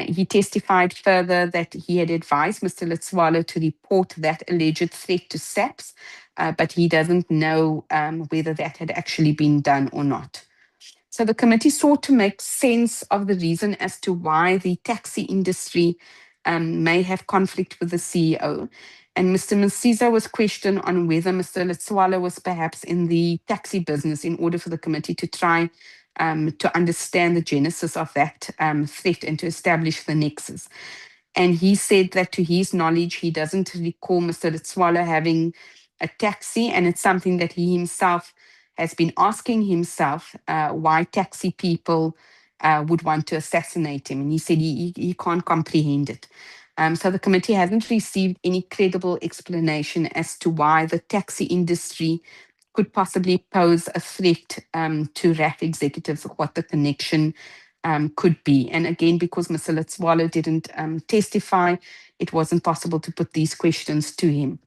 He testified further that he had advised Mr. Letswalo to report that alleged threat to SAPS, but he doesn't know whether that had actually been done or not. So the committee sought to make sense of the reason as to why the taxi industry may have conflict with the CEO. And Mr. Msiza was questioned on whether Mr. Letswalo was perhaps in the taxi business in order for the committee to try to understand the genesis of that threat and to establish the nexus. And he said that to his knowledge, he doesn't recall Mr. Letswalo having a taxi, and it's something that he himself has been asking himself why taxi people would want to assassinate him. And he said he can't comprehend it. So the committee hasn't received any credible explanation as to why the taxi industry could possibly pose a threat to RAF executives, or what the connection could be. And again, because Mr. Letswalo didn't testify, it wasn't possible to put these questions to him.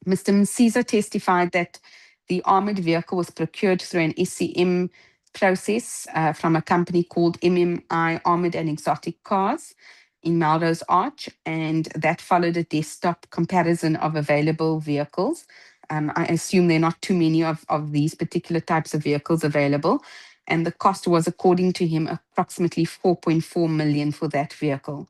Mr. Msiza testified that the armored vehicle was procured through an SCM process from a company called MMI Armored and Exotic Cars in Melrose Arch, and that followed a desktop comparison of available vehicles. I assume there are not too many of these particular types of vehicles available, and the cost was, according to him, approximately 4.4 million for that vehicle.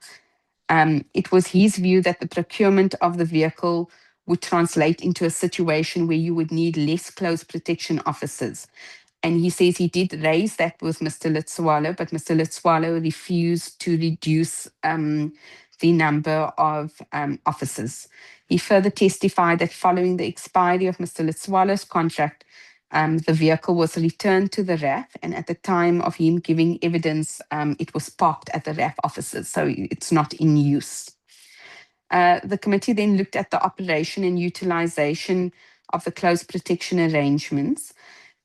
It was his view that the procurement of the vehicle would translate into a situation where you would need less close protection officers. And he says he did raise that with Mr. Letswalo, but Mr. Letswalo refused to reduce the number of officers. He further testified that following the expiry of Mr. Letswalo's contract, The vehicle was returned to the RAF, and at the time of him giving evidence, it was parked at the RAF offices, so it's not in use. The committee then looked at the operation and utilization of the close protection arrangements.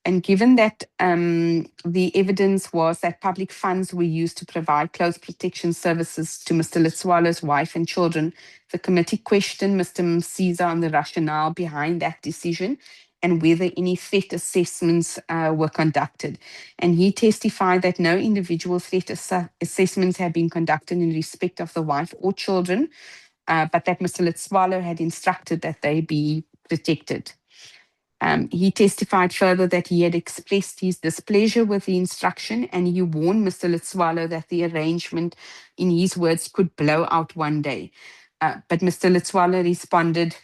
And given that the evidence was that public funds were used to provide close protection services to Mr. Letswalo's wife and children, the committee questioned Mr. Msiza on the rationale behind that decision and whether any threat assessments were conducted. And he testified that no individual threat assessments had been conducted in respect of the wife or children, but that Mr. Letswalo had instructed that they be protected. He testified further that he had expressed his displeasure with the instruction, and he warned Mr. Letswalo that the arrangement, in his words, could blow out one day. But Mr. Letswalo responded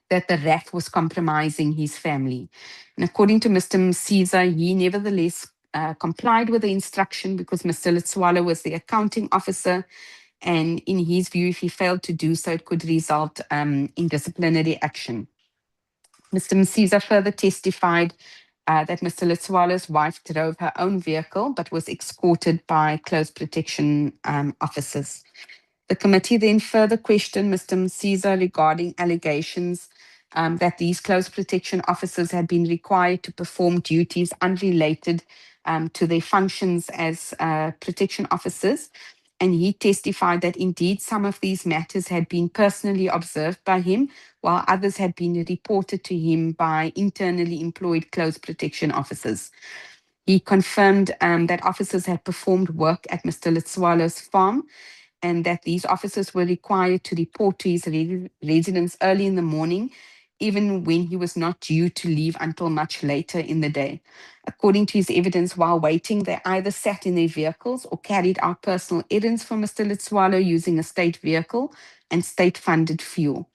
that the RAF was compromising his family. And according to Mr. Msiza, he nevertheless complied with the instruction because Mr. Letswalo was the accounting officer, and in his view, if he failed to do so, it could result in disciplinary action. Mr. Msiza further testified that Mr. Letswalo's wife drove her own vehicle but was escorted by close protection officers. The committee then further questioned Mr. Msiza regarding allegations that these close protection officers had been required to perform duties unrelated to their functions as protection officers. And he testified that indeed some of these matters had been personally observed by him, while others had been reported to him by internally employed close protection officers. He confirmed that officers had performed work at Mr. Letswalo's farm, and that these officers were required to report to his residence early in the morning, even when he was not due to leave until much later in the day. According to his evidence, while waiting, they either sat in their vehicles or carried out personal errands for Mr. Letswalo using a state vehicle and state-funded fuel.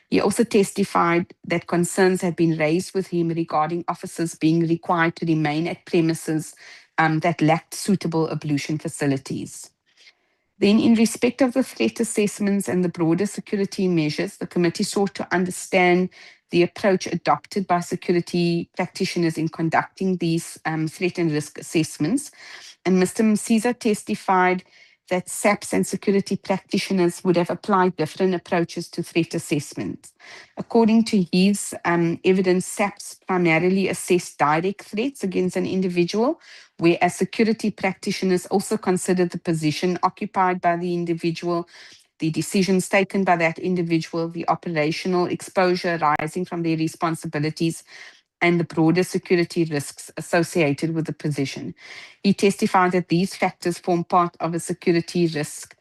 He also testified that concerns had been raised with him regarding officers being required to remain at premises that lacked suitable ablution facilities. Then, in respect of the threat assessments and the broader security measures, the committee sought to understand the approach adopted by security practitioners in conducting these threat and risk assessments. And Mr. Msiza testified that SAPS and security practitioners would have applied different approaches to threat assessment. According to his evidence, SAPS primarily assessed direct threats against an individual, whereas security practitioners also considered the position occupied by the individual, the decisions taken by that individual, the operational exposure arising from their responsibilities, and the broader security risks associated with the position. He testified that these factors form part of a security risk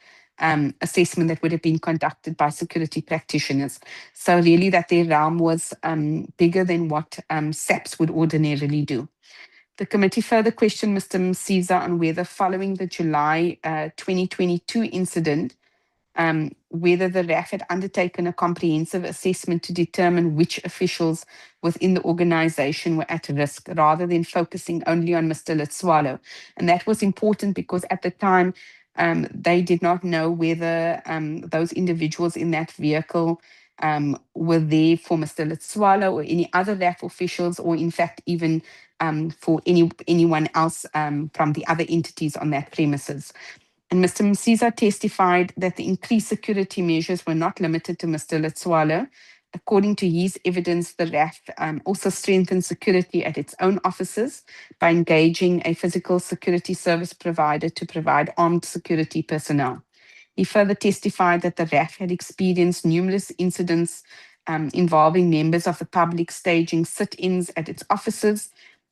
assessment that would have been conducted by security practitioners. So really that their realm was bigger than what SAPS would ordinarily do. The committee further questioned Mr. Msiza on whether following the July 2022 incident, whether the RAF had undertaken a comprehensive assessment to determine which officials within the organization were at risk, rather than focusing only on Mr. Letswalo. And that was important because at the time, they did not know whether those individuals in that vehicle were there for Mr. Letswalo or any other RAF officials, or in fact even for anyone else from the other entities on that premises. And Mr. Msiza testified that the increased security measures were not limited to Mr. Letswalo. According to his evidence, the RAF also strengthened security at its own offices by engaging a physical security service provider to provide armed security personnel. He further testified that the RAF had experienced numerous incidents involving members of the public staging sit-ins at its offices,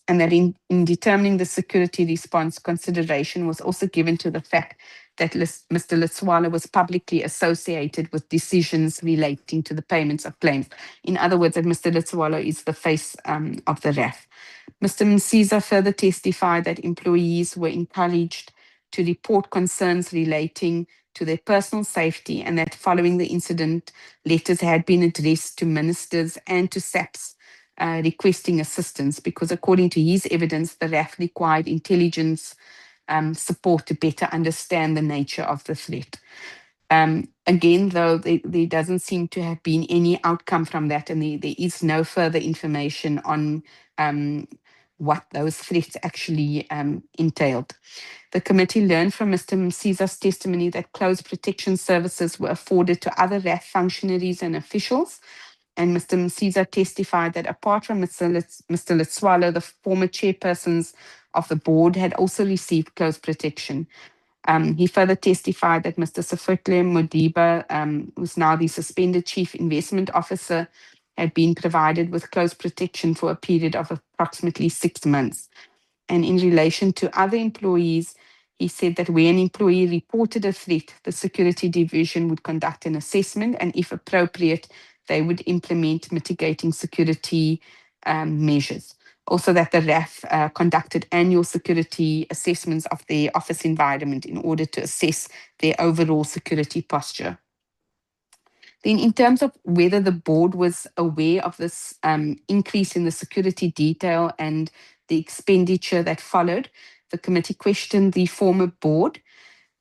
and that in determining the security response, consideration was also given to the fact that Mr. Letswalo was publicly associated with decisions relating to the payments of claims. In other words, that Mr. Letswalo is the face of the RAF. Mr. Msiza further testified that employees were encouraged to report concerns relating to their personal safety, and that following the incident, letters had been addressed to ministers and to SAPS requesting assistance, because according to his evidence, the RAF required intelligence support to better understand the nature of the threat. Again, though, there doesn't seem to have been any outcome from that, and there is no further information on what those threats actually entailed. The committee learned from Mr. Msiza's testimony that close protection services were afforded to other RAF functionaries and officials. And Mr. Msiza testified that apart from Mr. Letswalo, the former chairpersons of the board had also received close protection. He further testified that Mr. Sifutle Modiba, who's now the suspended chief investment officer, had been provided with close protection for a period of approximately 6 months. And in relation to other employees, he said that where an employee reported a threat, the security division would conduct an assessment, and if appropriate, they would implement mitigating security measures. Also, that the RAF conducted annual security assessments of their office environment in order to assess their overall security posture. Then in terms of whether the board was aware of this increase in the security detail and the expenditure that followed, the committee questioned the former board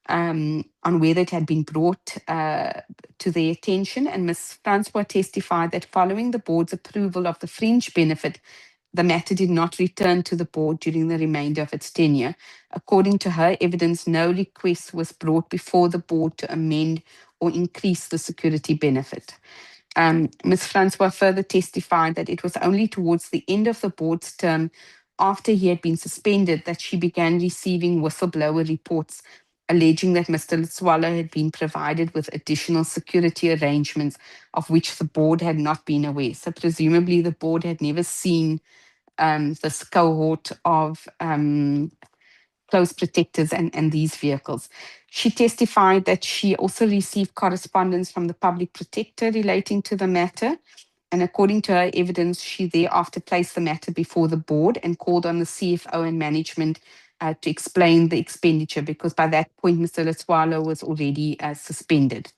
on whether it had been brought to their attention. And Ms. Francois testified that following the board's approval of the fringe benefit, the matter did not return to the board during the remainder of its tenure. According to her evidence, no request was brought before the board to amend or increase the security benefit. Ms. Francois further testified that it was only towards the end of the board's term, after he had been suspended, that she began receiving whistleblower reports alleging that Mr. Letswalo had been provided with additional security arrangements of which the board had not been aware. So presumably the board had never seen this cohort of close protectors and these vehicles. She testified that she also received correspondence from the public protector relating to the matter. And according to her evidence, she thereafter placed the matter before the board and called on the CFO and management to explain the expenditure, because by that point, Mr. Letswalo was already suspended.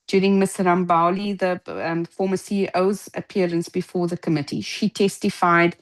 During Ms. Rambauli, the former CEO's appearance before the committee, she testified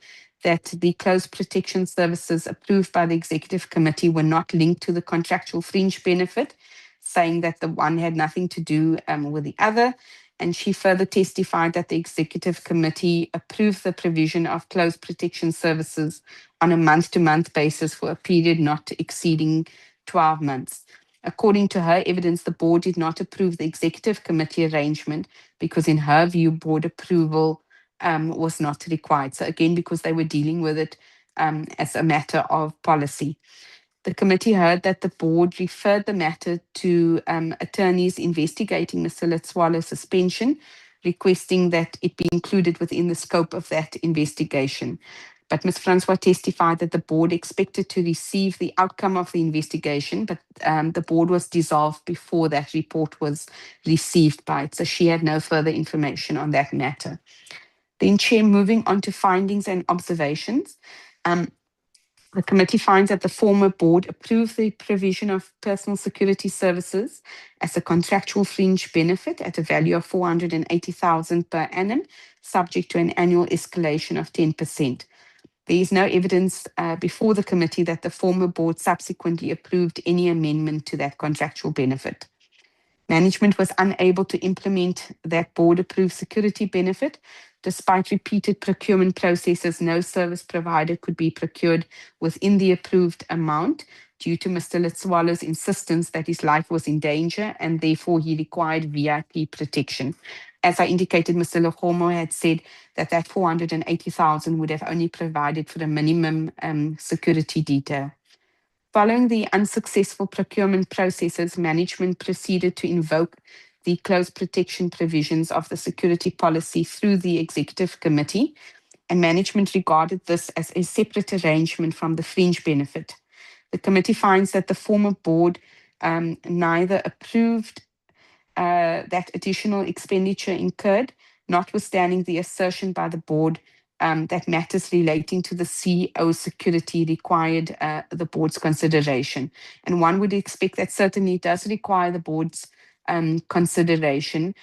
that the close protection services approved by the executive committee were not linked to the contractual fringe benefit, saying that the one had nothing to do with the other. And she further testified that the executive committee approved the provision of close protection services on a month-to-month basis for a period not exceeding 12 months. According to her evidence, the board did not approve the executive committee arrangement because, in her view, board approval was not required. So again, because they were dealing with it as a matter of policy. The committee heard that the board referred the matter to attorneys investigating Mr. Letswalo's suspension, requesting that it be included within the scope of that investigation. But Ms. Francois testified that the board expected to receive the outcome of the investigation, but the board was dissolved before that report was received by it. So she had no further information on that matter. Then, Chair, moving on to findings and observations. The committee finds that the former board approved the provision of personal security services as a contractual fringe benefit at a value of 480,000 per annum, subject to an annual escalation of 10%. There is no evidence before the committee that the former board subsequently approved any amendment to that contractual benefit. Management was unable to implement that board-approved security benefit. Despite repeated procurement processes, no service provider could be procured within the approved amount due to Mr. Letswalo's insistence that his life was in danger and therefore he required VIP protection. As I indicated, Mr. Legomo had said that that 480,000 would have only provided for a minimum security detail. Following the unsuccessful procurement processes, management proceeded to invoke the close protection provisions of the security policy through the executive committee, and management regarded this as a separate arrangement from the fringe benefit. The committee finds that the former board neither approved that additional expenditure incurred, notwithstanding the assertion by the board that matters relating to the CEO security required the board's consideration. And one would expect that certainly it does require the board's consideration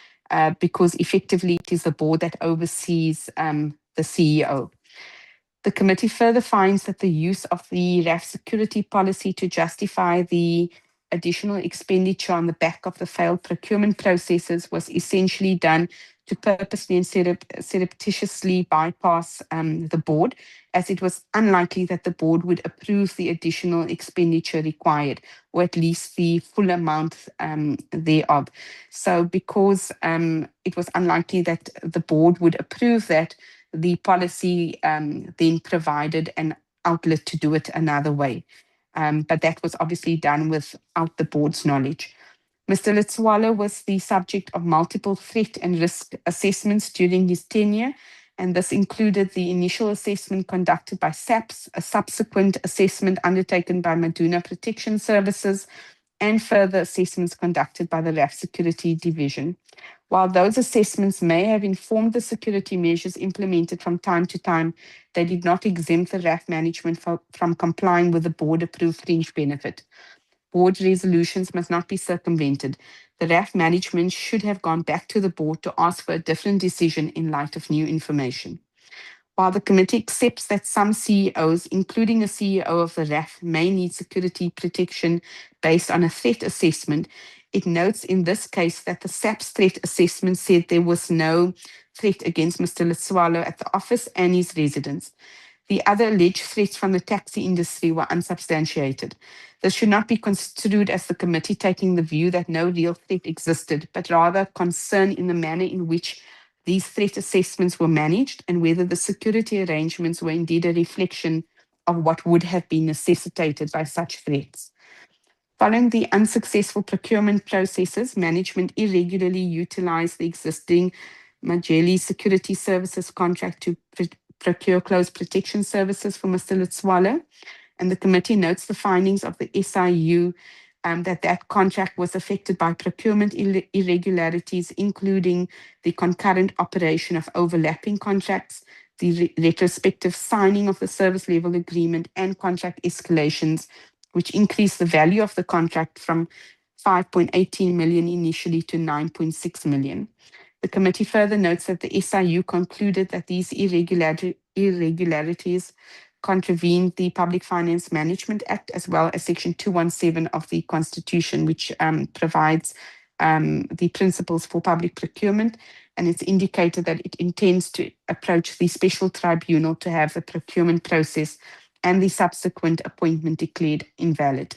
because effectively it is the board that oversees the CEO. The committee further finds that the use of the RAF security policy to justify the additional expenditure on the back of the failed procurement processes was essentially done to purposely and surreptitiously bypass the board, as it was unlikely that the board would approve the additional expenditure required, or at least the full amount thereof. So because it was unlikely that the board would approve that, the policy then provided an outlet to do it another way. But that was obviously done without the board's knowledge. Mr. Letswalo was the subject of multiple threat and risk assessments during his tenure, and this included the initial assessment conducted by SAPS, a subsequent assessment undertaken by Maduna Protection Services, and further assessments conducted by the RAF Security Division. While those assessments may have informed the security measures implemented from time to time, they did not exempt the RAF management from complying with the board-approved fringe benefit. Board resolutions must not be circumvented. The RAF management should have gone back to the board to ask for a different decision in light of new information. While the committee accepts that some CEOs, including a CEO of the RAF, may need security protection based on a threat assessment, it notes in this case that the SAPS threat assessment said there was no threat against Mr. Letswalo at the office and his residence. The other alleged threats from the taxi industry were unsubstantiated. This should not be construed as the committee taking the view that no real threat existed, but rather concern in the manner in which these threat assessments were managed and whether the security arrangements were indeed a reflection of what would have been necessitated by such threats. Following the unsuccessful procurement processes, management irregularly utilized the existing Majeli Security Services contract to procure close protection services for Mr. Letswalo, and the committee notes the findings of the SIU that contract was affected by procurement irregularities, including the concurrent operation of overlapping contracts, the retrospective signing of the service level agreement, and contract escalations, which increased the value of the contract from 5.18 million initially to 9.6 million. The committee further notes that the SIU concluded that these irregularities contravened the Public Finance Management Act as well as Section 217 of the Constitution, which provides the principles for public procurement. And it's indicated that it intends to approach the special tribunal to have the procurement process and the subsequent appointment declared invalid.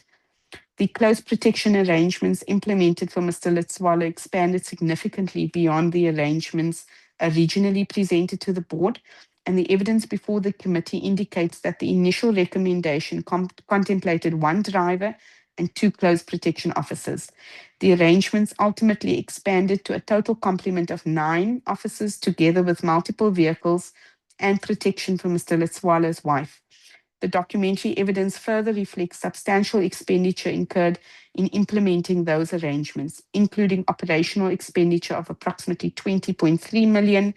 The close protection arrangements implemented for Mr. Letswalo expanded significantly beyond the arrangements originally presented to the board, and the evidence before the committee indicates that the initial recommendation contemplated one driver and 2 close protection officers. The arrangements ultimately expanded to a total complement of 9 officers together with multiple vehicles and protection for Mr. Letswalo's wife. The documentary evidence further reflects substantial expenditure incurred in implementing those arrangements, including operational expenditure of approximately 20.3 million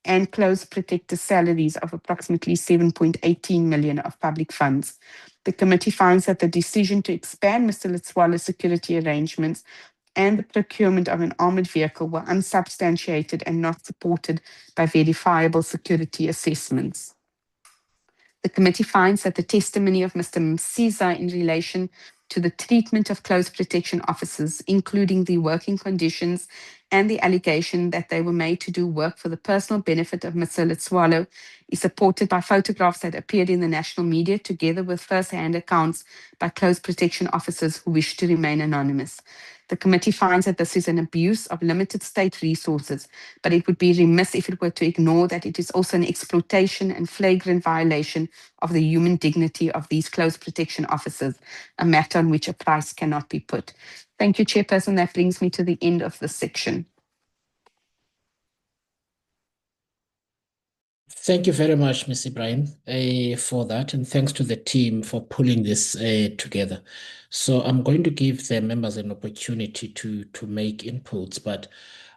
and close protector salaries of approximately 7.18 million of public funds. The committee finds that the decision to expand Mr. Letswalo's security arrangements and the procurement of an armored vehicle were unsubstantiated and not supported by verifiable security assessments. The committee finds that the testimony of Mr. Msiza in relation to the treatment of close protection officers, including the working conditions and the allegation that they were made to do work for the personal benefit of Mr. Letswalo, is supported by photographs that appeared in the national media together with first-hand accounts by close protection officers who wish to remain anonymous. The committee finds that this is an abuse of limited state resources, but it would be remiss if it were to ignore that it is also an exploitation and flagrant violation of the human dignity of these close protection officers, a matter on which a price cannot be put. Thank you, Chairperson. That brings me to the end of this section. Thank you very much, Ms. Ibrahim, for that, and thanks to the team for pulling this together. So I'm going to give the members an opportunity to make inputs, but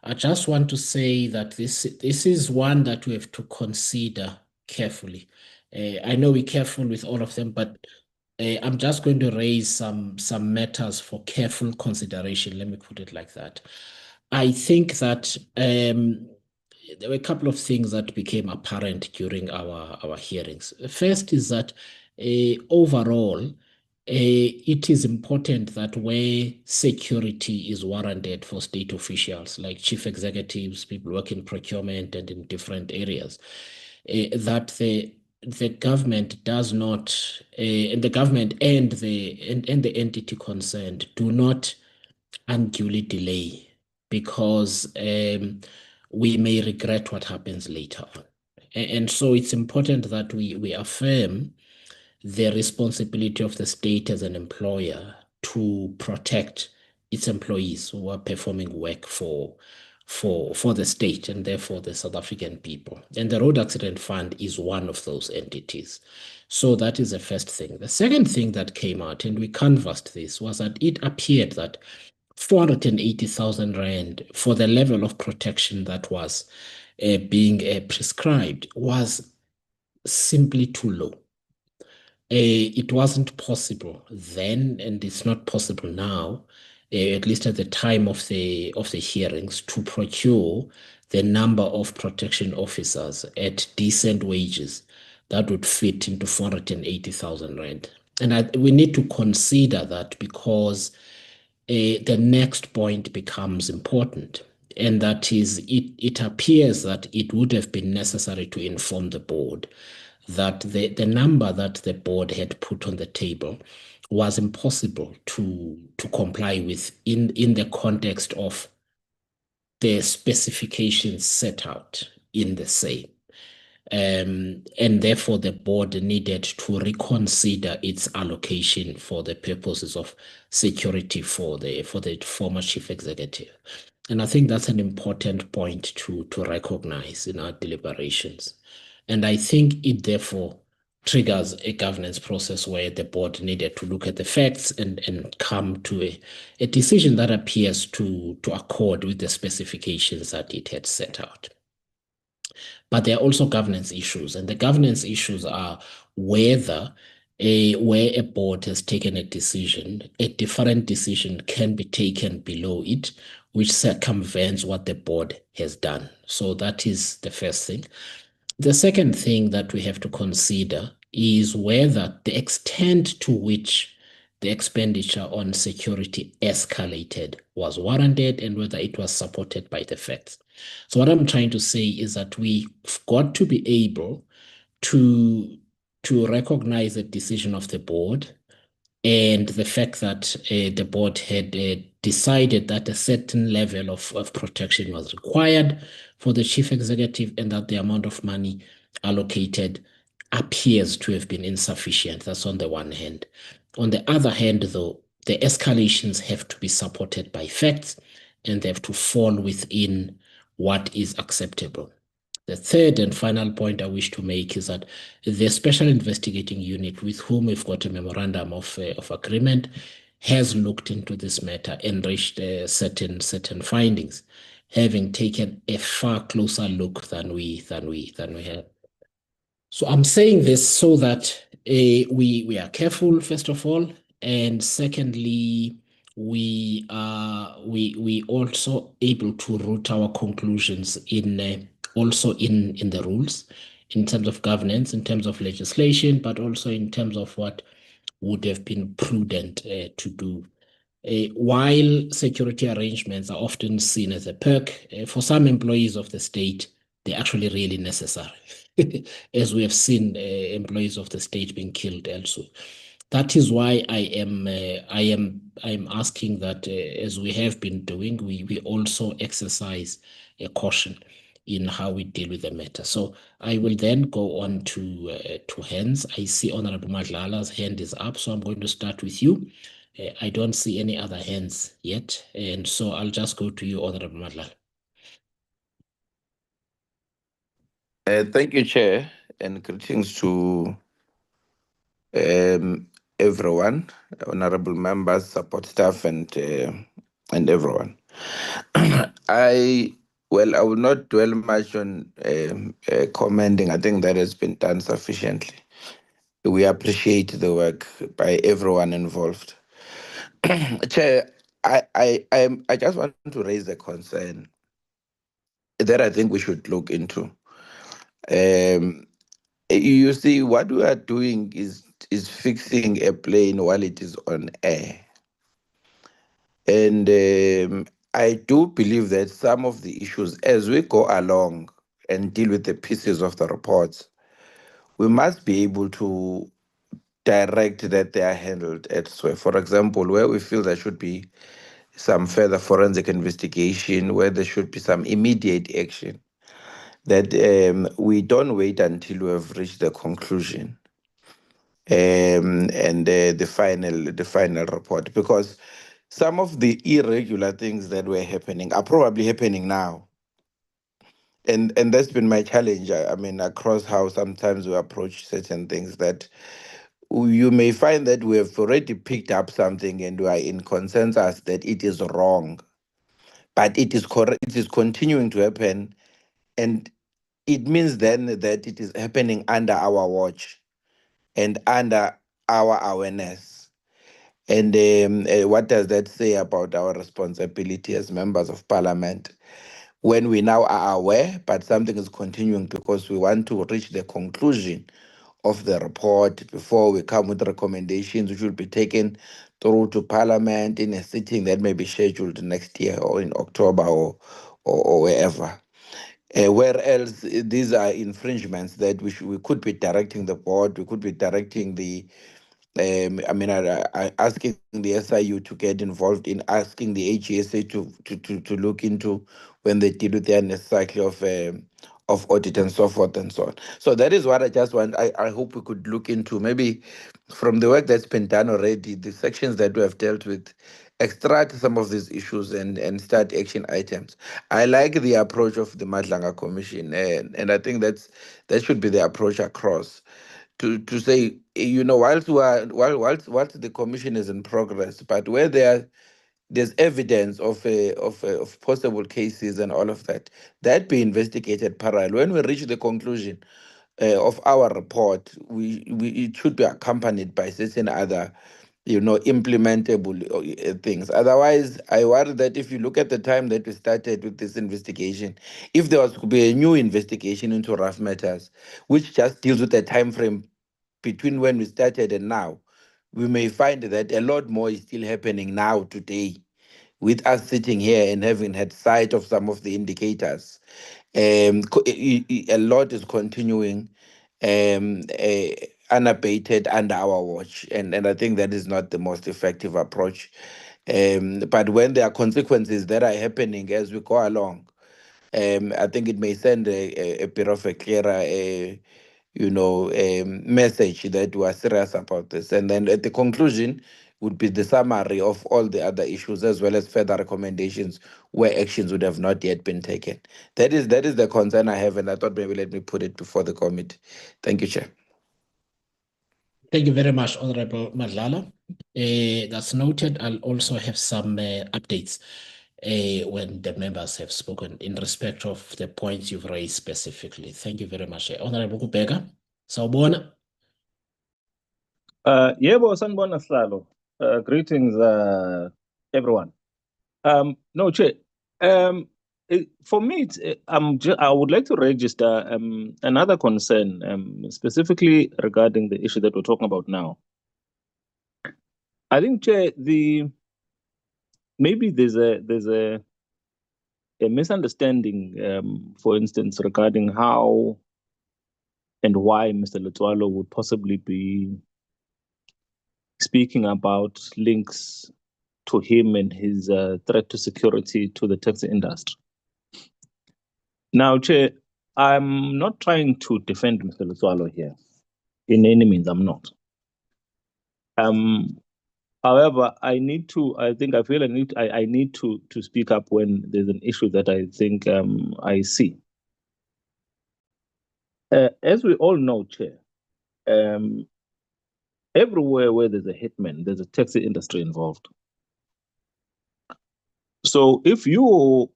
I just want to say that this is one that we have to consider carefully. I know we're careful with all of them, but I'm just going to raise some matters for careful consideration. Let me put it like that. I think that there were a couple of things that became apparent during our hearings. First is that overall, it is important that where security is warranted for state officials, like chief executives, people working in procurement and in different areas, that the government does not, and the government and the entity concerned do not unduly delay, because we may regret what happens later on. And so it's important that we affirm the responsibility of the state as an employer to protect its employees who are performing work for the state and therefore the South African people. And the Road Accident Fund is one of those entities. So that is the first thing. The second thing that came out, and we canvassed this, was that it appeared that 480,000 Rand for the level of protection that was being prescribed was simply too low. It wasn't possible then, and it's not possible now, at least at the time of the hearings, to procure the number of protection officers at decent wages that would fit into 480,000 Rand. And we need to consider that, because the next point becomes important, and that is, it appears that it would have been necessary to inform the board that the number that the board had put on the table was impossible to comply with in the context of the specifications set out in the same. And therefore the board needed to reconsider its allocation for the purposes of security for the former chief executive. And I think that's an important point to recognize in our deliberations. And I think it therefore triggers a governance process where the board needed to look at the facts and come to a decision that appears to accord with the specifications that it had set out. But there are also governance issues, and the governance issues are whether where a board has taken a decision, a different decision can be taken below it, which circumvents what the board has done. So that is the first thing. The second thing that we have to consider is whether the extent to which the expenditure on security escalated was warranted and whether it was supported by the facts. So what I'm trying to say is that we've got to be able to recognize the decision of the board and the fact that the board had decided that a certain level of protection was required for the chief executive, and that the amount of money allocated appears to have been insufficient. That's on the one hand. On the other hand, though, the escalations have to be supported by facts, and they have to fall within what is acceptable. The third and final point I wish to make is that the Special Investigating Unit, with whom we've got a memorandum of agreement, has looked into this matter and reached certain findings, having taken a far closer look than we have. So I'm saying this so that we are careful, first of all, and secondly, we also able to root our conclusions in also in the rules, in terms of governance, in terms of legislation, but also in terms of what would have been prudent to do. While security arrangements are often seen as a perk, for some employees of the state, they're actually really necessary, as we have seen employees of the state being killed elsewhere. That is why I am asking that, as we have been doing, we also exercise a caution in how we deal with the matter. So I will then go on to hands. I see Honorable Madlala's hand is up, so I'm going to start with you. I don't see any other hands yet, and so I'll just go to you, Honorable Madlala. Thank you, Chair, and greetings to everyone, honorable members, support staff, and everyone. I will not dwell much on commenting. I think that has been done sufficiently. We appreciate the work by everyone involved. Chair, I just want to raise a concern that I think we should look into. You see, what we are doing is is fixing a plane while it is on air. And I do believe that some of the issues, as we go along and deal with the pieces of the reports, we must be able to direct that they are handled elsewhere. For example, where we feel there should be some further forensic investigation, where there should be some immediate action, that we don't wait until we have reached the conclusion and the final report, because some of the irregular things that were happening are probably happening now. And that's been my challenge. I mean, across how sometimes we approach certain things, that you may find that we have already picked up something and we are in consensus that it is wrong, but it is correct. It is continuing to happen, and it means then that it is happening under our watch and under our awareness. And what does that say about our responsibility as members of parliament when we now are aware, but something is continuing because we want to reach the conclusion of the report before we come with recommendations which will be taken through to parliament in a sitting that may be scheduled next year or in October or wherever. Where else these are infringements that we could be directing the board, we could be directing the asking the SIU to get involved in, asking the AGSA to look into when they deal with their next cycle of audit and so forth and so on. So that is what I just want. I hope we could look into, maybe from the work that's been done already, the sections that we have dealt with, extract some of these issues and start action items. I like the approach of the Madlanga Commission, and I think that should be the approach across. To say, whilst the commission is in progress, but where there's evidence of possible cases and all of that be investigated parallel. When we reach the conclusion of our report, it should be accompanied by certain other implementable things. Otherwise, I worry that if you look at the time that we started with this investigation, if there was to be a new investigation into rough matters, which just deals with the time frame between when we started and now, we may find that a lot more is still happening now today, with us sitting here and having had sight of some of the indicators. A lot is continuing unabated under our watch, and I think that is not the most effective approach. But when there are consequences that are happening as we go along, I think it may send a bit of a clearer message that we are serious about this. And then at the conclusion would be the summary of all the other issues, as well as further recommendations where actions would have not yet been taken. That is the concern I have, and I thought maybe let me put it before the committee. Thank you, Chair. Thank you very much, Honorable Madlala. That's noted. I'll also have some updates when the members have spoken in respect of the points you've raised specifically. Thank you very much. Honorable Kubeka, sawubona. Yebo, sanibona Sihlalo. Greetings, everyone. No, Chair. For me, I would like to register another concern, specifically regarding the issue that we're talking about now. I think, Chair, maybe there's a misunderstanding, for instance, regarding how and why Mr. Letwalo would possibly be speaking about links to him and his threat to security to the taxi industry. Now, Chair, I'm not trying to defend Mr. Letwalo here. In any means, I'm not. However, I feel I need to speak up when there's an issue that I think I see. As we all know, Chair, everywhere where there's a hitman, there's a taxi industry involved. So if you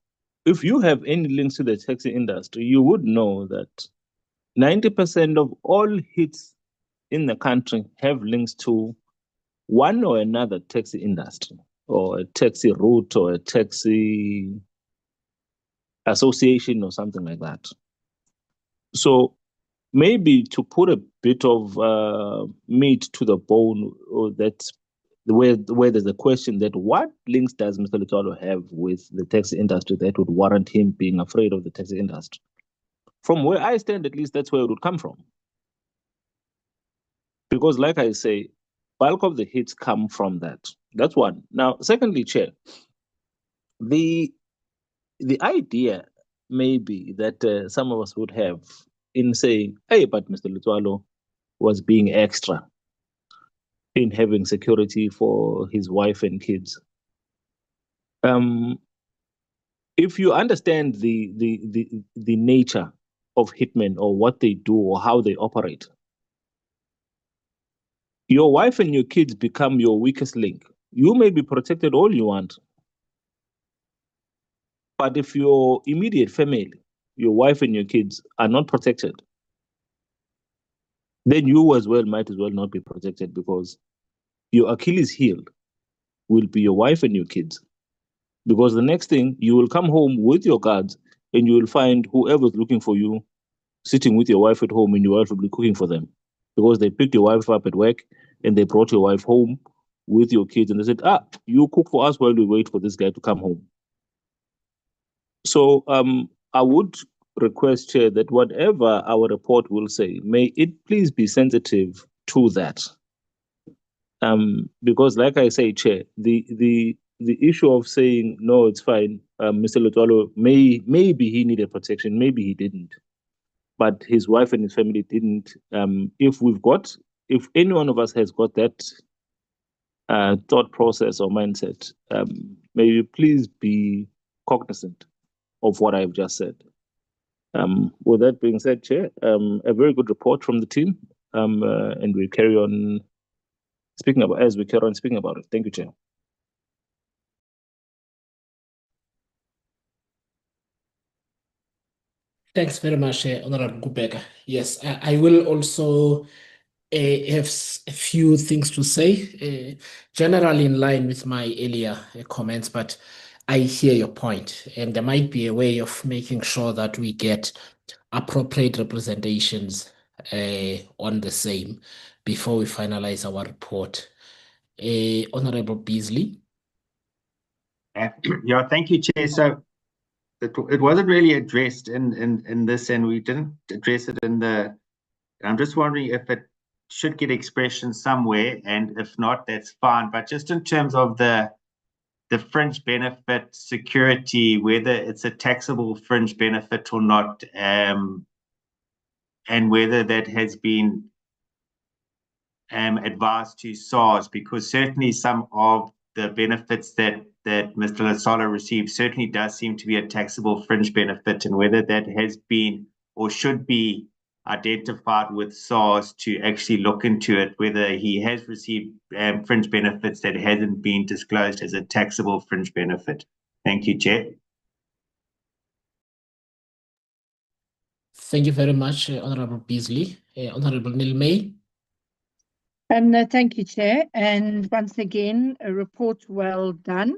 have any links to the taxi industry, you would know that 90% of all hits in the country have links to one or another taxi industry, or a taxi route, or a taxi association, or something like that. So maybe to put a bit of meat to the bone, or that where there's a question that what links does Mr. Lutalo have with the taxi industry that would warrant him being afraid of the taxi industry? From where I stand, at least that's where it would come from. Because like I say, bulk of the hits come from that. That's one. Now, secondly, Chair, the idea maybe that some of us would have in saying, hey, but Mr. Lutalo was being extra in having security for his wife and kids. If you understand the nature of hitmen or what they do or how they operate, your wife and your kids become your weakest link. You may be protected all you want, but if your immediate family, your wife and your kids are not protected, then you as well might as well not be protected, because your Achilles heel will be your wife and your kids. Because the next thing, you will come home with your guards and you will find whoever's looking for you sitting with your wife at home, and your wife will be cooking for them, because they picked your wife up at work and they brought your wife home with your kids and they said, you cook for us while we wait for this guy to come home. So I would request, Chair, that whatever our report will say, may it please be sensitive to that. Because like I say, Chair, the issue of saying, no, it's fine, Mr. Lutalo, maybe he needed protection, maybe he didn't, but his wife and his family didn't. If any one of us has got that thought process or mindset, may you please be cognizant of what I've just said. With that being said, Chair, a very good report from the team, and we carry on speaking about it. Thank you, Chair. Thanks very much, Honorable Kubeka. Yes, I will also have a few things to say, generally in line with my earlier comments, but I hear your point, and there might be a way of making sure that we get appropriate representations on the same before we finalize our report. Honorable Beasley. Yeah, thank you, Chair. So it wasn't really addressed in this, and we didn't address it in the. I'm just wondering if it should get expression somewhere, and if not, that's fine. But just in terms of the fringe benefit security, whether it's a taxable fringe benefit or not, and whether that has been advised to SARS, because certainly some of the benefits that Mr. Lutalo received certainly does seem to be a taxable fringe benefit, and whether that has been or should be identified with SARS to actually look into it, whether he has received fringe benefits that hasn't been disclosed as a taxable fringe benefit. Thank you, Chair. Thank you very much, Honorable Beasley. Honorable Nilmay. No, thank you, Chair. And once again, a report well done.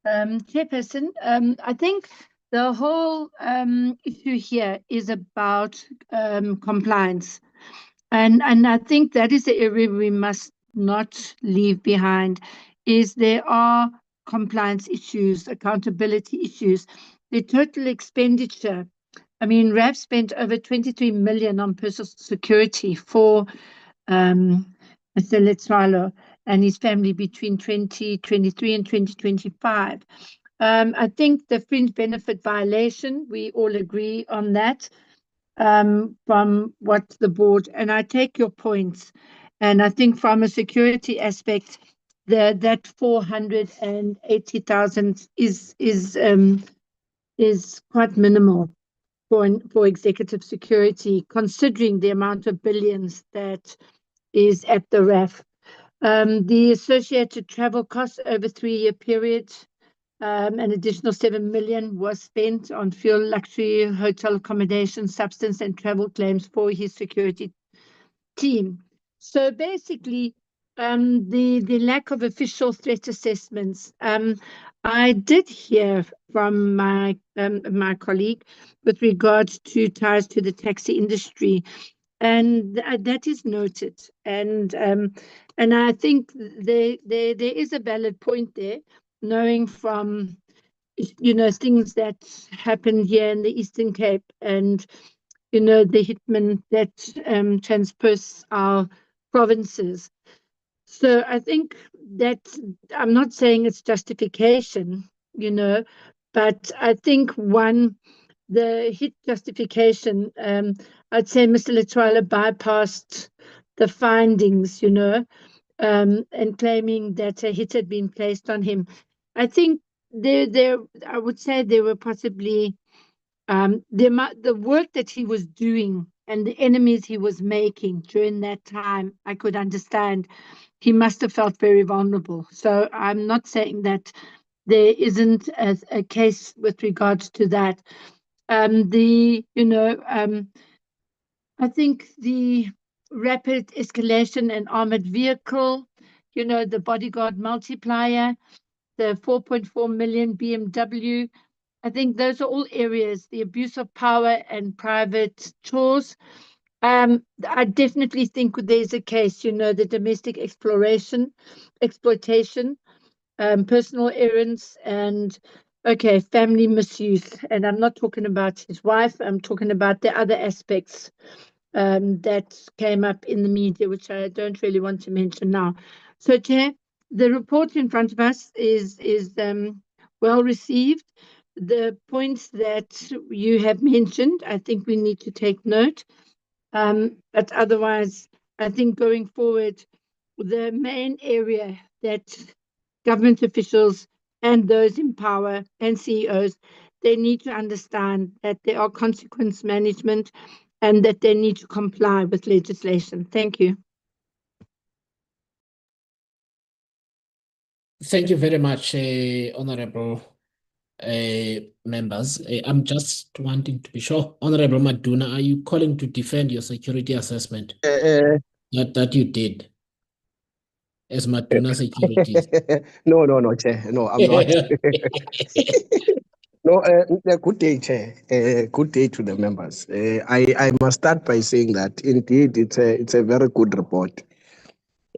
Chairperson, I think the whole issue here is about compliance. And I think that is the area we must not leave behind, is there are compliance issues, accountability issues. The total expenditure, I mean, RAF spent over 23 million on personal security for Mr. Lutalo and his family between 2023 and 2025. I think the fringe benefit violation, we all agree on that, from what the board, and I take your points, and I think from a security aspect, that 480,000 is quite minimal for executive security, considering the amount of billions that is at the RAF. The associated travel costs over 3-year period, an additional 7 million was spent on fuel, luxury, hotel accommodation, substance and travel claims for his security team. So basically, the lack of official threat assessments. I did hear from my colleague with regards to ties to the taxi industry. and that is noted. And I think there is a valid point there, knowing from things that happened here in the Eastern Cape, and the hitmen that transperse our provinces. So I think that I'm not saying it's justification, but I think the hit justification, I'd say Mr. Letwala bypassed the findings, and claiming that a hit had been placed on him. I think I would say there were possibly the work that he was doing and the enemies he was making during that time. I could understand he must have felt very vulnerable. So I'm not saying that there isn't a case with regards to that. I think the rapid escalation and armored vehicle, the bodyguard multiplier, the 4.4 million BMW. I think those are all areas, the abuse of power and private chores. I definitely think there's a case, the domestic exploitation, personal errands, and family misuse. And I'm not talking about his wife, I'm talking about the other aspects that came up in the media, which I don't really want to mention now. So, Chair, the report in front of us is well received. The points that you have mentioned, I think we need to take note. But otherwise, I think going forward, the main area that government officials and those in power and CEOs, they need to understand that there are consequence management and that they need to comply with legislation. Thank you. Thank you very much, Honorable members. I'm just wanting to be sure. Honorable Maduna, are you calling to defend your security assessment that you did as Maduna Securities? No, Chair. No, I'm not. No, good day, Chair. Good day to the members. I must start by saying that indeed it's a very good report.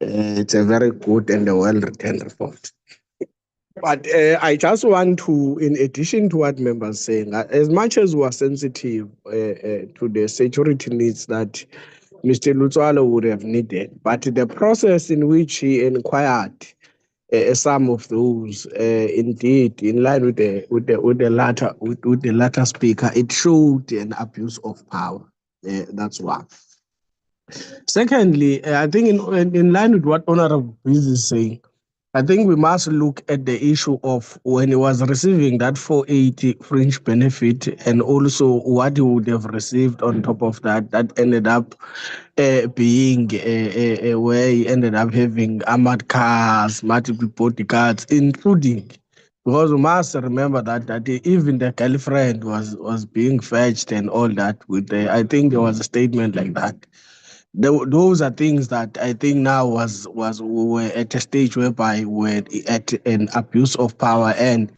It's a very good and a well-written report. But I just want to, in addition to what members saying, as much as we are sensitive to the security needs that Mr. Lutwalo would have needed, but the process in which he inquired some of those, indeed, in line with the latter speaker, it showed an abuse of power. That's one. Secondly, I think in line with what Honorable Breeze is saying, I think we must look at the issue of when he was receiving that 480 fringe benefit, and also what he would have received on top of that. That ended up being where he ended up having armored cars, multiple bodyguards, including, because we must remember that even the girlfriend was being fetched and all that. I think there was a statement like that. Those are things that I think now we were at a stage whereby we're at an abuse of power, and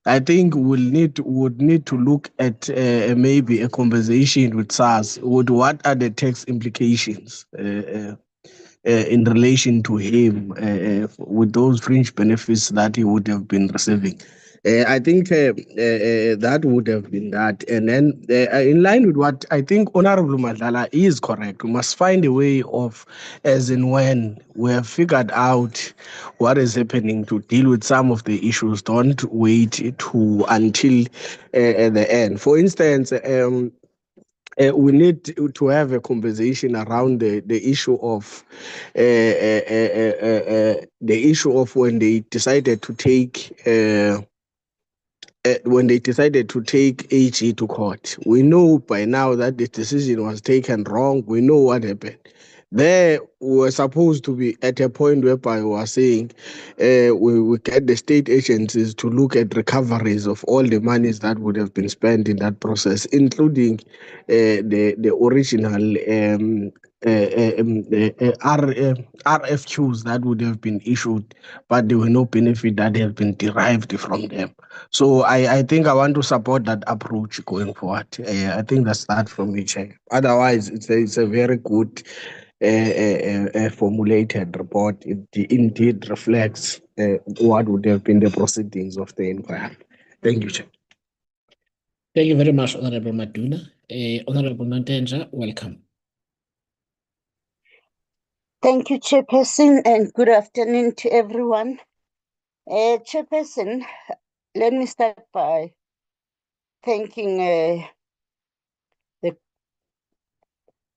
I think would need to look at maybe a conversation with SARS with what are the tax implications in relation to him with those fringe benefits that he would have been receiving. I think that would have been that. And then in line with what I think Honorable Madlala is correct, we must find a way of, as in when we have figured out what is happening, to deal with some of the issues. Don't wait until the end. For instance, we need to have a conversation around the issue of when they decided to take AG to court. We know by now that the decision was taken wrong. We know what happened. There, we were supposed to be at a point whereby we were saying we get the state agencies to look at recoveries of all the monies that would have been spent in that process, including the original RFQs that would have been issued, but there were no benefit that has been derived from them. So I think I want to support that approach going forward. I think that's that from me, Chair. Otherwise, it's a very good formulated report. It indeed reflects what would have been the proceedings of the inquiry. Thank you, Chair. Thank you very much, Honorable Maduna. Honorable Mantenja, welcome. Thank you, Chairperson, and good afternoon to everyone. Chairperson, let me start by thanking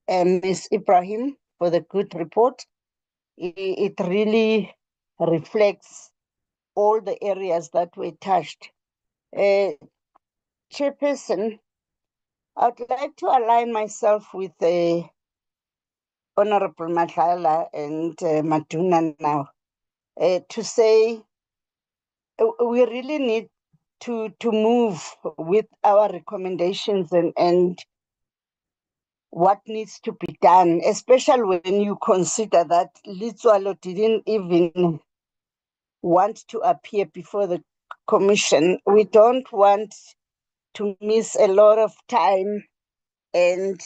Ms. Ibrahim for the good report. It really reflects all the areas that were touched. Chairperson, I'd like to align myself with Honorable Madlala and Maduna now to say we really need to move with our recommendations and what needs to be done, especially when you consider that Litswalo didn't even want to appear before the commission. We don't want to miss a lot of time and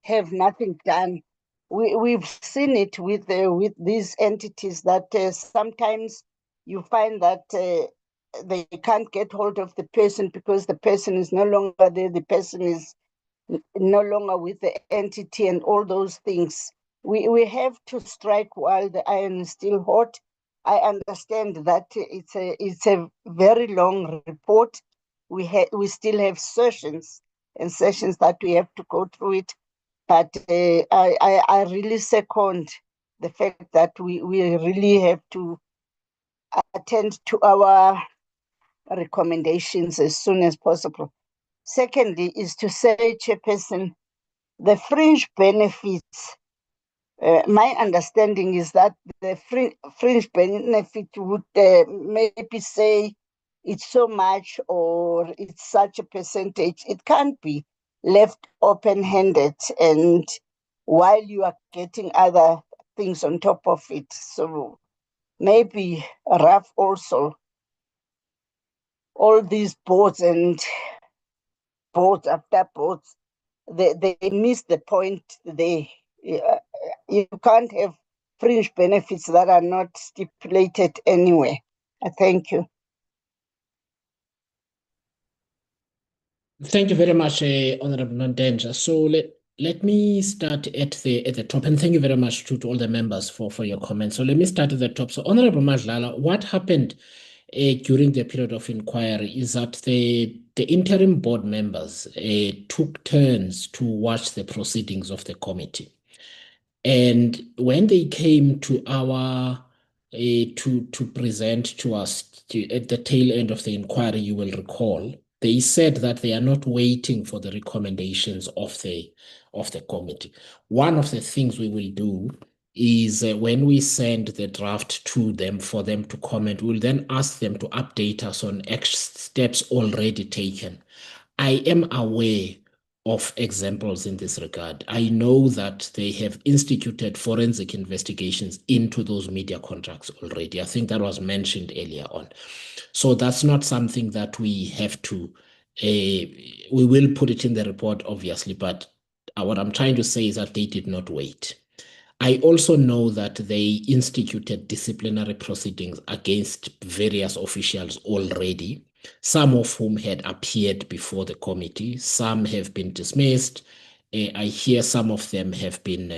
have nothing done. We've seen it with these entities that sometimes you find that they can't get hold of the person because the person is no longer there, the person is no longer with the entity and all those things. We have to strike while the iron is still hot. I understand that it's a very long report. We still have sessions and sessions that we have to go through it. But I really second the fact that we really have to attend to our recommendations as soon as possible. Secondly, is to say, Chairperson, the fringe benefits, my understanding is that the fringe benefit would maybe say it's so much or it's such a percentage. It can't be left open-handed and while you are getting other things on top of it. So maybe RAF also, all these boards and boards after boards, they miss the point there. You can't have fringe benefits that are not stipulated anywhere. Thank you. Thank you very much, Honorable Mantenja. So let me start at the top, and thank you very much to all the members for your comments. So let me start at the top. So Honorable Madlala, what happened during the period of inquiry is that the interim board members took turns to watch the proceedings of the committee. And when they came to our to present to us at the tail end of the inquiry, you will recall, they said that they are not waiting for the recommendations of the committee. One of the things we will do is when we send the draft to them for them to comment, we'll then ask them to update us on steps already taken. I am aware of examples in this regard. I know that they have instituted forensic investigations into those media contracts already. I think that was mentioned earlier on. So that's not something that we have to, we will put it in the report, obviously, but what I'm trying to say is that they did not wait. I also know that they instituted disciplinary proceedings against various officials already, some of whom had appeared before the committee. Some have been dismissed. I hear some of them have been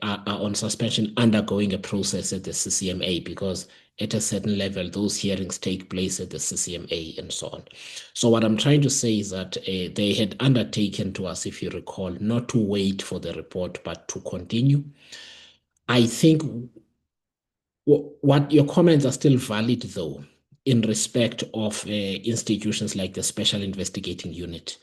are on suspension, undergoing a process at the CCMA, because at a certain level, those hearings take place at the CCMA and so on. So what I'm trying to say is that they had undertaken to us, if you recall, not to wait for the report, but to continue. I think what your comments are still valid, though, in respect of institutions like the Special Investigating Unit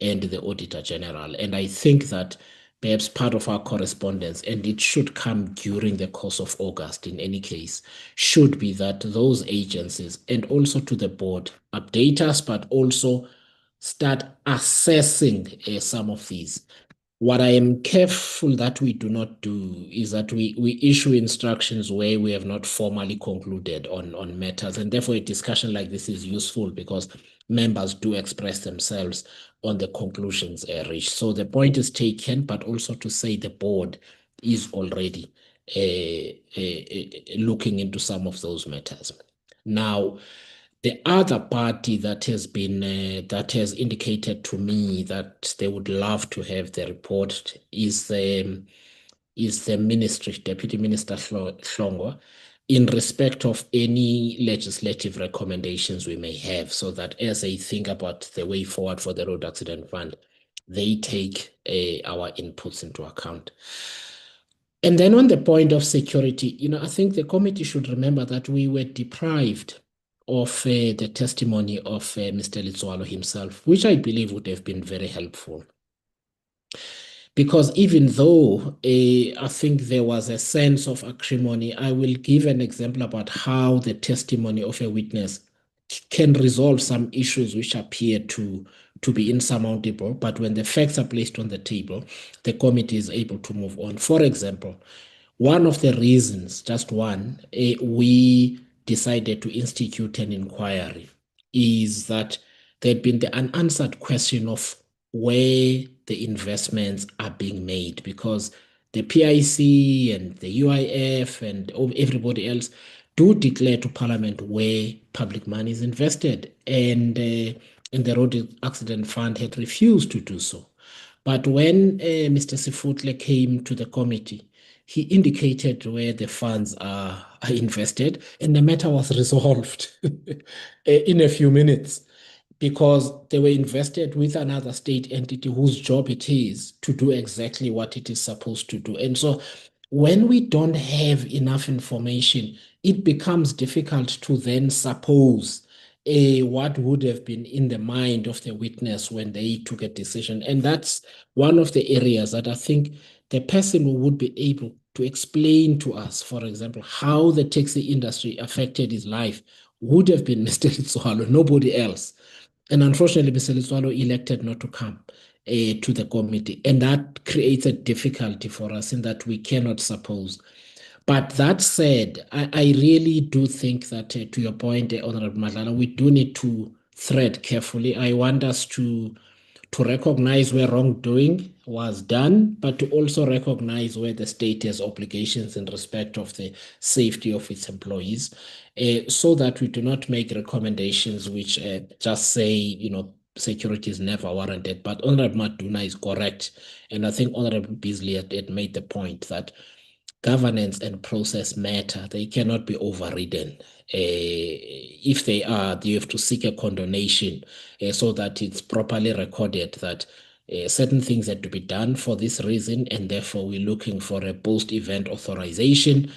and the Auditor General. And I think that perhaps part of our correspondence, and it should come during the course of August in any case, should be that those agencies and also to the board update us, but also start assessing some of these. What I am careful that we do not do is that we issue instructions where we have not formally concluded on matters. And therefore, a discussion like this is useful because members do express themselves on the conclusions reached. So the point is taken, but also to say the board is already looking into some of those matters. Now, the other party that has been that has indicated to me that they would love to have the report is the ministry, Deputy Minister Hlongwa, in respect of any legislative recommendations we may have, so that as they think about the way forward for the Road Accident Fund, they take our inputs into account. And then on the point of security, I think the committee should remember that we were deprived of the testimony of Mr. Litswalo himself, which I believe would have been very helpful. Because even though I think there was a sense of acrimony, I will give an example about how the testimony of a witness can resolve some issues which appear to be insurmountable, but when the facts are placed on the table, the committee is able to move on. For example, one of the reasons, just one, we decided to institute an inquiry is that there had been the unanswered question of where the investments are being made, because the PIC and the UIF and everybody else do declare to Parliament where public money is invested, and the Road Accident Fund had refused to do so. But when Mr. Sifutle came to the committee, he indicated where the funds are invested, and the matter was resolved in a few minutes, because they were invested with another state entity whose job it is to do exactly what it is supposed to do. And so when we don't have enough information, it becomes difficult to then suppose what would have been in the mind of the witness when they took a decision. And that's one of the areas that I think the person who would be able to explain to us, for example, how the taxi industry affected his life would have been Mr. Litswalo, nobody else. And unfortunately, Mr. Litswalo elected not to come to the committee. And that creates a difficulty for us in that we cannot suppose. But that said, I really do think that, to your point, Honorable Madlala, we do need to thread carefully. I want us to recognize where wrongdoing was done, but to also recognize where the state has obligations in respect of the safety of its employees, so that we do not make recommendations which just say, security is never warranted. But Honorable Maduna is correct. And I think Honorable Beasley had made the point that governance and process matter. They cannot be overridden. If they are, you have to seek a condonation so that it's properly recorded that certain things had to be done for this reason, and therefore we're looking for a post-event authorization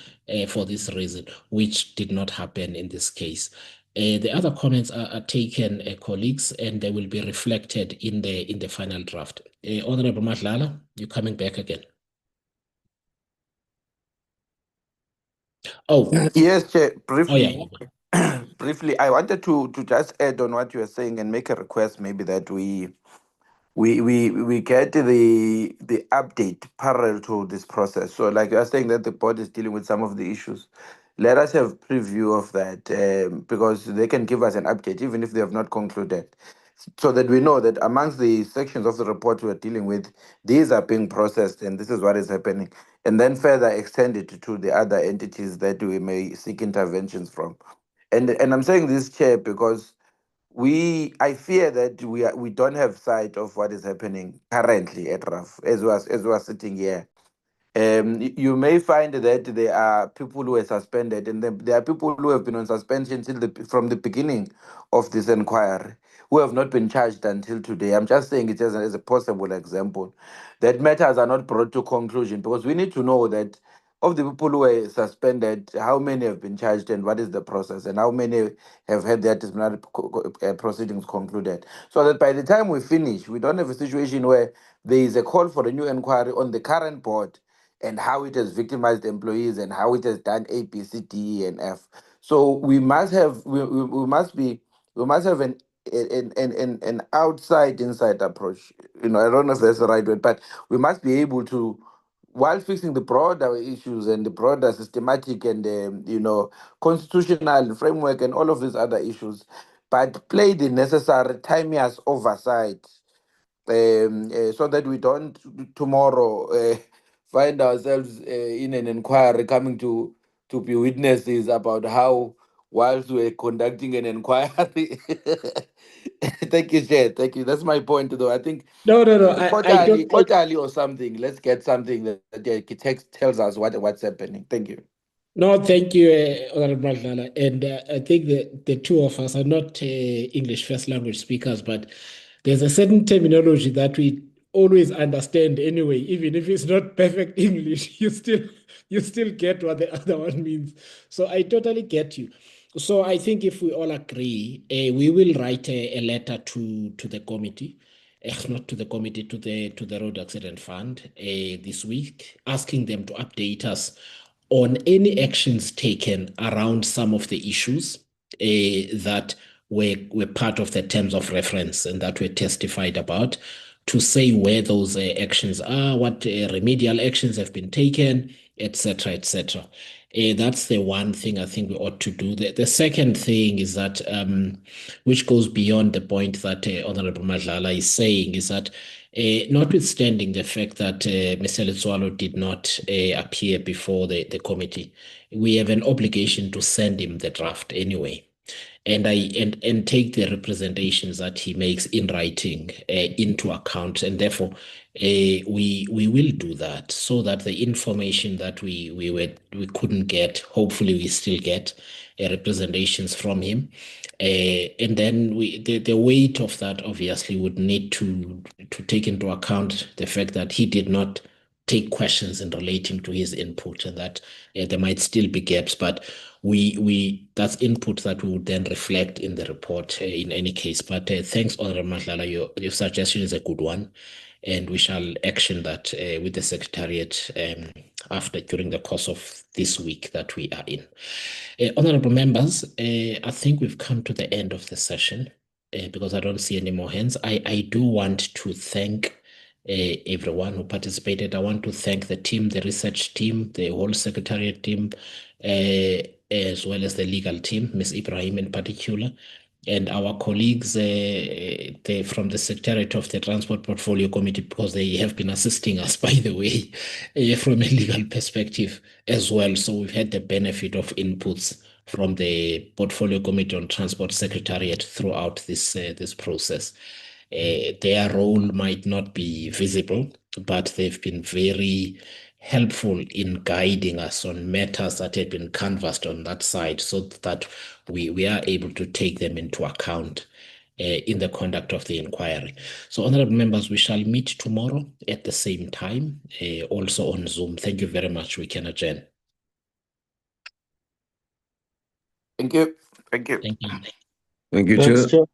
for this reason, which did not happen in this case. The other comments are taken, colleagues, and they will be reflected in the final draft. Honorable Madlala, you're coming back again. Oh, Yes, Chair, briefly. oh yeah. Briefly, I wanted to just add on what you were saying and make a request maybe that we get the update parallel to this process. So like you are saying that the board is dealing with some of the issues. Let us have preview of that because they can give us an update even if they have not concluded, so that we know that amongst the sections of the report we're dealing with, these are being processed and this is what is happening. And then further extend it to the other entities that we may seek interventions from. And I'm saying this, Chair, because I fear that we don't have sight of what is happening currently at RAF as we are sitting here. You may find that there are people who are suspended, and there are people who have been on suspension from the beginning of this inquiry who have not been charged until today. I'm just saying it as a possible example that matters are not brought to conclusion, because we need to know that of the people who are suspended, how many have been charged and what is the process, and how many have had their disciplinary proceedings concluded, so that by the time we finish, we don't have a situation where there is a call for a new inquiry on the current board and how it has victimized employees and how it has done A, B, C, D, E, and F. So we must have an outside-inside approach. I don't know if that's the right word, but we must be able to, while fixing the broader issues and the broader systematic and constitutional framework and all of these other issues, but play the necessary timeous oversight, so that we don't tomorrow find ourselves in an inquiry coming to be witnesses about how, whilst we're conducting an inquiry. Thank you, Chair. Thank you. That's my point, though. I think No. I don't. quarterly or something. Let's get something that tells us what's happening. Thank you. No, thank you, Honorable Madlala. And I think the two of us are not English first language speakers, but there's a certain terminology that we always understand anyway, even if it's not perfect English, you still get what the other one means. So I totally get you. So I think if we all agree, we will write a letter to the committee, not to the committee, to the Road Accident Fund this week, asking them to update us on any actions taken around some of the issues that were part of the terms of reference and that were testified about, to say where those actions are, what remedial actions have been taken, etc., etc. That's the one thing I think we ought to do. The second thing is that, which goes beyond the point that Honorable Madlala is saying, is that notwithstanding the fact that Mr. Letsoalo did not appear before the committee, we have an obligation to send him the draft anyway. And take the representations that he makes in writing into account, and therefore we will do that, so that the information that we couldn't get, hopefully we still get representations from him, and then the weight of that obviously would need to take into account the fact that he did not take questions in relating to his input, and that there might still be gaps, but that's input that we would then reflect in the report in any case. But thanks, Honorable Madlala. Your suggestion is a good one, and we shall action that with the Secretariat during the course of this week that we are in. Honorable members, I think we've come to the end of the session because I don't see any more hands. I do want to thank everyone who participated. I want to thank the team, the research team, the whole Secretariat team, as well as the legal team, Ms. Ibrahim in particular, and our colleagues from the Secretariat of the Transport Portfolio Committee, because they have been assisting us, by the way, from a legal perspective as well. So we've had the benefit of inputs from the Portfolio Committee on Transport Secretariat throughout this process. Their role might not be visible, but they've been very helpful in guiding us on matters that had been canvassed on that side, so that we are able to take them into account in the conduct of the inquiry. So, honorable members, we shall meet tomorrow at the same time, also on Zoom. Thank you very much. We can adjourn. Thank you. Thank you. Thank you. Thank you, Chair.